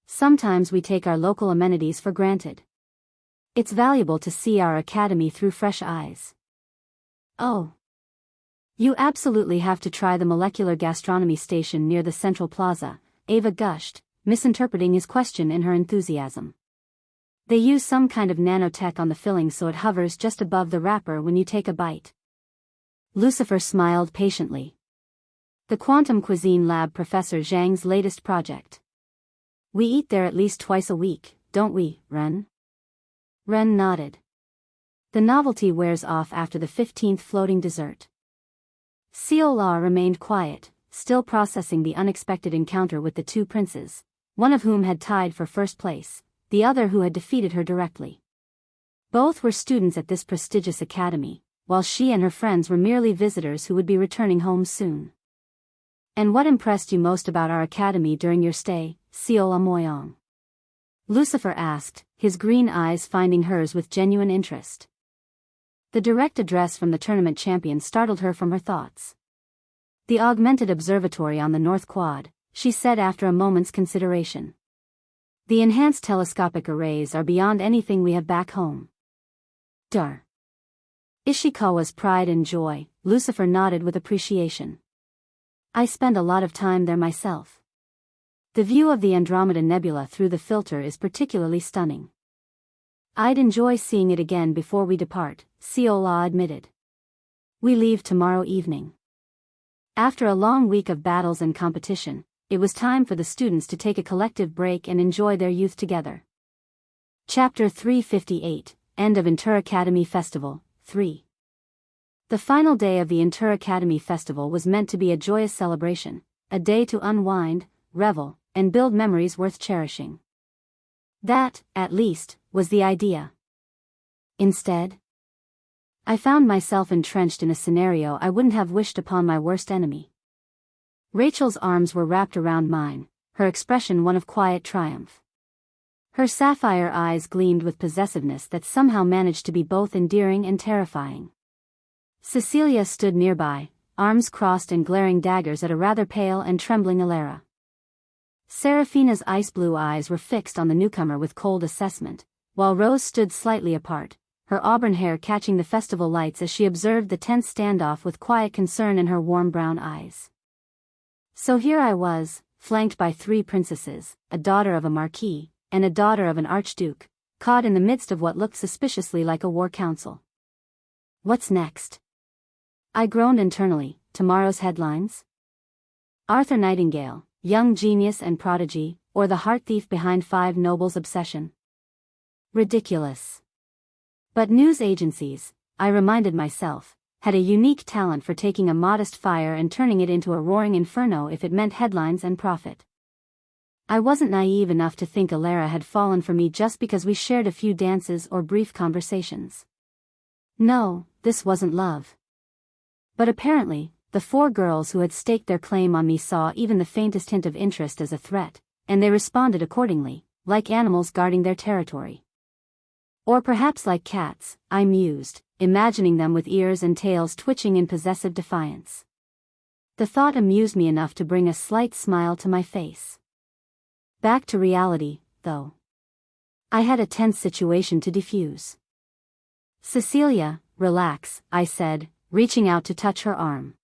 S1: Sometimes we take our local amenities for granted. It's valuable to see our academy through fresh eyes. Oh. You absolutely have to try the molecular gastronomy station near the Central Plaza, Ava gushed, misinterpreting his question in her enthusiasm. They use some kind of nanotech on the filling so it hovers just above the wrapper when you take a bite. Lucifer smiled patiently. The Quantum Cuisine Lab, Professor Zhang's latest project. We eat there at least twice a week, don't we, Ren? Ren nodded. The novelty wears off after the 15th floating dessert. Seola remained quiet, still processing the unexpected encounter with the two princes, one of whom had tied for first place, the other who had defeated her directly. Both were students at this prestigious academy, while she and her friends were merely visitors who would be returning home soon. And what impressed you most about our academy during your stay, Seola Moyong? Lucifer asked, his green eyes finding hers with genuine interest. The direct address from the tournament champion startled her from her thoughts. The augmented observatory on the North Quad, she said after a moment's consideration. The enhanced telescopic arrays are beyond anything we have back home. Dar. Ishikawa's pride and joy, Lucifer nodded with appreciation. I spend a lot of time there myself. The view of the Andromeda Nebula through the filter is particularly stunning. I'd enjoy seeing it again before we depart, Seola admitted. We leave tomorrow evening. After a long week of battles and competition, it was time for the students to take a collective break and enjoy their youth together. Chapter 358, End of Interacademy Festival, 3. The final day of the Interacademy Festival was meant to be a joyous celebration, a day to unwind, revel, and build memories worth cherishing. That, at least, was the idea. Instead, I found myself entrenched in a scenario I wouldn't have wished upon my worst enemy. Rachel's arms were wrapped around mine, her expression one of quiet triumph. Her sapphire eyes gleamed with possessiveness that somehow managed to be both endearing and terrifying. Cecilia stood nearby, arms crossed and glaring daggers at a rather pale and trembling Alara. Seraphina's ice-blue eyes were fixed on the newcomer with cold assessment, while Rose stood slightly apart, her auburn hair catching the festival lights as she observed the tense standoff with quiet concern in her warm brown eyes. So here I was, flanked by three princesses, a daughter of a marquis, and a daughter of an archduke, caught in the midst of what looked suspiciously like a war council. What's next? I groaned internally. Tomorrow's headlines? Arthur Nightingale, young genius and prodigy, or the heart thief behind Five Nobles' obsession? Ridiculous. But news agencies, I reminded myself, had a unique talent for taking a modest fire and turning it into a roaring inferno if it meant headlines and profit. I wasn't naive enough to think Alara had fallen for me just because we shared a few dances or brief conversations. No, this wasn't love. But apparently, the four girls who had staked their claim on me saw even the faintest hint of interest as a threat, and they responded accordingly, like animals guarding their territory. Or perhaps like cats, I mused, imagining them with ears and tails twitching in possessive defiance. The thought amused me enough to bring a slight smile to my face. Back to reality, though. I had a tense situation to defuse. Cecilia, relax, I said, reaching out to touch her arm.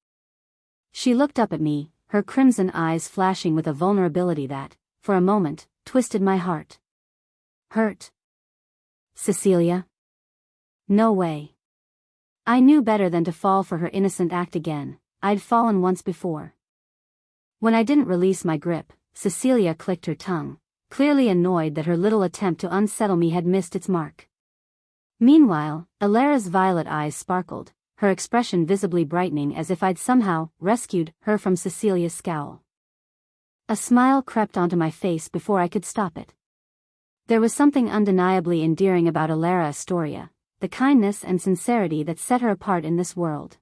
S1: She looked up at me, her crimson eyes flashing with a vulnerability that, for a moment, twisted my heart. Hurt? Cecilia? No way. I knew better than to fall for her innocent act again. I'd fallen once before. When I didn't release my grip, Cecilia clicked her tongue, clearly annoyed that her little attempt to unsettle me had missed its mark. Meanwhile, Alara's violet eyes sparkled, her expression visibly brightening as if I'd somehow rescued her from Cecilia's scowl. A smile crept onto my face before I could stop it. There was something undeniably endearing about Alara Astoria, the kindness and sincerity that set her apart in this world.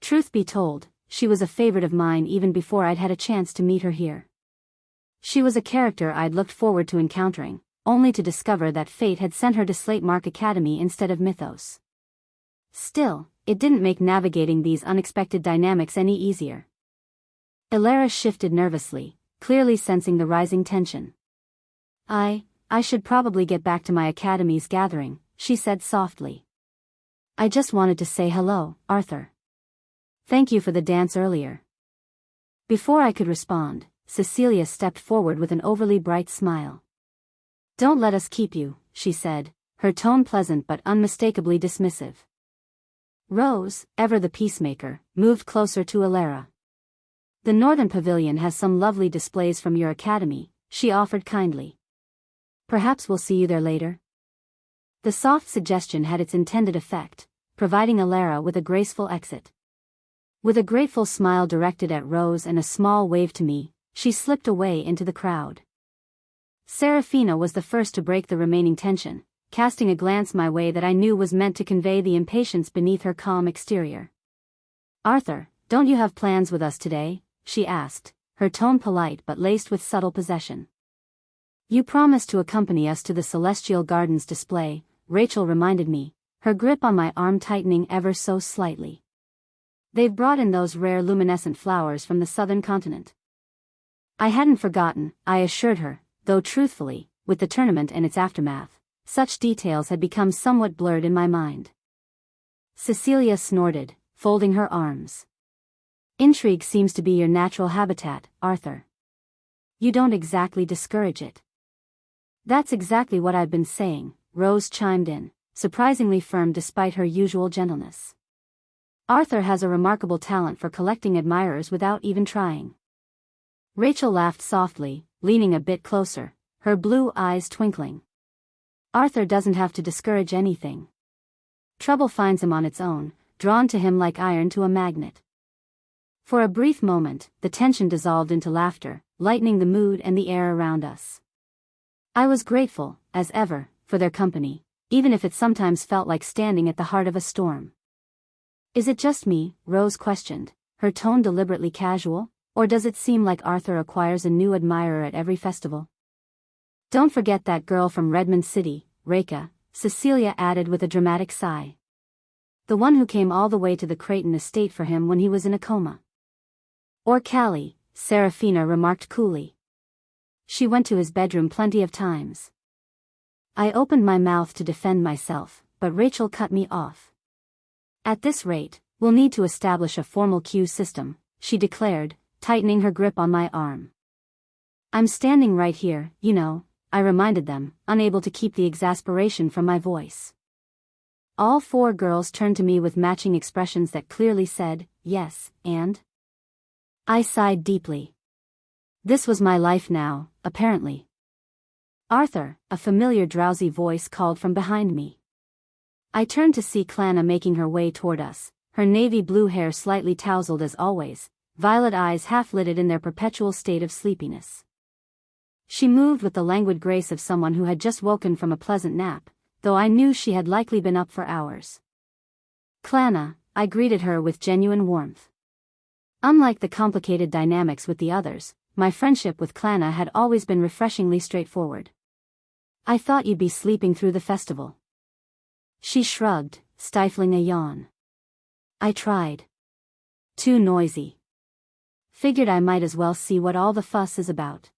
S1: Truth be told, she was a favorite of mine even before I'd had a chance to meet her here. She was a character I'd looked forward to encountering, only to discover that fate had sent her to Slatemark Academy instead of Mythos. Still, it didn't make navigating these unexpected dynamics any easier. Elara shifted nervously, clearly sensing the rising tension. I should probably get back to my academy's gathering, she said softly. I just wanted to say hello, Arthur. Thank you for the dance earlier. Before I could respond, Cecilia stepped forward with an overly bright smile. Don't let us keep you, she said, her tone pleasant but unmistakably dismissive. Rose, ever the peacemaker, moved closer to Elara. The Northern Pavilion has some lovely displays from your academy, she offered kindly. Perhaps we'll see you there later. The soft suggestion had its intended effect, providing Elara with a graceful exit. With a grateful smile directed at Rose and a small wave to me, she slipped away into the crowd. Serafina was the first to break the remaining tension, casting a glance my way that I knew was meant to convey the impatience beneath her calm exterior. Arthur, don't you have plans with us today? She asked, her tone polite but laced with subtle possession. You promised to accompany us to the Celestial Gardens display, Rachel reminded me, her grip on my arm tightening ever so slightly. They've brought in those rare luminescent flowers from the southern continent. I hadn't forgotten, I assured her, though truthfully, with the tournament and its aftermath, such details had become somewhat blurred in my mind. Cecilia snorted, folding her arms. Intrigue seems to be your natural habitat, Arthur. You don't exactly discourage it. That's exactly what I've been saying, Rose chimed in, surprisingly firm despite her usual gentleness. Arthur has a remarkable talent for collecting admirers without even trying. Rachel laughed softly, leaning a bit closer, her blue eyes twinkling. Arthur doesn't have to discourage anything. Trouble finds him on its own, drawn to him like iron to a magnet. For a brief moment, the tension dissolved into laughter, lightening the mood and the air around us. I was grateful, as ever, for their company, even if it sometimes felt like standing at the heart of a storm. Is it just me, Rose questioned, her tone deliberately casual, or does it seem like Arthur acquires a new admirer at every festival? Don't forget that girl from Redmond City, Reka, Cecilia added with a dramatic sigh. The one who came all the way to the Creighton estate for him when he was in a coma. Or Callie, Serafina remarked coolly. She went to his bedroom plenty of times. I opened my mouth to defend myself, but Rachel cut me off. At this rate, we'll need to establish a formal queue system, she declared, tightening her grip on my arm. I'm standing right here, you know, I reminded them, unable to keep the exasperation from my voice. All four girls turned to me with matching expressions that clearly said, yes, and? I sighed deeply. This was my life now, apparently. Arthur, a familiar drowsy voice called from behind me. I turned to see Clana making her way toward us, her navy blue hair slightly tousled as always, violet eyes half-lidded in their perpetual state of sleepiness. She moved with the languid grace of someone who had just woken from a pleasant nap, though I knew she had likely been up for hours. Clana, I greeted her with genuine warmth. Unlike the complicated dynamics with the others, my friendship with Clana had always been refreshingly straightforward. I thought you'd be sleeping through the festival. She shrugged, stifling a yawn. I tried. Too noisy. Figured I might as well see what all the fuss is about.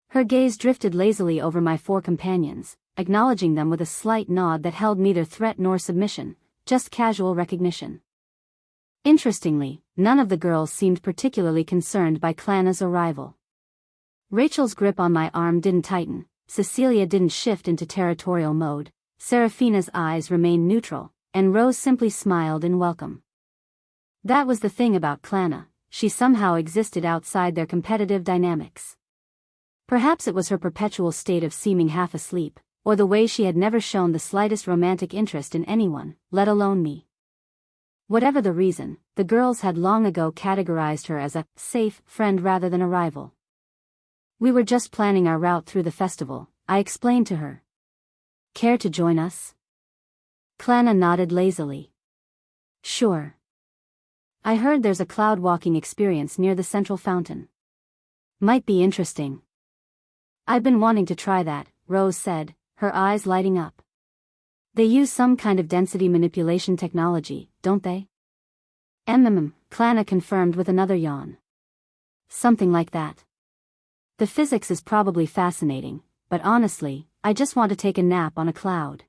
S1: Her gaze drifted lazily over my four companions, acknowledging them with a slight nod that held neither threat nor submission, just casual recognition. Interestingly, none of the girls seemed particularly concerned by Clana's arrival. Rachel's grip on my arm didn't tighten, Cecilia didn't shift into territorial mode, Serafina's eyes remained neutral, and Rose simply smiled in welcome. That was the thing about Clana, she somehow existed outside their competitive dynamics. Perhaps it was her perpetual state of seeming half asleep, or the way she had never shown the slightest romantic interest in anyone, let alone me. Whatever the reason, the girls had long ago categorized her as a safe friend rather than a rival. We were just planning our route through the festival, I explained to her. Care to join us? Clana nodded lazily. Sure. I heard there's a cloud walking experience near the central fountain. Might be interesting. I've been wanting to try that, Rose said, her eyes lighting up. They use some kind of density manipulation technology, don't they? Clana confirmed with another yawn. Something like that. The physics is probably fascinating, but honestly, I just want to take a nap on a cloud.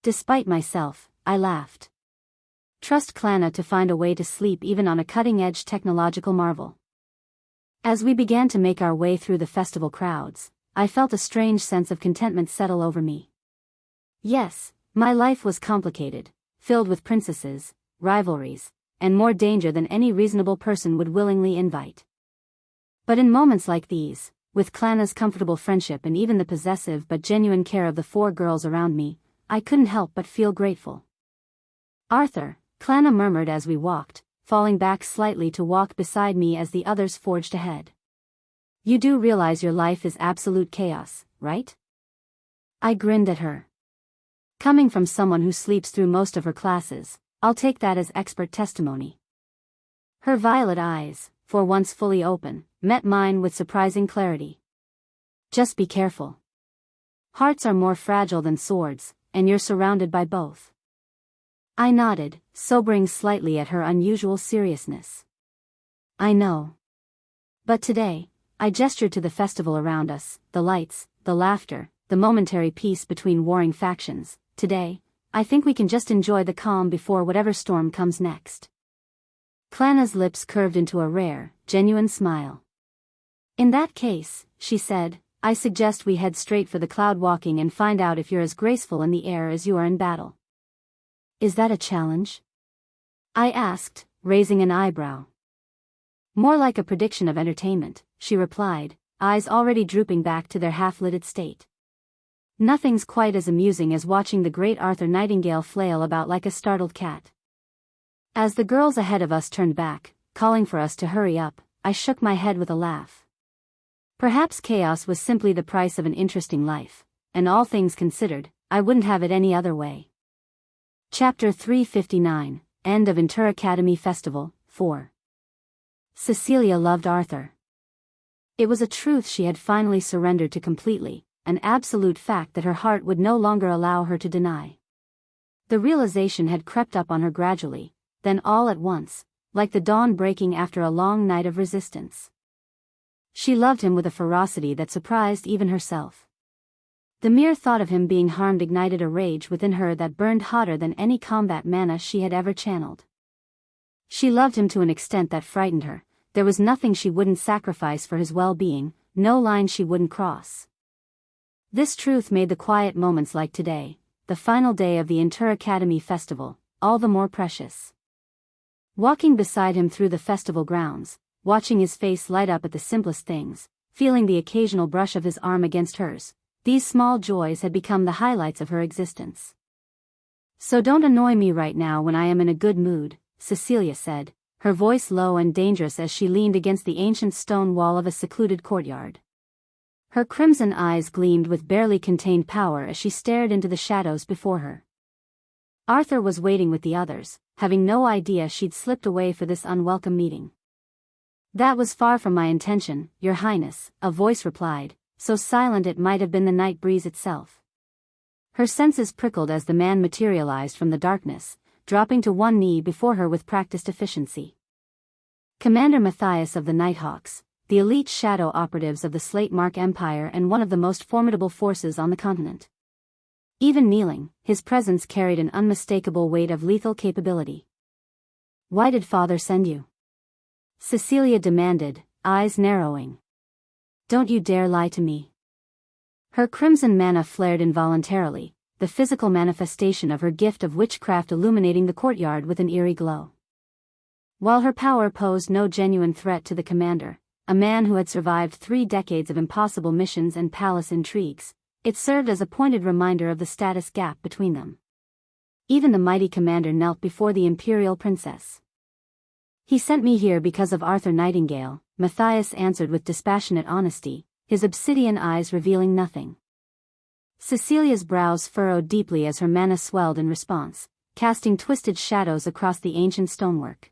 S1: Despite myself, I laughed. Trust Clana to find a way to sleep even on a cutting-edge technological marvel. As we began to make our way through the festival crowds, I felt a strange sense of contentment settle over me. Yes, my life was complicated, filled with princesses, rivalries, and more danger than any reasonable person would willingly invite. But in moments like these, with Clana's comfortable friendship and even the possessive but genuine care of the 4 girls around me, I couldn't help but feel grateful. Arthur, Clana murmured as we walked, falling back slightly to walk beside me as the others forged ahead. You do realize your life is absolute chaos, right? I grinned at her. Coming from someone who sleeps through most of her classes, I'll take that as expert testimony. Her violet eyes, for once fully open, met mine with surprising clarity. Just be careful. Hearts are more fragile than swords, and you're surrounded by both. I nodded, sobering slightly at her unusual seriousness. I know. But today, I gestured to the festival around us, the lights, the laughter, the momentary peace between warring factions. Today, I think we can just enjoy the calm before whatever storm comes next. Clana's lips curved into a rare, genuine smile. In that case, she said, I suggest we head straight for the cloud walking and find out if you're as graceful in the air as you are in battle. Is that a challenge? I asked, raising an eyebrow. More like a prediction of entertainment, she replied, eyes already drooping back to their half-lidded state. Nothing's quite as amusing as watching the great Arthur Nightingale flail about like a startled cat. As the girls ahead of us turned back, calling for us to hurry up, I shook my head with a laugh. Perhaps chaos was simply the price of an interesting life, and all things considered, I wouldn't have it any other way. Chapter 359, End of Interacademy Festival, 4. Cecilia loved Arthur. It was a truth she had finally surrendered to completely, an absolute fact that her heart would no longer allow her to deny. The realization had crept up on her gradually, then all at once, like the dawn breaking after a long night of resistance. She loved him with a ferocity that surprised even herself. The mere thought of him being harmed ignited a rage within her that burned hotter than any combat mana she had ever channeled. She loved him to an extent that frightened her. There was nothing she wouldn't sacrifice for his well-being, no line she wouldn't cross. This truth made the quiet moments like today, the final day of the Interacademy Festival, all the more precious. Walking beside him through the festival grounds, watching his face light up at the simplest things, feeling the occasional brush of his arm against hers, these small joys had become the highlights of her existence. So don't annoy me right now when I am in a good mood, Cecilia said, her voice low and dangerous as she leaned against the ancient stone wall of a secluded courtyard. Her crimson eyes gleamed with barely contained power as she stared into the shadows before her. Arthur was waiting with the others, having no idea she'd slipped away for this unwelcome meeting. That was far from my intention, Your Highness, a voice replied, so silent it might have been the night breeze itself. Her senses prickled as the man materialized from the darkness, dropping to one knee before her with practiced efficiency. Commander Matthias of the Nighthawks, the elite shadow operatives of the Slate Mark Empire and one of the most formidable forces on the continent. Even kneeling, his presence carried an unmistakable weight of lethal capability. Why did Father send you? Cecilia demanded, eyes narrowing. Don't you dare lie to me. Her crimson mana flared involuntarily, the physical manifestation of her gift of witchcraft illuminating the courtyard with an eerie glow. While her power posed no genuine threat to the commander, a man who had survived 3 decades of impossible missions and palace intrigues, it served as a pointed reminder of the status gap between them. Even the mighty commander knelt before the imperial princess. He sent me here because of Arthur Nightingale, Matthias answered with dispassionate honesty, his obsidian eyes revealing nothing. Cecilia's brows furrowed deeply as her mana swelled in response, casting twisted shadows across the ancient stonework.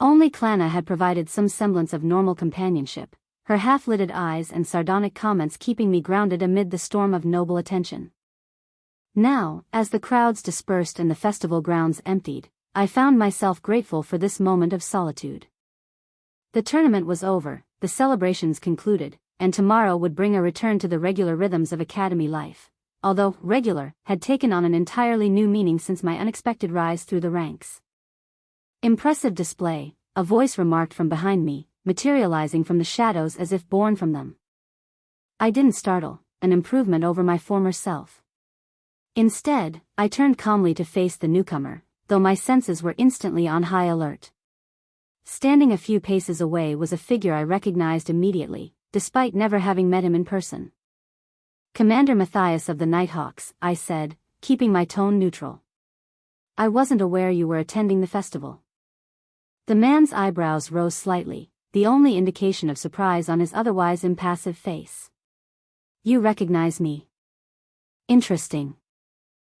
S1: Only Clana had provided some semblance of normal companionship, her half-lidded eyes and sardonic comments keeping me grounded amid the storm of noble attention. Now, as the crowds dispersed and the festival grounds emptied, I found myself grateful for this moment of solitude. The tournament was over, the celebrations concluded, and tomorrow would bring a return to the regular rhythms of academy life, although regular had taken on an entirely new meaning since my unexpected rise through the ranks. Impressive display, a voice remarked from behind me, materializing from the shadows as if born from them. I didn't startle, an improvement over my former self. Instead, I turned calmly to face the newcomer, though my senses were instantly on high alert. Standing a few paces away was a figure I recognized immediately, despite never having met him in person. "Commander Matthias of the Nighthawks," I said, keeping my tone neutral. "I wasn't aware you were attending the festival." The man's eyebrows rose slightly, the only indication of surprise on his otherwise impassive face. "You recognize me? Interesting."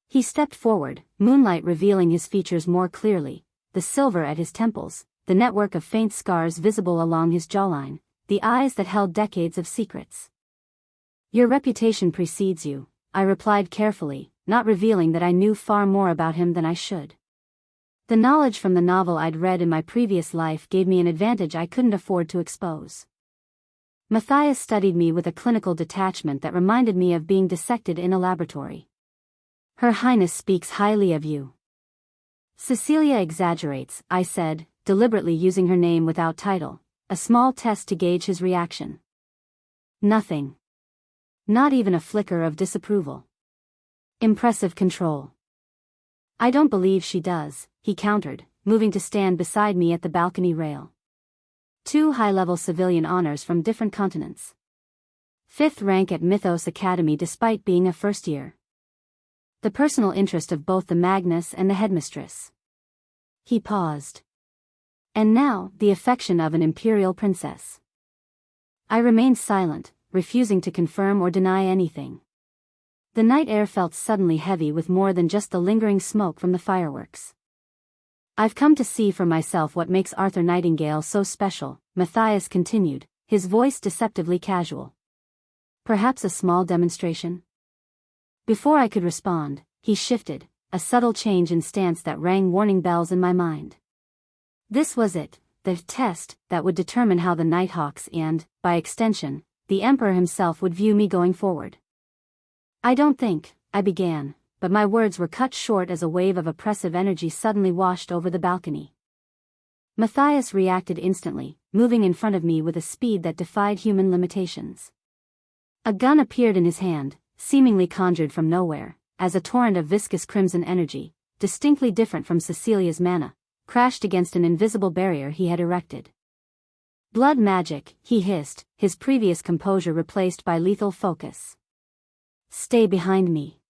S1: He stepped forward, moonlight revealing his features more clearly, the silver at his temples, the network of faint scars visible along his jawline, the eyes that held decades of secrets. "Your reputation precedes you," I replied carefully, not revealing that I knew far more about him than I should. The knowledge from the novel I'd read in my previous life gave me an advantage I couldn't afford to expose. Matthias studied me with a clinical detachment that reminded me of being dissected in a laboratory. "Her Highness speaks highly of you." "Cecilia exaggerates," I said, deliberately using her name without title, a small test to gauge his reaction. Nothing. Not even a flicker of disapproval. Impressive control. "I don't believe she does," he countered, moving to stand beside me at the balcony rail. Two high-level civilian honors from different continents. 5th rank at Mythos Academy despite being a first year. The personal interest of both the Magnus and the headmistress. He paused. And now, the affection of an imperial princess. I remained silent, refusing to confirm or deny anything. The night air felt suddenly heavy with more than just the lingering smoke from the fireworks. "I've come to see for myself what makes Arthur Nightingale so special," Matthias continued, his voice deceptively casual. "Perhaps a small demonstration?" Before I could respond, he shifted, a subtle change in stance that rang warning bells in my mind. This was it, the test that would determine how the Nighthawks and, by extension, the Emperor himself would view me going forward. "I don't think," I began, but my words were cut short as a wave of oppressive energy suddenly washed over the balcony. Matthias reacted instantly, moving in front of me with a speed that defied human limitations. A gun appeared in his hand, seemingly conjured from nowhere, as a torrent of viscous crimson energy, distinctly different from Cecilia's mana, crashed against an invisible barrier he had erected. "Blood magic," he hissed, his previous composure replaced by lethal focus. "Stay behind me."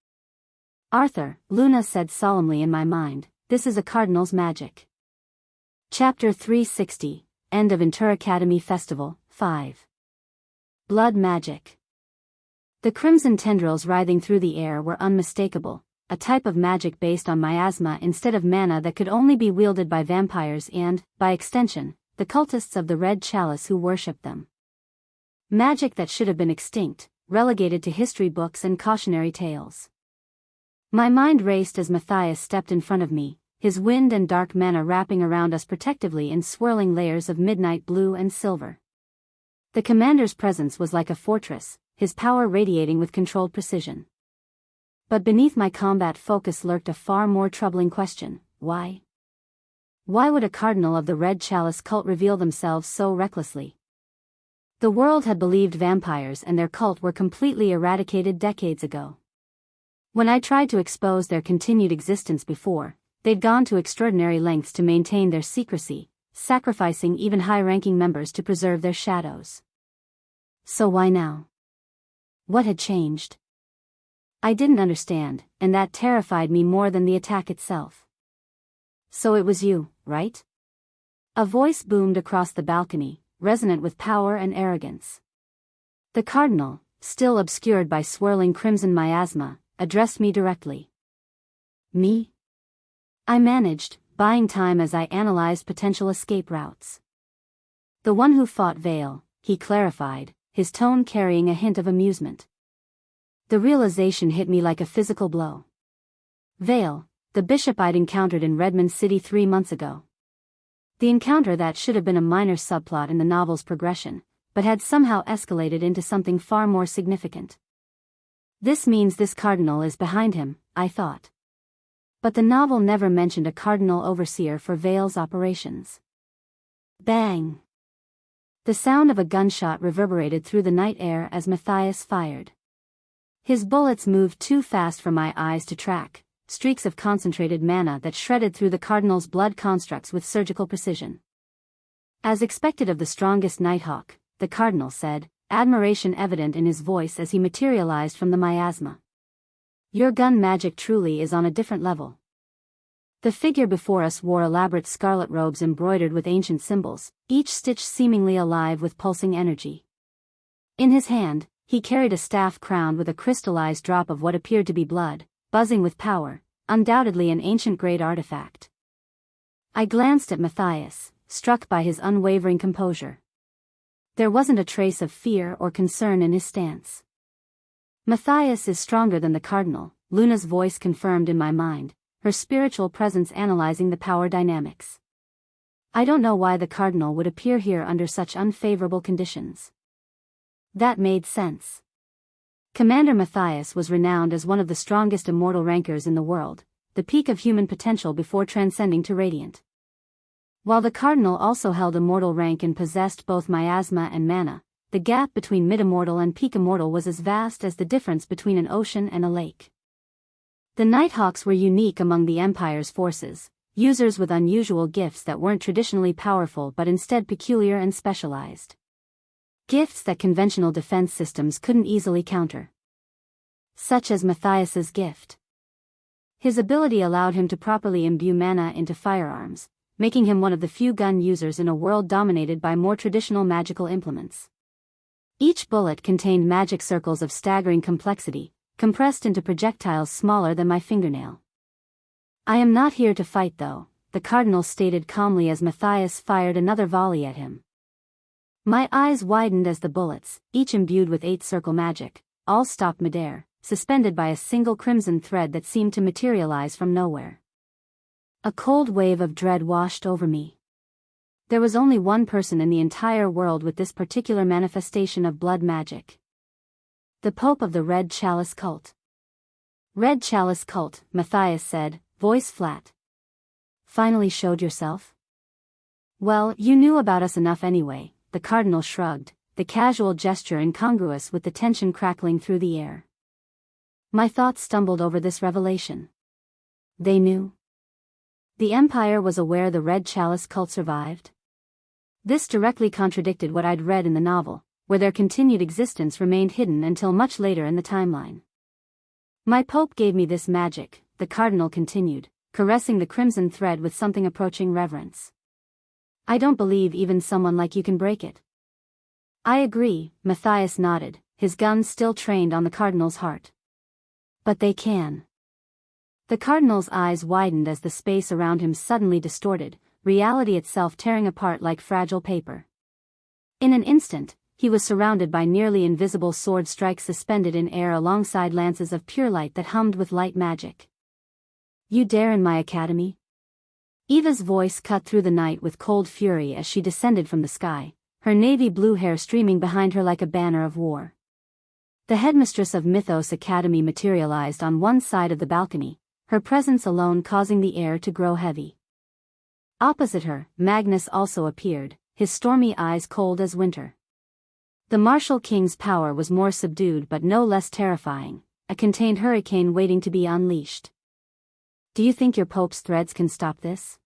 S1: "Arthur," Luna said solemnly in my mind, "this is a cardinal's magic." Chapter 360, End of Inter Academy Festival, 5. Blood magic. The crimson tendrils writhing through the air were unmistakable, a type of magic based on miasma instead of mana that could only be wielded by vampires and, by extension, the cultists of the Red Chalice who worshipped them. Magic that should have been extinct, relegated to history books and cautionary tales. My mind raced as Matthias stepped in front of me, his wind and dark mana wrapping around us protectively in swirling layers of midnight blue and silver. The commander's presence was like a fortress, his power radiating with controlled precision. But beneath my combat focus lurked a far more troubling question: why? Why would a cardinal of the Red Chalice cult reveal themselves so recklessly? The world had believed vampires and their cult were completely eradicated decades ago. When I tried to expose their continued existence before, they'd gone to extraordinary lengths to maintain their secrecy, sacrificing even high-ranking members to preserve their shadows. So why now? What had changed? I didn't understand, and that terrified me more than the attack itself. "So it was you, right?" A voice boomed across the balcony, resonant with power and arrogance. The cardinal, still obscured by swirling crimson miasma, addressed me directly. "Me?" I managed, buying time as I analyzed potential escape routes. The one who fought Vale, he clarified, his tone carrying a hint of amusement. The realization hit me like a physical blow. Vale, the bishop I'd encountered in Redmond City 3 months ago. The encounter that should have been a minor subplot in the novel's progression, but had somehow escalated into something far more significant. This means this cardinal is behind him, I thought. But the novel never mentioned a cardinal overseer for Vale's operations. Bang! The sound of a gunshot reverberated through the night air as Matthias fired. His bullets moved too fast for my eyes to track, streaks of concentrated mana that shredded through the cardinal's blood constructs with surgical precision. As expected of the strongest Nighthawk, the cardinal said, admiration evident in his voice as he materialized from the miasma. Your gun magic truly is on a different level. The figure before us wore elaborate scarlet robes embroidered with ancient symbols, each stitch seemingly alive with pulsing energy. In his hand, he carried a staff crowned with a crystallized drop of what appeared to be blood, buzzing with power, undoubtedly an ancient-grade artifact. I glanced at Matthias, struck by his unwavering composure. There wasn't a trace of fear or concern in his stance. Matthias is stronger than the cardinal, Luna's voice confirmed in my mind, her spiritual presence analyzing the power dynamics. I don't know why the cardinal would appear here under such unfavorable conditions. That made sense. Commander Matthias was renowned as one of the strongest immortal rankers in the world, the peak of human potential before transcending to radiant. While the cardinal also held immortal rank and possessed both miasma and mana, the gap between mid-immortal and peak immortal was as vast as the difference between an ocean and a lake. The Nighthawks were unique among the Empire's forces, users with unusual gifts that weren't traditionally powerful but instead peculiar and specialized. Gifts that conventional defense systems couldn't easily counter. Such as Matthias's gift. His ability allowed him to properly imbue mana into firearms, making him one of the few gun users in a world dominated by more traditional magical implements. Each bullet contained magic circles of staggering complexity, compressed into projectiles smaller than my fingernail. I am not here to fight though, the cardinal stated calmly as Matthias fired another volley at him. My eyes widened as the bullets, each imbued with 8-circle magic, all stopped midair, suspended by a single crimson thread that seemed to materialize from nowhere. A cold wave of dread washed over me. There was only one person in the entire world with this particular manifestation of blood magic. The Pope of the Red Chalice Cult. Red Chalice Cult, Matthias said, voice flat. Finally showed yourself? Well, you knew about us enough anyway. The cardinal shrugged, the casual gesture incongruous with the tension crackling through the air. My thoughts stumbled over this revelation. They knew. The Empire was aware the Red Chalice cult survived. This directly contradicted what I'd read in the novel, where their continued existence remained hidden until much later in the timeline. My Pope gave me this magic, the cardinal continued, caressing the crimson thread with something approaching reverence. I don't believe even someone like you can break it. I agree, Matthias nodded, his gun still trained on the cardinal's heart. But they can. The cardinal's eyes widened as the space around him suddenly distorted, reality itself tearing apart like fragile paper. In an instant, he was surrounded by nearly invisible sword strikes suspended in air alongside lances of pure light that hummed with light magic. You dare in my academy? Eva's voice cut through the night with cold fury as she descended from the sky, her navy blue hair streaming behind her like a banner of war. The headmistress of Mythos Academy materialized on one side of the balcony, her presence alone causing the air to grow heavy. Opposite her, Magnus also appeared, his stormy eyes cold as winter. The martial king's power was more subdued but no less terrifying, a contained hurricane waiting to be unleashed. Do you think your Pope's threads can stop this?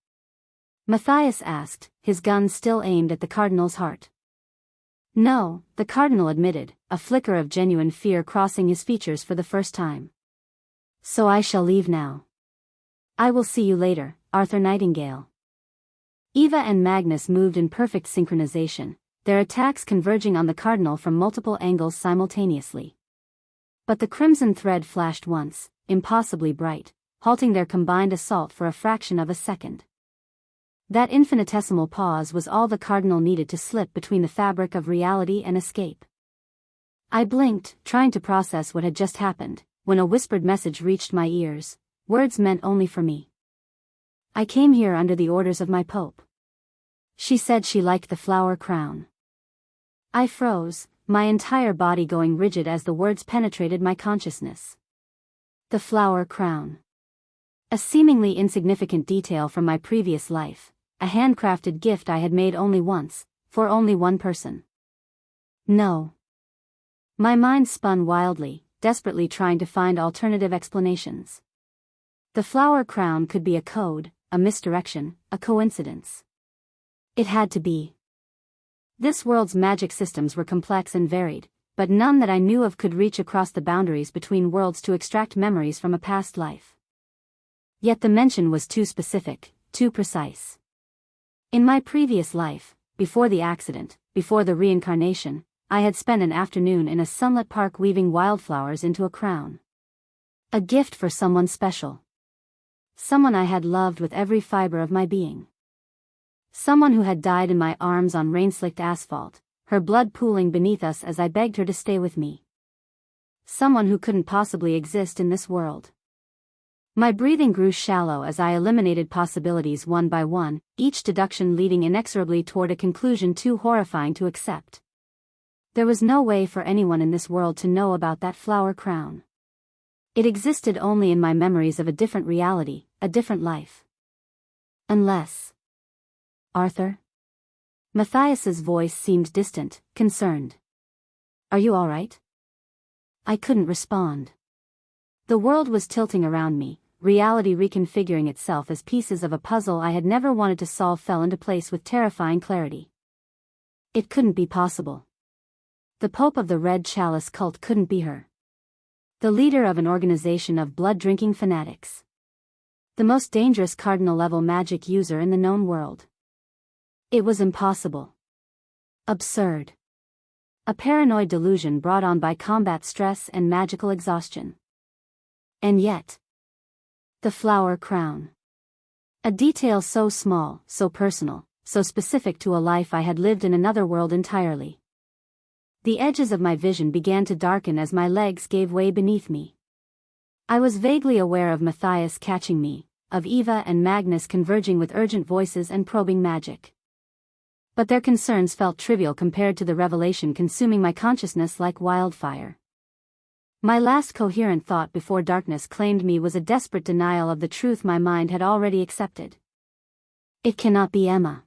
S1: Matthias asked, his gun still aimed at the cardinal's heart. No, the cardinal admitted, a flicker of genuine fear crossing his features for the first time. So I shall leave now. I will see you later, Arthur Nightingale. Eva and Magnus moved in perfect synchronization, their attacks converging on the cardinal from multiple angles simultaneously. But the crimson thread flashed once, impossibly bright, halting their combined assault for a fraction of a second. That infinitesimal pause was all the cardinal needed to slip between the fabric of reality and escape. I blinked, trying to process what had just happened, when a whispered message reached my ears, words meant only for me. "I came here under the orders of my Pope." She said she liked the flower crown. I froze, my entire body going rigid as the words penetrated my consciousness. The flower crown. A seemingly insignificant detail from my previous life, a handcrafted gift I had made only once, for only one person. No. My mind spun wildly, desperately trying to find alternative explanations. The flower crown could be a code, a misdirection, a coincidence. It had to be. This world's magic systems were complex and varied, but none that I knew of could reach across the boundaries between worlds to extract memories from a past life. Yet the mention was too specific, too precise. In my previous life, before the accident, before the reincarnation, I had spent an afternoon in a sunlit park weaving wildflowers into a crown. A gift for someone special. Someone I had loved with every fiber of my being. Someone who had died in my arms on rain-slicked asphalt, her blood pooling beneath us as I begged her to stay with me. Someone who couldn't possibly exist in this world. My breathing grew shallow as I eliminated possibilities one by one, each deduction leading inexorably toward a conclusion too horrifying to accept. There was no way for anyone in this world to know about that flower crown. It existed only in my memories of a different reality, a different life. Unless... Arthur? Matthias's voice seemed distant, concerned. "Are you all right?" I couldn't respond. The world was tilting around me, reality reconfiguring itself as pieces of a puzzle I had never wanted to solve fell into place with terrifying clarity. It couldn't be possible. The Pope of the Red Chalice cult couldn't be her. The leader of an organization of blood-drinking fanatics. The most dangerous cardinal-level magic user in the known world. It was impossible. Absurd. A paranoid delusion brought on by combat stress and magical exhaustion. And yet... the flower crown. A detail so small, so personal, so specific to a life I had lived in another world entirely. The edges of my vision began to darken as my legs gave way beneath me. I was vaguely aware of Matthias catching me, of Eva and Magnus converging with urgent voices and probing magic. But their concerns felt trivial compared to the revelation consuming my consciousness like wildfire. My last coherent thought before darkness claimed me was a desperate denial of the truth my mind had already accepted. It cannot be Emma.